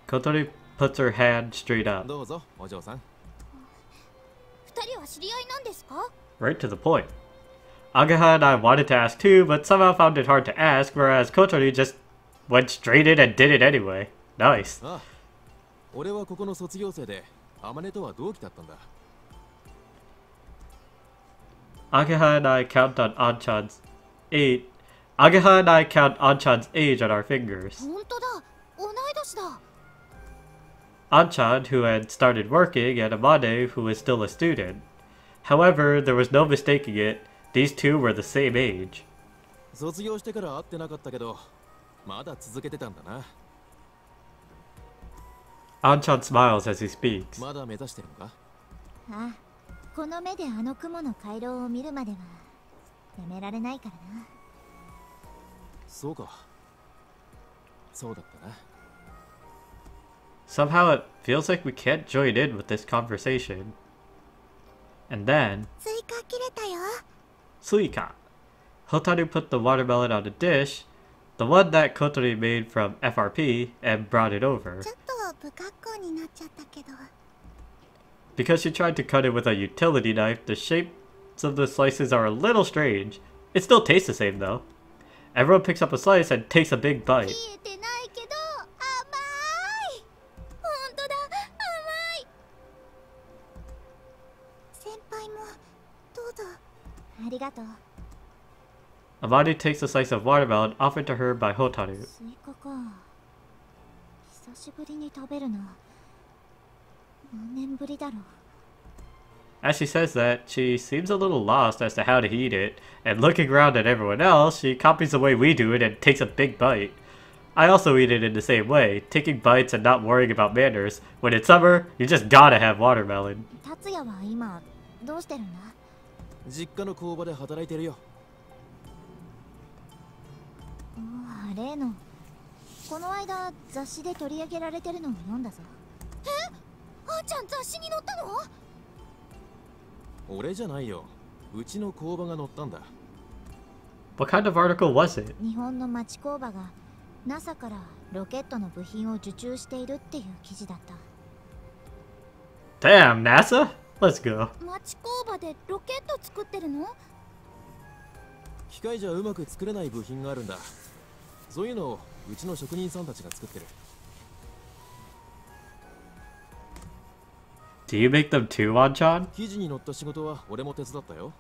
Kotori puts her hand straight up. Right to the point. Ageha and I wanted to ask too, but somehow found it hard to ask, whereas Kotori just went straight in and did it anyway. Nice. Ageha and I count Anchan's age on our fingers. Anchan, who had started working, and Amane, who was still a student. However, there was no mistaking it. These two were the same age. Anchan smiles as he speaks. Somehow it feels like we can't join in with this conversation. And then... Suika! Hotaru put the watermelon on a dish, the one that Kotori made from FRP, and brought it over. Because she tried to cut it with a utility knife, the shapes of the slices are a little strange. It still tastes the same though. Everyone picks up a slice and takes a big bite. Amane takes a slice of watermelon offered to her by Hotaru. As she says that, she seems a little lost as to how to eat it, and looking around at everyone else, she copies the way we do it and takes a big bite. I also eat it in the same way, taking bites and not worrying about manners. When it's summer, you just gotta have watermelon. 達也は今どうしてるんだ？実家の工場で働いてるよ。ああ、例のこの間雑誌で取り上げられてるのを読んだぞ。あんちゃん雑誌に載ったの？俺じゃないよ。うちの工場が乗ったんだ。What kind of article was it? 日本の町工場が NASA からロケットの部品を受注しているっていう記事だった。Damn, NASA? Let's go. 町工場でロケット作ってるの？機械じゃうまく作れない部品があるんだ。そういうのをうちの職人さんたちが作ってる。Do you make them too, Anchan? 記事に載った仕事は俺も手伝ったよ。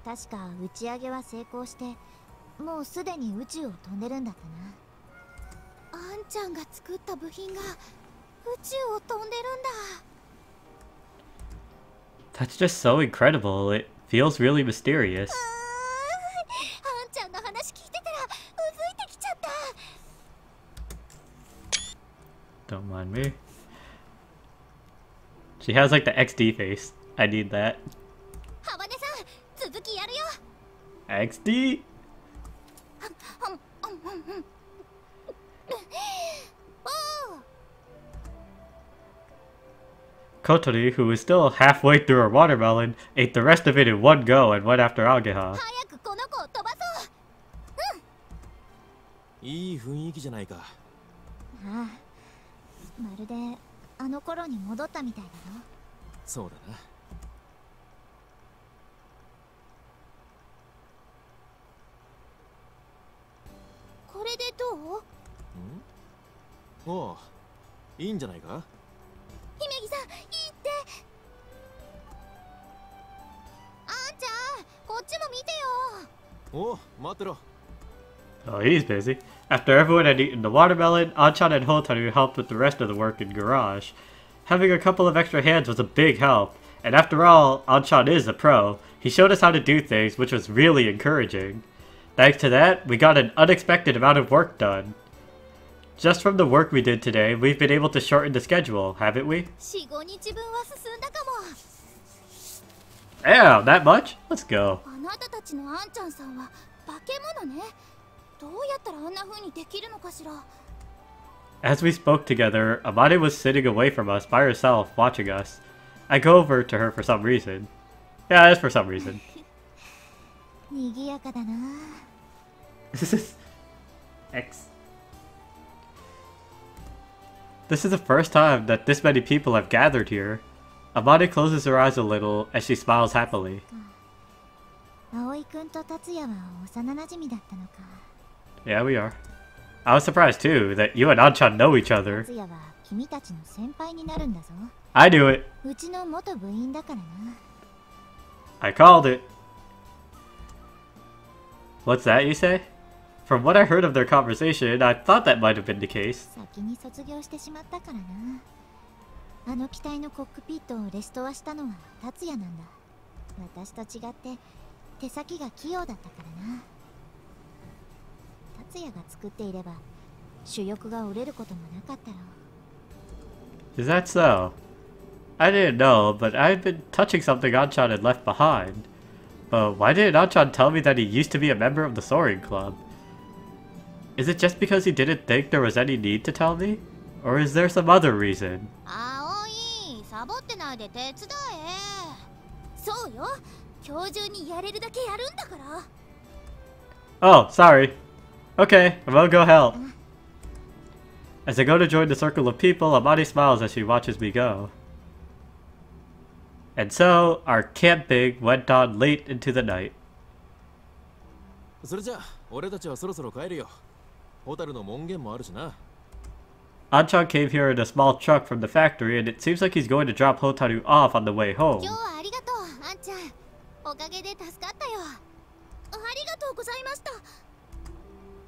確か打ち上げは成功してもうすでに宇宙を飛んでるんだったな。あんちゃんが作った部品が宇宙を飛んでるんだ。 That's just so incredible. It feels really mysterious. あんちゃんの話聞いてたらうずいてきちゃった。 Don't mind me. She has like the XD face. I need that. ハバネさん続きやるよ。 XD? Kotori, who was still halfway through her watermelon, ate the rest of it in one go and went after Ageha. 早くこの子を飛ばそう。いい雰囲気じゃないか。ああ、まるであの頃に戻ったみたいだろ。そうだな。これでどう？おう、いいんじゃないか。姫木さん、いいって。あんちゃん、こっちも見てよ。おう、待ってろ。 Oh, he's busy. After everyone had eaten the watermelon, Anchan and Hotaru helped with the rest of the work in garage. Having a couple of extra hands was a big help, and after all, Anchan is a pro. He showed us how to do things, which was really encouraging. Thanks to that, we got an unexpected amount of work done. Just from the work we did today, we've been able to shorten the schedule, haven't we? 4、5日分は進んだかも。 Damn, that much? Let's go. あなたたちのあんちゃんさんは化け物ね。どうやったらあんな風にできるのかしら。 As we spoke together, Amane was sitting away from us by herself, watching us. I go over to her for some reason. Yeah, it's for some reason. 賑やかだな。 This is... X. This is the first time that this many people have gathered here. Amane closes her eyes a little as she smiles happily. 葵くんと達也は幼馴染だったのか。 Yeah, we are. I was surprised too that you and Anchan know each other. 達也は君たちの先輩になるんだぞ。 I knew it. うちの元部員だからな。 I called it. What's that you say? From what I heard of their conversation, I thought that might have been the case. 先に卒業してしまったからな。あの機体のコックピットをレストアしたのは達也なんだ。私と違って手先が器用だったからな。達也が作っていれば主翼が折れることもなかったろう。 Is that so? I didn't know, but I had been touching something Anchan had left behind. But why didn't Anchan tell me that he used to be a member of the Soaring Club? Is it just because he didn't think there was any need to tell me? Or is there some other reason? 葵、サボってないで手伝え。そうよ。今日中にやれるだけやるんだから。 Oh, sorry. Okay, I will go help. As I go to join the circle of people, Amani smiles as she watches me go. And so, our camping went on late into the night. それじゃあ、俺たちはそろそろ帰るよ。ホタルの門限もあるしな。Anchan came here in a small truck from the factory, and it seems like he's going to drop Hotaru off on the way home. 今日はありがとう、あんちゃん。おかげで助かったよ。ありがとうございました。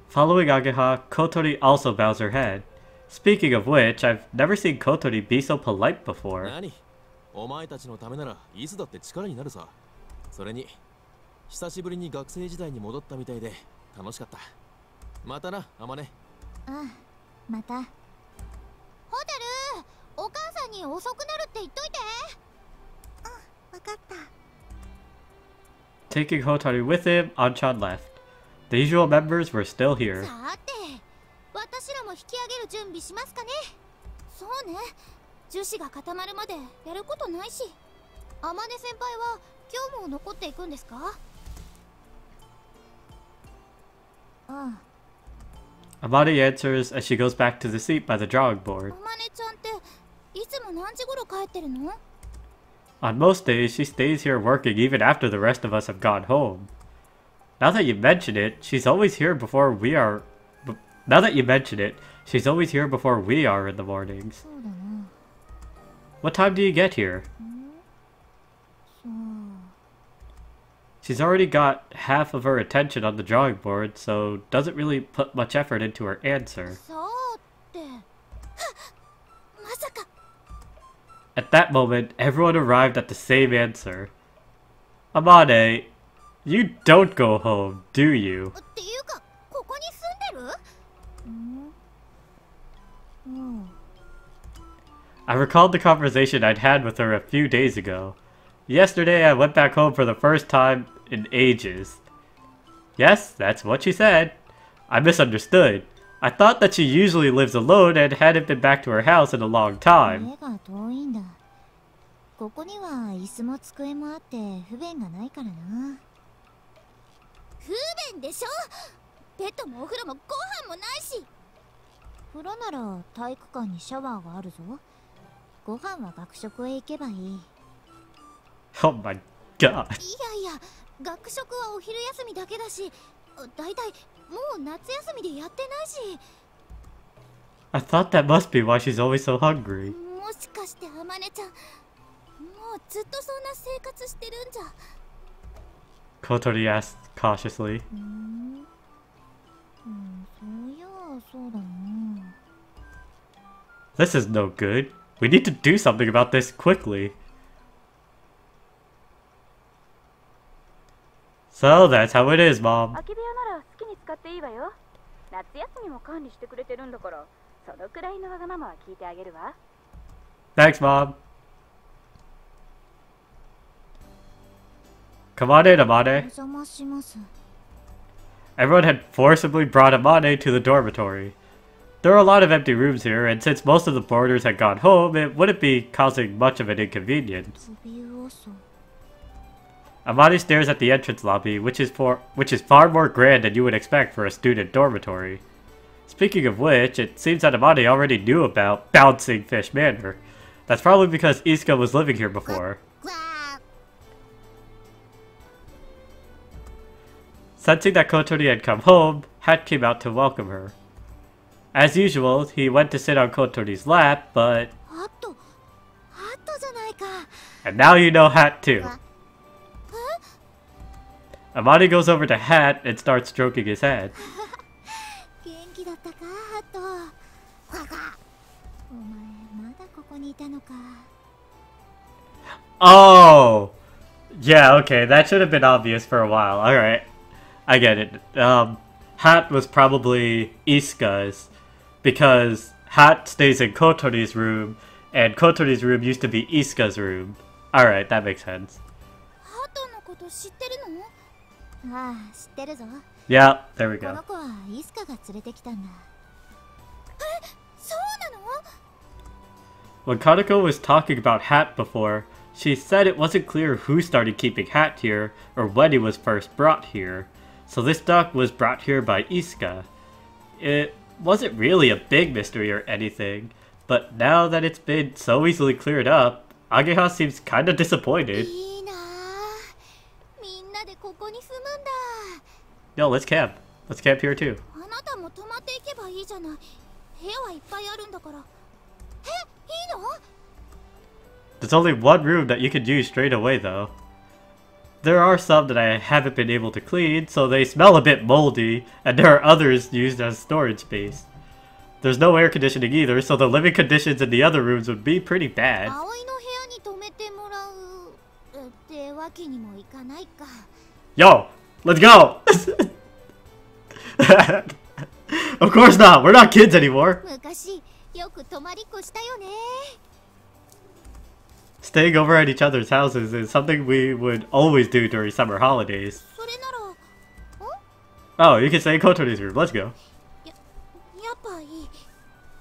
Following Ageha, Kotori also bows her head. Speaking of which, I've never seen Kotori be so polite before. 何？お前たちのためならいつだって力になるさ。それに久しぶりに学生時代に戻ったみたいで楽しかった。またな、あまね。ああ、また。ホテル、お母さんに遅くなるって言っといて。うん、わかった。Taking Hotaru with him, Anchan left. The usual members were still here. さて、私らも引き上げる準備しますかね。そうね、樹脂が固まるまでやることないし。天音先輩は今日も残っていくんですか？ああ。Amane answers as she goes back to the seat by the drawing board. 天音ちゃんっていつも何時頃帰ってるの？ On most days, she stays here working even after the rest of us have gone home. Now that you mention it, she's always here before we are... Now that you mention it, she's always here before we are in the mornings. そうだな。What time do you get here? そう。She's already got half of her attention on the drawing board, so doesn't really put much effort into her answer. そうって。はっ、まさか。 At that moment, everyone arrived at the same answer. Amane, you don't go home, do you? っていうか、ここに住んでる？I recalled the conversation I'd had with her a few days ago. Yesterday, I went back home for the first time in ages. Yes, that's what she said. I misunderstood. I thought that she usually lives alone and hadn't been back to her house in a long time. 家が遠いんだ。ここには椅子も机もあって不便がないからな。不便でしょ？ベッドもお風呂もご飯もないし。風呂なら体育館にシャワーがあるぞ。ご飯は学食へ行けばいい。Oh my god. いやいや、学食はお昼休みだけだし、だいたいもう夏休みでやってないし。I thought that must be why she's always so hungry. もしかしてあまねちゃん、もうずっとそんな生活してるんじゃ。Kotori asked cautiously. そういやそうだな。 This is no good. We need to do something about this quickly. So that's how it is, Mom. 空き部屋なら好きに使っていいわよ。夏休みも管理してくれてるんだから、そのくらいのわがままは聞いてあげるわ。Thanks, Mom. Come on in, お Amane. 邪魔します。 Everyone had forcibly brought Amane to the dormitory. There are a lot of empty rooms here, and since most of the boarders had gone home, it wouldn't be causing much of an inconvenience. 飛び魚そう。 Amane stares at the entrance lobby, which is far more grand than you would expect for a student dormitory. Speaking of which, it seems that Amane already knew about Bouncing Fish Manor. That's probably because Isuka was living here before. Sensing that Kotori had come home, Hat came out to welcome her. As usual, he went to sit on Kotori's lap, but... ハットじゃないか。 And now you know Hat too. Amane goes over to Hat and starts stroking his head. 元気だったか、ハット。お前まだここにいたのか。 Oh! Yeah, okay, that should have been obvious for a while. Alright. I get it. Hat was probably Isuka's, because Hat stays in Kotori's room, and Kotori's room used to be Isuka's room. Alright, that makes sense. ハットのこと知ってるの？ああ、知ってるぞ。 Yeah, there we こ go. の子はイスカが連れてきたんだ。え、そうなの？ When Kaneko was talking about Hat before, she said it wasn't clear who started keeping Hat here, or when he was first brought here. So this duck was brought here by Isuka. It wasn't really a big mystery or anything, but now that it's been so easily cleared up, Ageha seems kinda disappointed. いいなあ。みんなでここに住むんだ。 Yo, let's camp. Let's camp here too. あなたも泊まっていけばいいじゃない。部屋はいっぱいあるんだから。え、いいの？ There's only one room that you could use straight away though. There are some that I haven't been able to clean, so they smell a bit moldy, and there are others used as storage space. There's no air conditioning either, so the living conditions in the other rooms would be pretty bad. 葵の部屋に泊めてけにもいかないか。 Yo, let's go! Of course not, we're not kids anymore. 昔よく泊まりっこしたよね。 Staying over at each other's houses is something we would always do during summer holidays. それなら、 Oh, you can stay in Kotori's room, let's go. やっぱいい。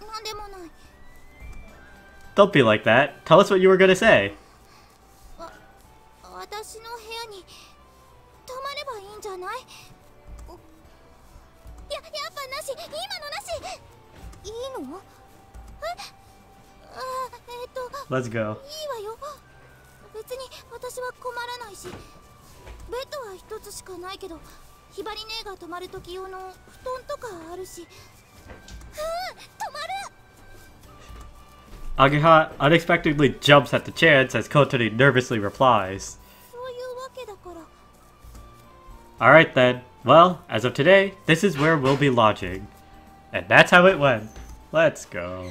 なんでもない。 Don't be like that. Tell us what you were gonna say. 私の部屋に泊まればいいんじゃない？やっぱなし。今のなし。いいの？Let's go. いいわよ。別に私は困らないし、ベッドは一つしかないけど、ひばり姉が泊まる時用の布団とかあるし。泊まる。 Ageha unexpectedly jumps at the chance as Kotori nervously replies. そういうわけだから。 Alright then. Well, as of today, this is where we'll be lodging. And that's how it went. Let's go.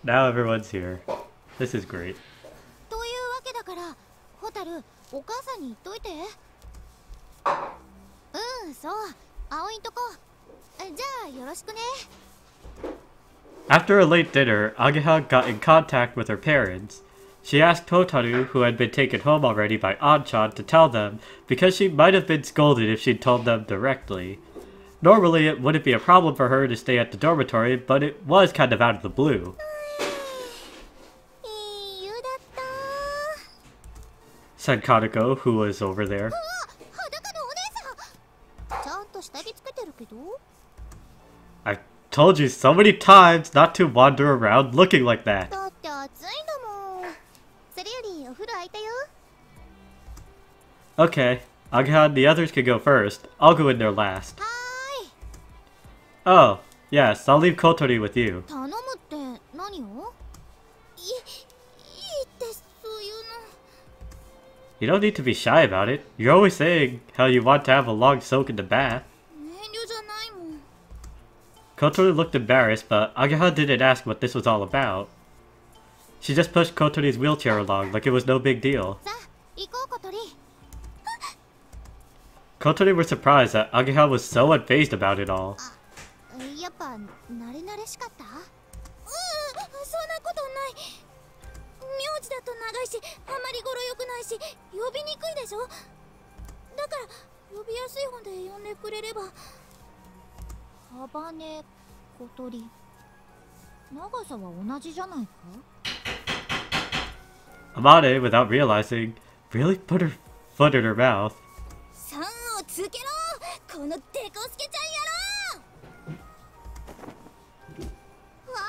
Now everyone's here. This is great. というわけだから、ホタル、お母さんに言っといて。そう、葵んとこ。じゃあよろしくね。 After a late dinner, Ageha got in contact with her parents. She asked Kotaru, who had been taken home already by Anchan, to tell them, because she might have been scolded if she'd told them directly. Normally, it wouldn't be a problem for her to stay at the dormitory, but it was kind of out of the blue. いい湯だった。 Said Kaneko, who was over there. 裸のお姉さん。ちゃんと下着つけてるけど。 I've told you so many times not to wander around looking like that. だって暑いんだもん。それよりお風呂空いたよ。 Okay, Ageha and the others can go first. I'll go in there last. はーい。 Oh, yes, I'll leave Kotori with you. 頼むって何を？いいってそういうの。 You don't need to be shy about it. You're always saying how you want to have a long soak in the bath. 遠慮じゃないもん。 Kotori looked embarrassed, but Ageha didn't ask what this was all about. She just pushed Kotori's wheelchair along like it was no big deal. さあ、行こう小鳥。 Kotori was surprised that Ageha was so unfazed about it all. やっぱ慣れ慣れしかった？そんなことない。名字だと長いし、あまり語呂良くないし、呼びにくいでしょ。だから呼びやすい方で呼んでくれれば。ハバネ小鳥。長さは同じじゃないか？ Amane, without realizing, really put her foot in her mouth. さんをつけろ、このデコスケちゃんやろ。わ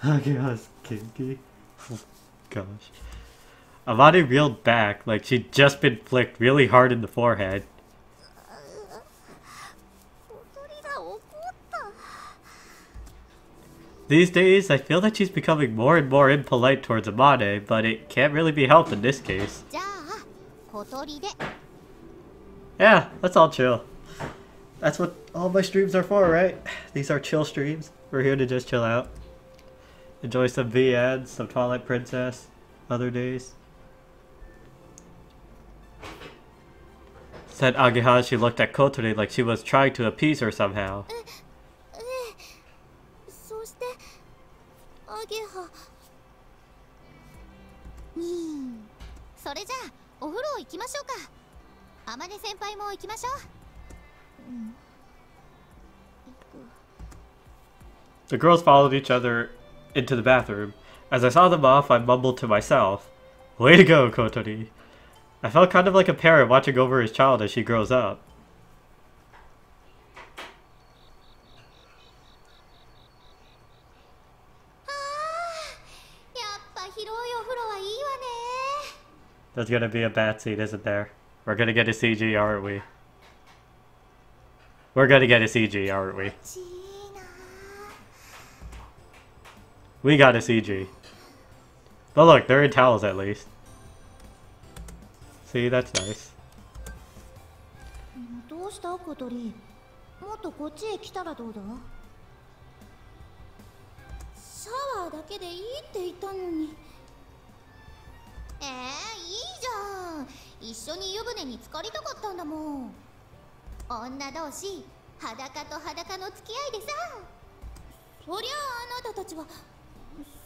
あ。 Ageha's kinky. Oh, gosh. Amane reeled back like she'd just been flicked really hard in the forehead. 小鳥が怒った。 These days, I feel that she's becoming more and more impolite towards Amane, but it can't really be helped in this case. じゃあ小鳥で。 Yeah, let's all chill. That's what all my streams are for, right? These are chill streams. We're here to just chill out. Enjoy some VN, some Twilight Princess, other days. Said Ageha as she looked at Kotori like she was trying to appease her somehow. そしてアゲハ。それじゃあお風呂行きましょうか。あまね先輩も行きましょう。The girls followed each other into the bathroom. As I saw them off, I mumbled to myself, "Way to go, Kotori." I felt kind of like a parent watching over his child as she grows up. やっぱ広いお風呂はいいわね。 There's gonna be a bath scene, isn't there? We're gonna get a CG, aren't we? We're gonna get a CG, aren't we? ちいな。 We got a CG. But look, they're in towels at least. See, that's nice. どうした小鳥？もっとこっちへ来たらどうだ？シャワーだけでいいって言ったのに。いいじゃん。一緒に湯船に浸かりたかったんだもん。女同士裸と裸の付き合いでさ。そりゃあなたたちは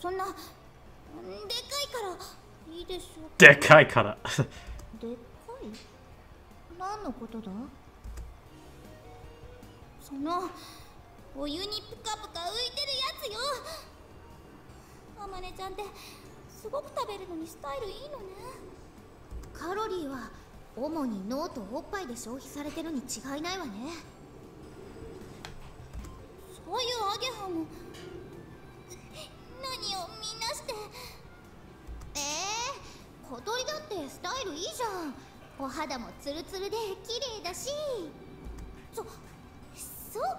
そんなでかいからいいでしょう。でかいから。でっかい？何のことだ？そのお湯にプカプカ浮いてるやつよ。あまねちゃんってすごく食べるのにスタイルいいのね。カロリーは主に脳とおっぱいで消費されてるに違いないわね。そういうアゲハも何をみんなして。小鳥だってスタイルいいじゃん。お肌もツルツルで綺麗だし。そう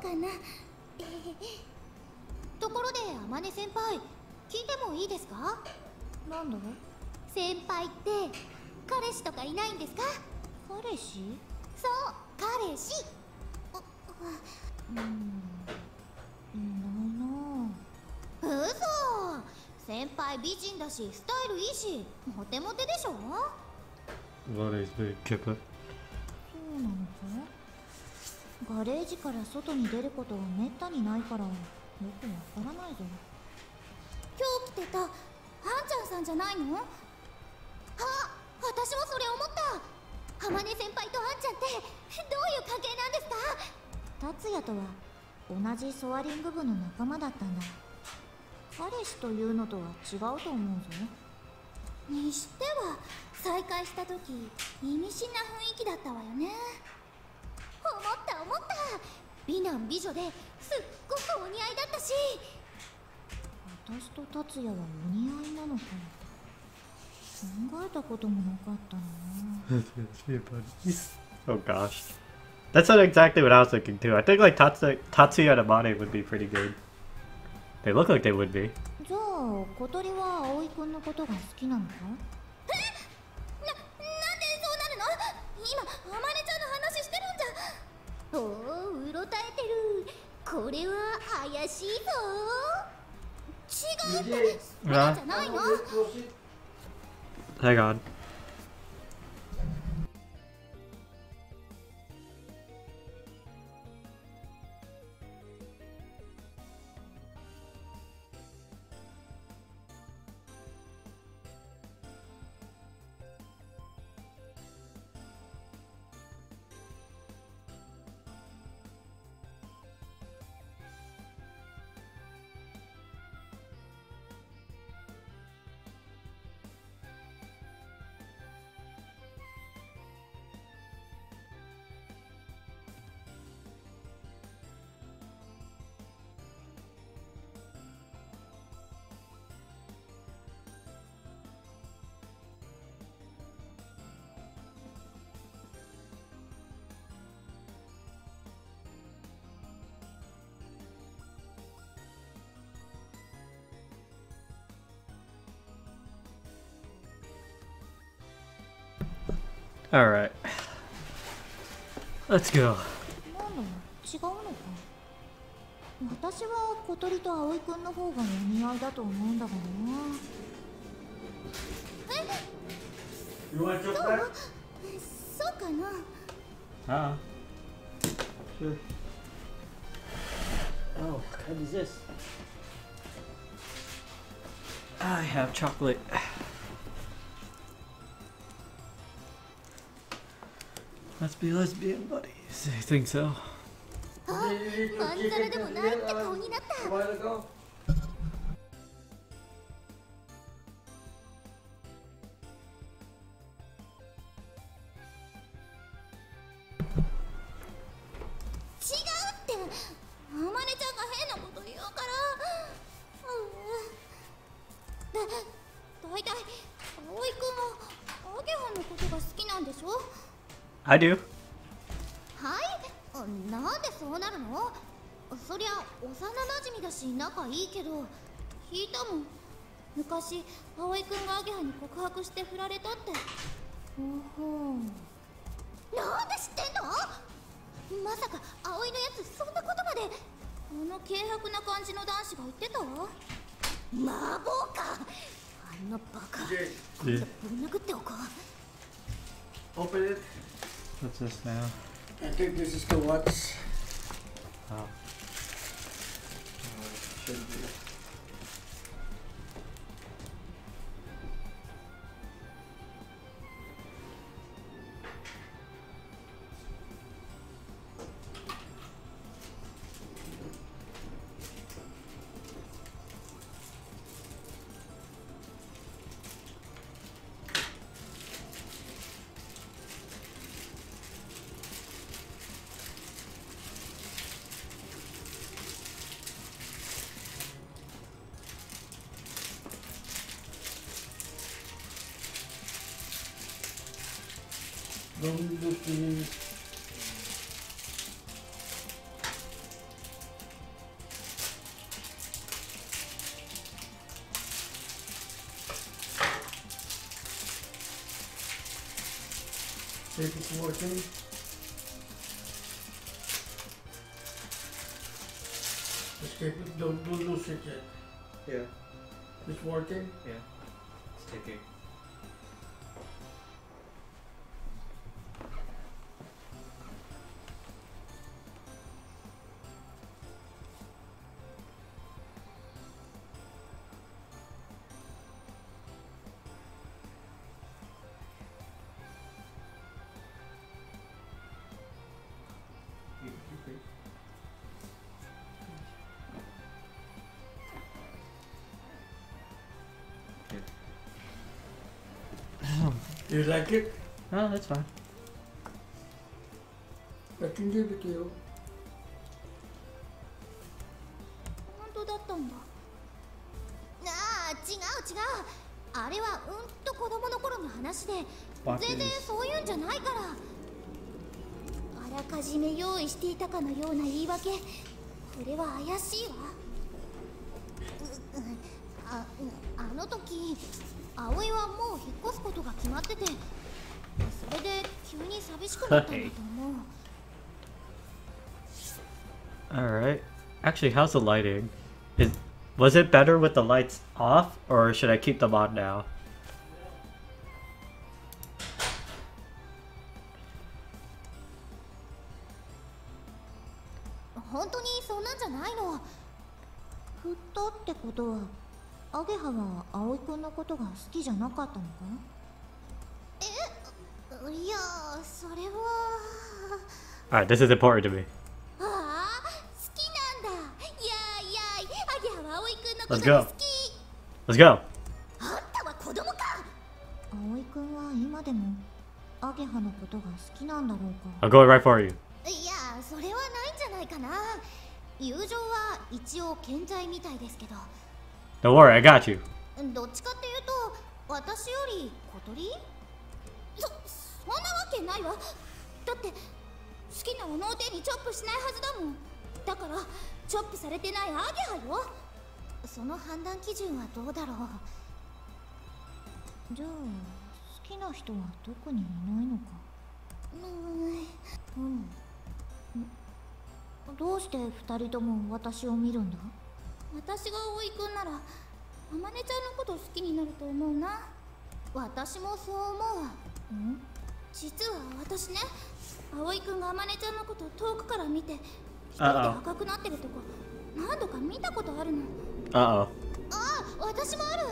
かな。ところであまね先輩、聞いてもいいですか？なんだろう？先輩って彼氏とかいないんですか？彼氏？そう、彼氏。いないな。嘘。先輩美人だしスタイルいいしモテモテでしょ。AeonEsperKyo。そうなのか。ガレージから外に出ることはめったにないからよくわからないぞ。今日来てたはんちゃんさんじゃないの？あ、私もそれ思った。はまね先輩とはんちゃんってどういう関係なんですか？達也とは同じソアリング部の仲間だったんだ。彼氏というのとは違うと思うぞ。にしては再会した時意味深な雰囲気だったわよね。思った美男美女ですっごくお似合いだったし。私と達也はお似合いなのか。考えたこともなかったな。 Oh gosh. That's not exactly what I was thinking too. I think like Tatsuya and Amane would be pretty good. They look like they would be. じゃあ小鳥は葵くんのことが好きなのか？なんでそうなるの？今あまねちゃんの話してるんじゃ。おお、うろたえてる。これは怪しいぞ。違うってそうじゃないの？ Hang on. Alright. Let's go. なんだ、違うのか。私は小鳥と葵くんの方がお似合いだと思うんだがな。You want to jump back? そうかな。Sure. Oh, what kind is this? I have chocolate. Let's be lesbian buddies. I think so. あ、まんざらでもないって顔になった。I do. はい、なんでそうなるの？そりゃ幼なじみだし仲いいけど、聞いたもん。昔葵くんがアゲハに告白して振られたって。ほほう。なんで知ってんの？まさか葵のやつそんなことまで。あの軽薄な感じの男子が言ってた？魔法か。んなバカ。 Jay, ぶん殴っておこう。 open it. What's this now? I think this is the watch. Oh. Should be. Don't look in. See if it's working. Just keep it, don't lose it yet. Yeah. It's working? Yeah. It's ticking. Do you like it? Oh, that's fine. I can give it to you. 本当だったんだ。ああ、違う違う。あれは子供の頃の話で、全然そういうんじゃないから。あらかじめ用意していたかのような言い訳。これは怪しいわ。あの時、葵はもう引っ越すことが決まってて、それで急に寂しくなったんだと思う。Alright. Actually, how's the lighting? Was it better with the lights off, or should I keep them on now? 本当にそんなんじゃないの。振ったってことは、アゲハは葵くんのことが好きじゃなかったのか？いや、それは。Alright, this is important to me. ああ、好きなんだ。やいやい、アゲハは葵くんのこ Let's とが go. 好き。 Let's go. あんたは子供か。葵くんは今でもアゲハのことが好きなんだろうか。 I'm going right for you. いや、それはないんじゃないかな。友情は一応健在みたいですけど。Don't worry, I got you. どっちかっていうと、私より小鳥？そんなわけないわ。だって、好きなものを手にチョップしないはずだもん。だから、チョップされてないアゲハよ。その判断基準はどうだろう。じゃあ、好きな人は特にいないのか。どうして二人とも私を見るんだ？私が葵くんなら、あまねちゃんのこと好きになると思うな。私もそう思う。実は私ね、葵くんがあまねちゃんのことを遠くから見て、一人で赤くなってるとこ何度か見たことあるの。ああ、私もある。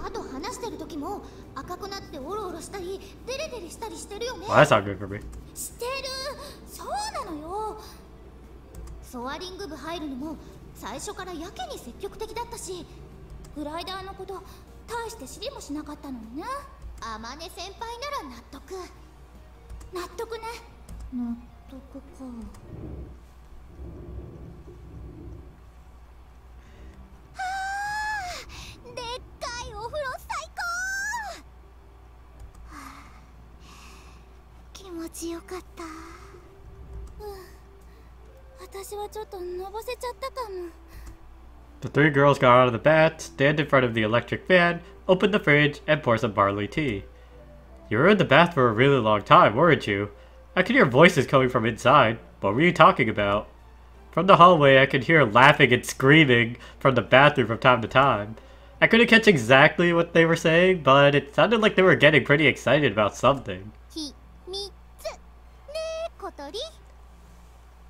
あと話してる時も赤くなってオロオロしたりデレデレしたりしてるよね。Well, that's not good for me. してる。そうなのよ。ソアリング部入るのも最初からやけに積極的だったし、グライダーのこと大して知りもしなかったのにね。あまね先輩なら納得。納得ね。納得か。はあ、でっかいお風呂最高。はあ、気持ちよかった。私はちょっとのぼせちゃったかも。 The three girls got out of the bath, stand in front of the electric fan, open the fridge, and pour some barley tea. You were in the bath for a really long time, weren't you? I could hear voices coming from inside. What were you talking about? From the hallway, I could hear laughing and screaming from the bathroom from time to time. I couldn't catch exactly what they were saying, but it sounded like they were getting pretty excited about something. 秘密ね小鳥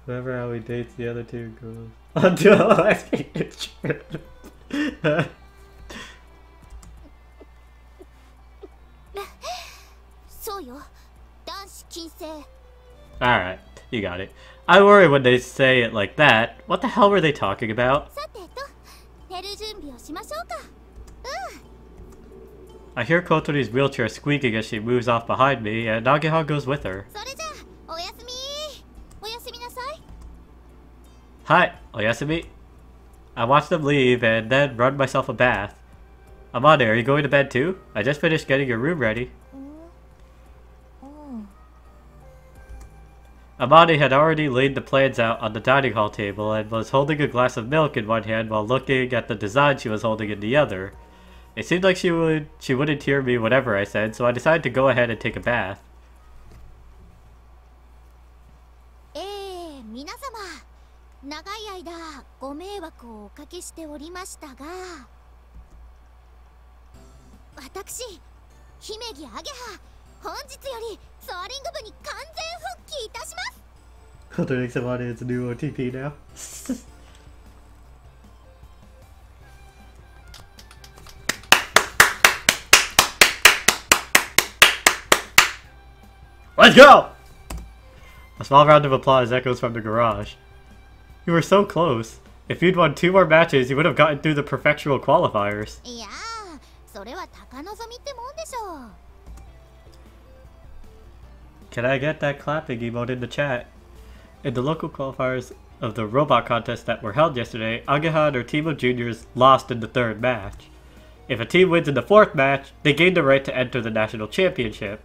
Remember how he dates the other two girls until I speak the truth. Alright, you got it. I worry when they say it like that. What the hell were they talking about? I hear Kotori's wheelchair squeaking as she moves off behind me, and Nageha goes with her. Hi, oyasumi. I watched them leave and then run myself a bath. Amade, are you going to bed too? I just finished getting your room ready. Amade had already laid the plans out on the dining hall table and was holding a glass of milk in one hand while looking at the design she was holding in the other. It seemed like she wouldn't hear me whatever I said, so I decided to go ahead and take a bath. 長い間ご迷惑をおかけしておりましたが、私姫木アゲハ本日よりソーリング部に完全復帰いたします。Kotori thinks Amade is a new OTP now. Let's go! A small round of applause echoes from the garage. You were so close. If you'd won 2 more matches, you would have gotten through the prefectural qualifiers. いやー、それは高望みってもんでしょう。Can I get that clapping emote in the chat? In the local qualifiers of the robot contest that were held yesterday, Ageha and her team of juniors lost in the 3rd match. If a team wins in the 4th match, they gain the right to enter the national championship.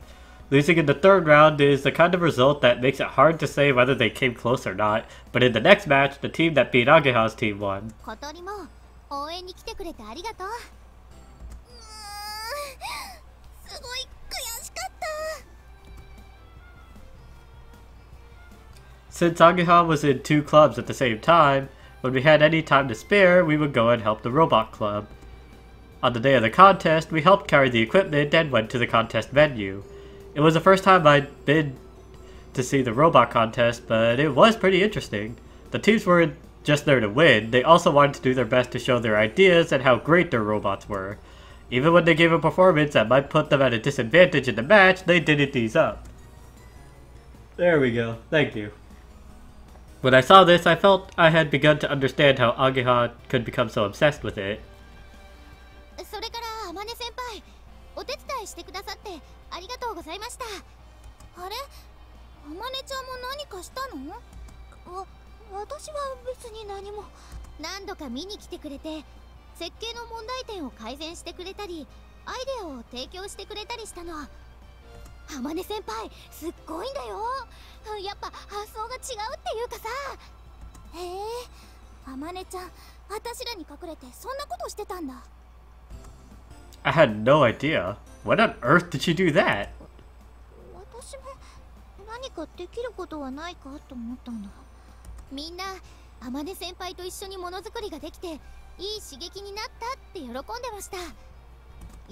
Losing in the 3rd round is the kind of result that makes it hard to say whether they came close or not, but in the next match, the team that beat Ageha's team won. 小鳥も応援に来てくれてありがとう。すごい悔しかった。Since Ageha was in 2 clubs at the same time, when we had any time to spare, we would go and help the robot club. On the day of the contest, we helped carry the equipment and went to the contest venue. It was the first time I'd been to see the robot contest, but it was pretty interesting. The teams weren't just there to win, they also wanted to do their best to show their ideas and how great their robots were. Even when they gave a performance that might put them at a disadvantage in the match, they didn't ease up. There we go, thank you. When I saw this, I felt I had begun to understand how Ageha could become so obsessed with it. それから天音先輩、お手伝いしてくださってありがとうございました。あれ、天音ちゃんも何かしたの？私は別に何も。何度か見に来てくれて、設計の問題点を改善してくれたり、アイデアを提供してくれたりしたの。天音先輩、すっごいんだよ。やっぱ発想が違うっていうかさ。へえ、天音ちゃん、私らに隠れてそんなことしてたんだ。I had no idea. When on earth did she do that? 私も何かできることはないかと思ったんだ。みんな天音先輩と一緒にものづくりができていい刺激になったって喜んでました。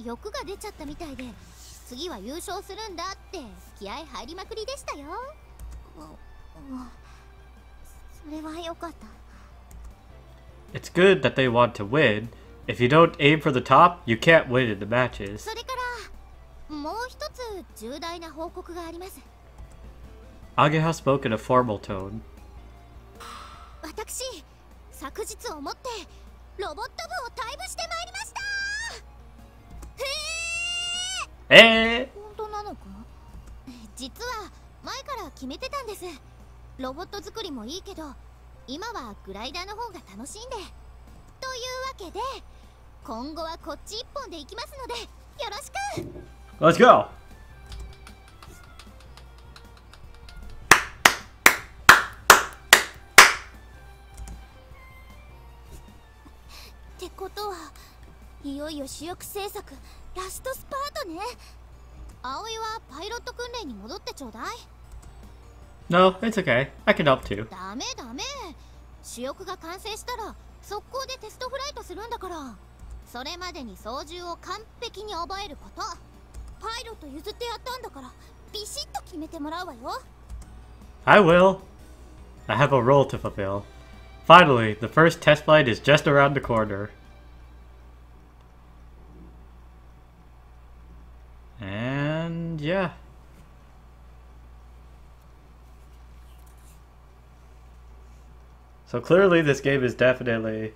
欲が出ちゃったみたいで、次は優勝するんだって気合入りまくりでしたよ。それは良かった。It's good that they want to win. If you don't aim for the top, you can't win in the matches. それからもう一つ重大な報告があります。Ageha spoke in a formal tone. 私、昨日をもってロボット部を退部してまいりました。本当なのか？実は前から決めてたんです。ロボット作りもいいけど、今はグライダーの方が楽しいんで。というわけで、今後はこっち一本で行きますので、よろしく。Let's go! ってことは、いよいよ主翼制作ラストスパートね。葵はパイロット訓練に戻ってちょうだい。No, it's okay. I can help too. ダメダメ。主翼が完成したら速攻でテストフライトするんだから。それまでに操縦を完璧に覚えること。パイロット譲ってやったんだからビシッと決めてもらうわよ。 I will. I have a role to fulfill. Finally, the first test flight is just around the corner. And yeah. So clearly this game is definitely...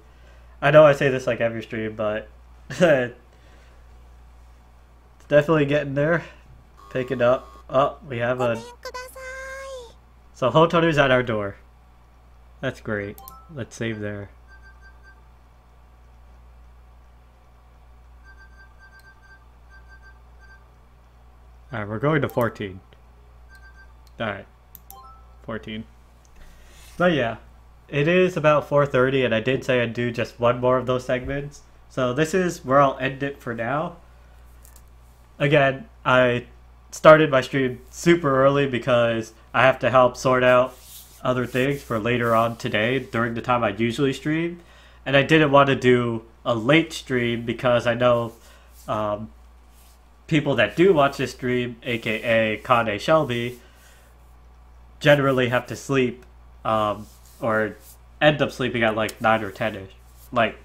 I know I say this like every stream, but... it's definitely getting there. Picking up. Oh, we have a... So Hotaru's at our door. That's great. Let's save there. Alright, we're going to 14. Alright. 14. But yeah. It is about 4:30 and I did say I'd do just one more of those segments. So this is where I'll end it for now. Again, I started my stream super early because I have to help sort out other things for later on today during the time I usually stream. And I didn't want to do a late stream because I know people that do watch this stream, aka Kane Shelby, generally have to sleep or end up sleeping at like 9 or 10ish, like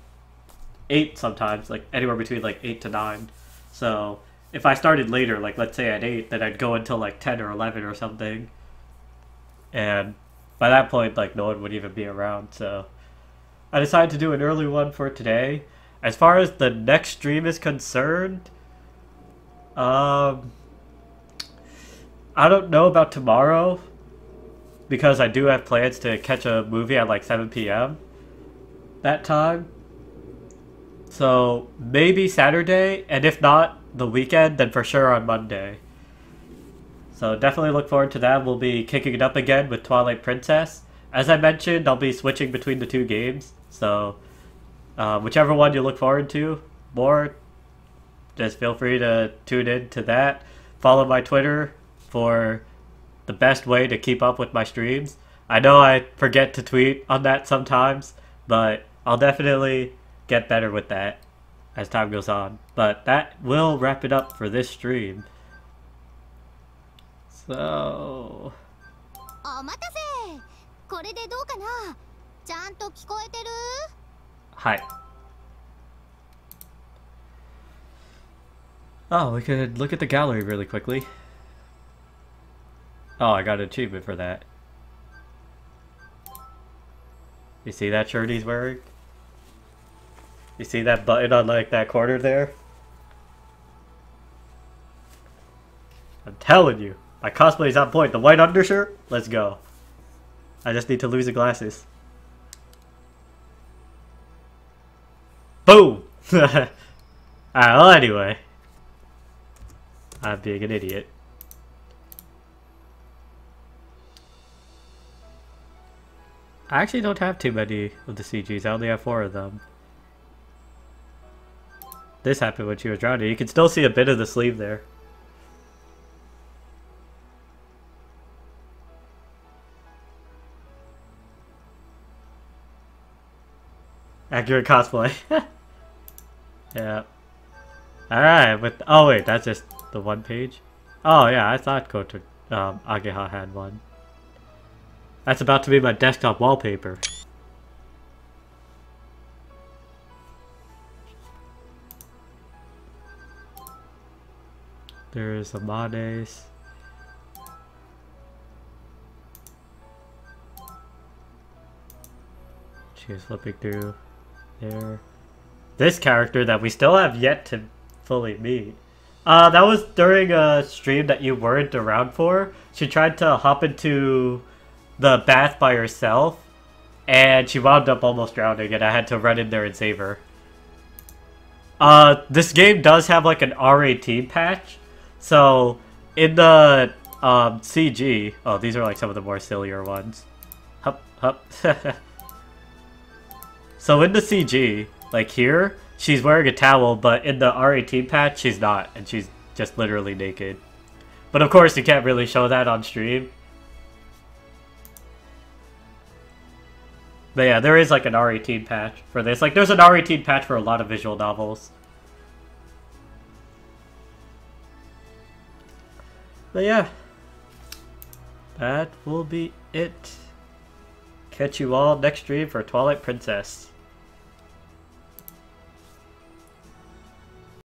8 sometimes, like anywhere between like 8 to 9. So if I started later, like let's say at 8, then I'd go until like 10 or 11 or something, and by that point like no one would even be around. So I decided to do an early one for today. As far as the next stream is concerned, I don't know about tomorrow, because I do have plans to catch a movie at like 7 p.m. that time. So maybe Saturday, and if not the weekend, then for sure on Monday. So definitely look forward to that. We'll be kicking it up again with Twilight Princess. As I mentioned, I'll be switching between the two games. So whichever one you look forward to more, just feel free to tune in to that. Follow my Twitter for the best way to keep up with my streams. I know I forget to tweet on that sometimes, but I'll definitely get better with that as time goes on. But that will wrap it up for this stream. So... お待たせ。これでどうかな。ちゃんと聞こえてる？ Hi. Oh, we could look at the gallery really quickly. Oh, I got an achievement for that. You see that shirt he's wearing? You see that button on like that corner there? I'm telling you, my cosplay is on point. The white undershirt? Let's go. I just need to lose the glasses. Boom! Alright, well anyway. I'm being an idiot. I actually don't have too many of the CGs. I only have 4 of them. This happened when she was drowning. You can still see a bit of the sleeve there. Accurate cosplay. Yeah. Alright, with oh wait, that's just the one page? Oh yeah, I thought Koto Ageha had one. That's about to be my desktop wallpaper. There's Amade's. She was flipping through there. This character that we still have yet to fully meet. That was during a stream that you weren't around for. She tried to hop into the bath by herself, and she wound up almost drowning, and I had to run in there and save her. This game does have like an R18 patch, so in the CG, oh, these are like some of the more sillier ones. Hup, hup. So in the CG, like here, she's wearing a towel, but in the R18 patch, she's not, and she's just literally naked. But of course, you can't really show that on stream. But yeah, there is like an R18 patch for this. Like, there's an R18 patch for a lot of visual novels. But yeah, that will be it. Catch you all next stream for Twilight Princess.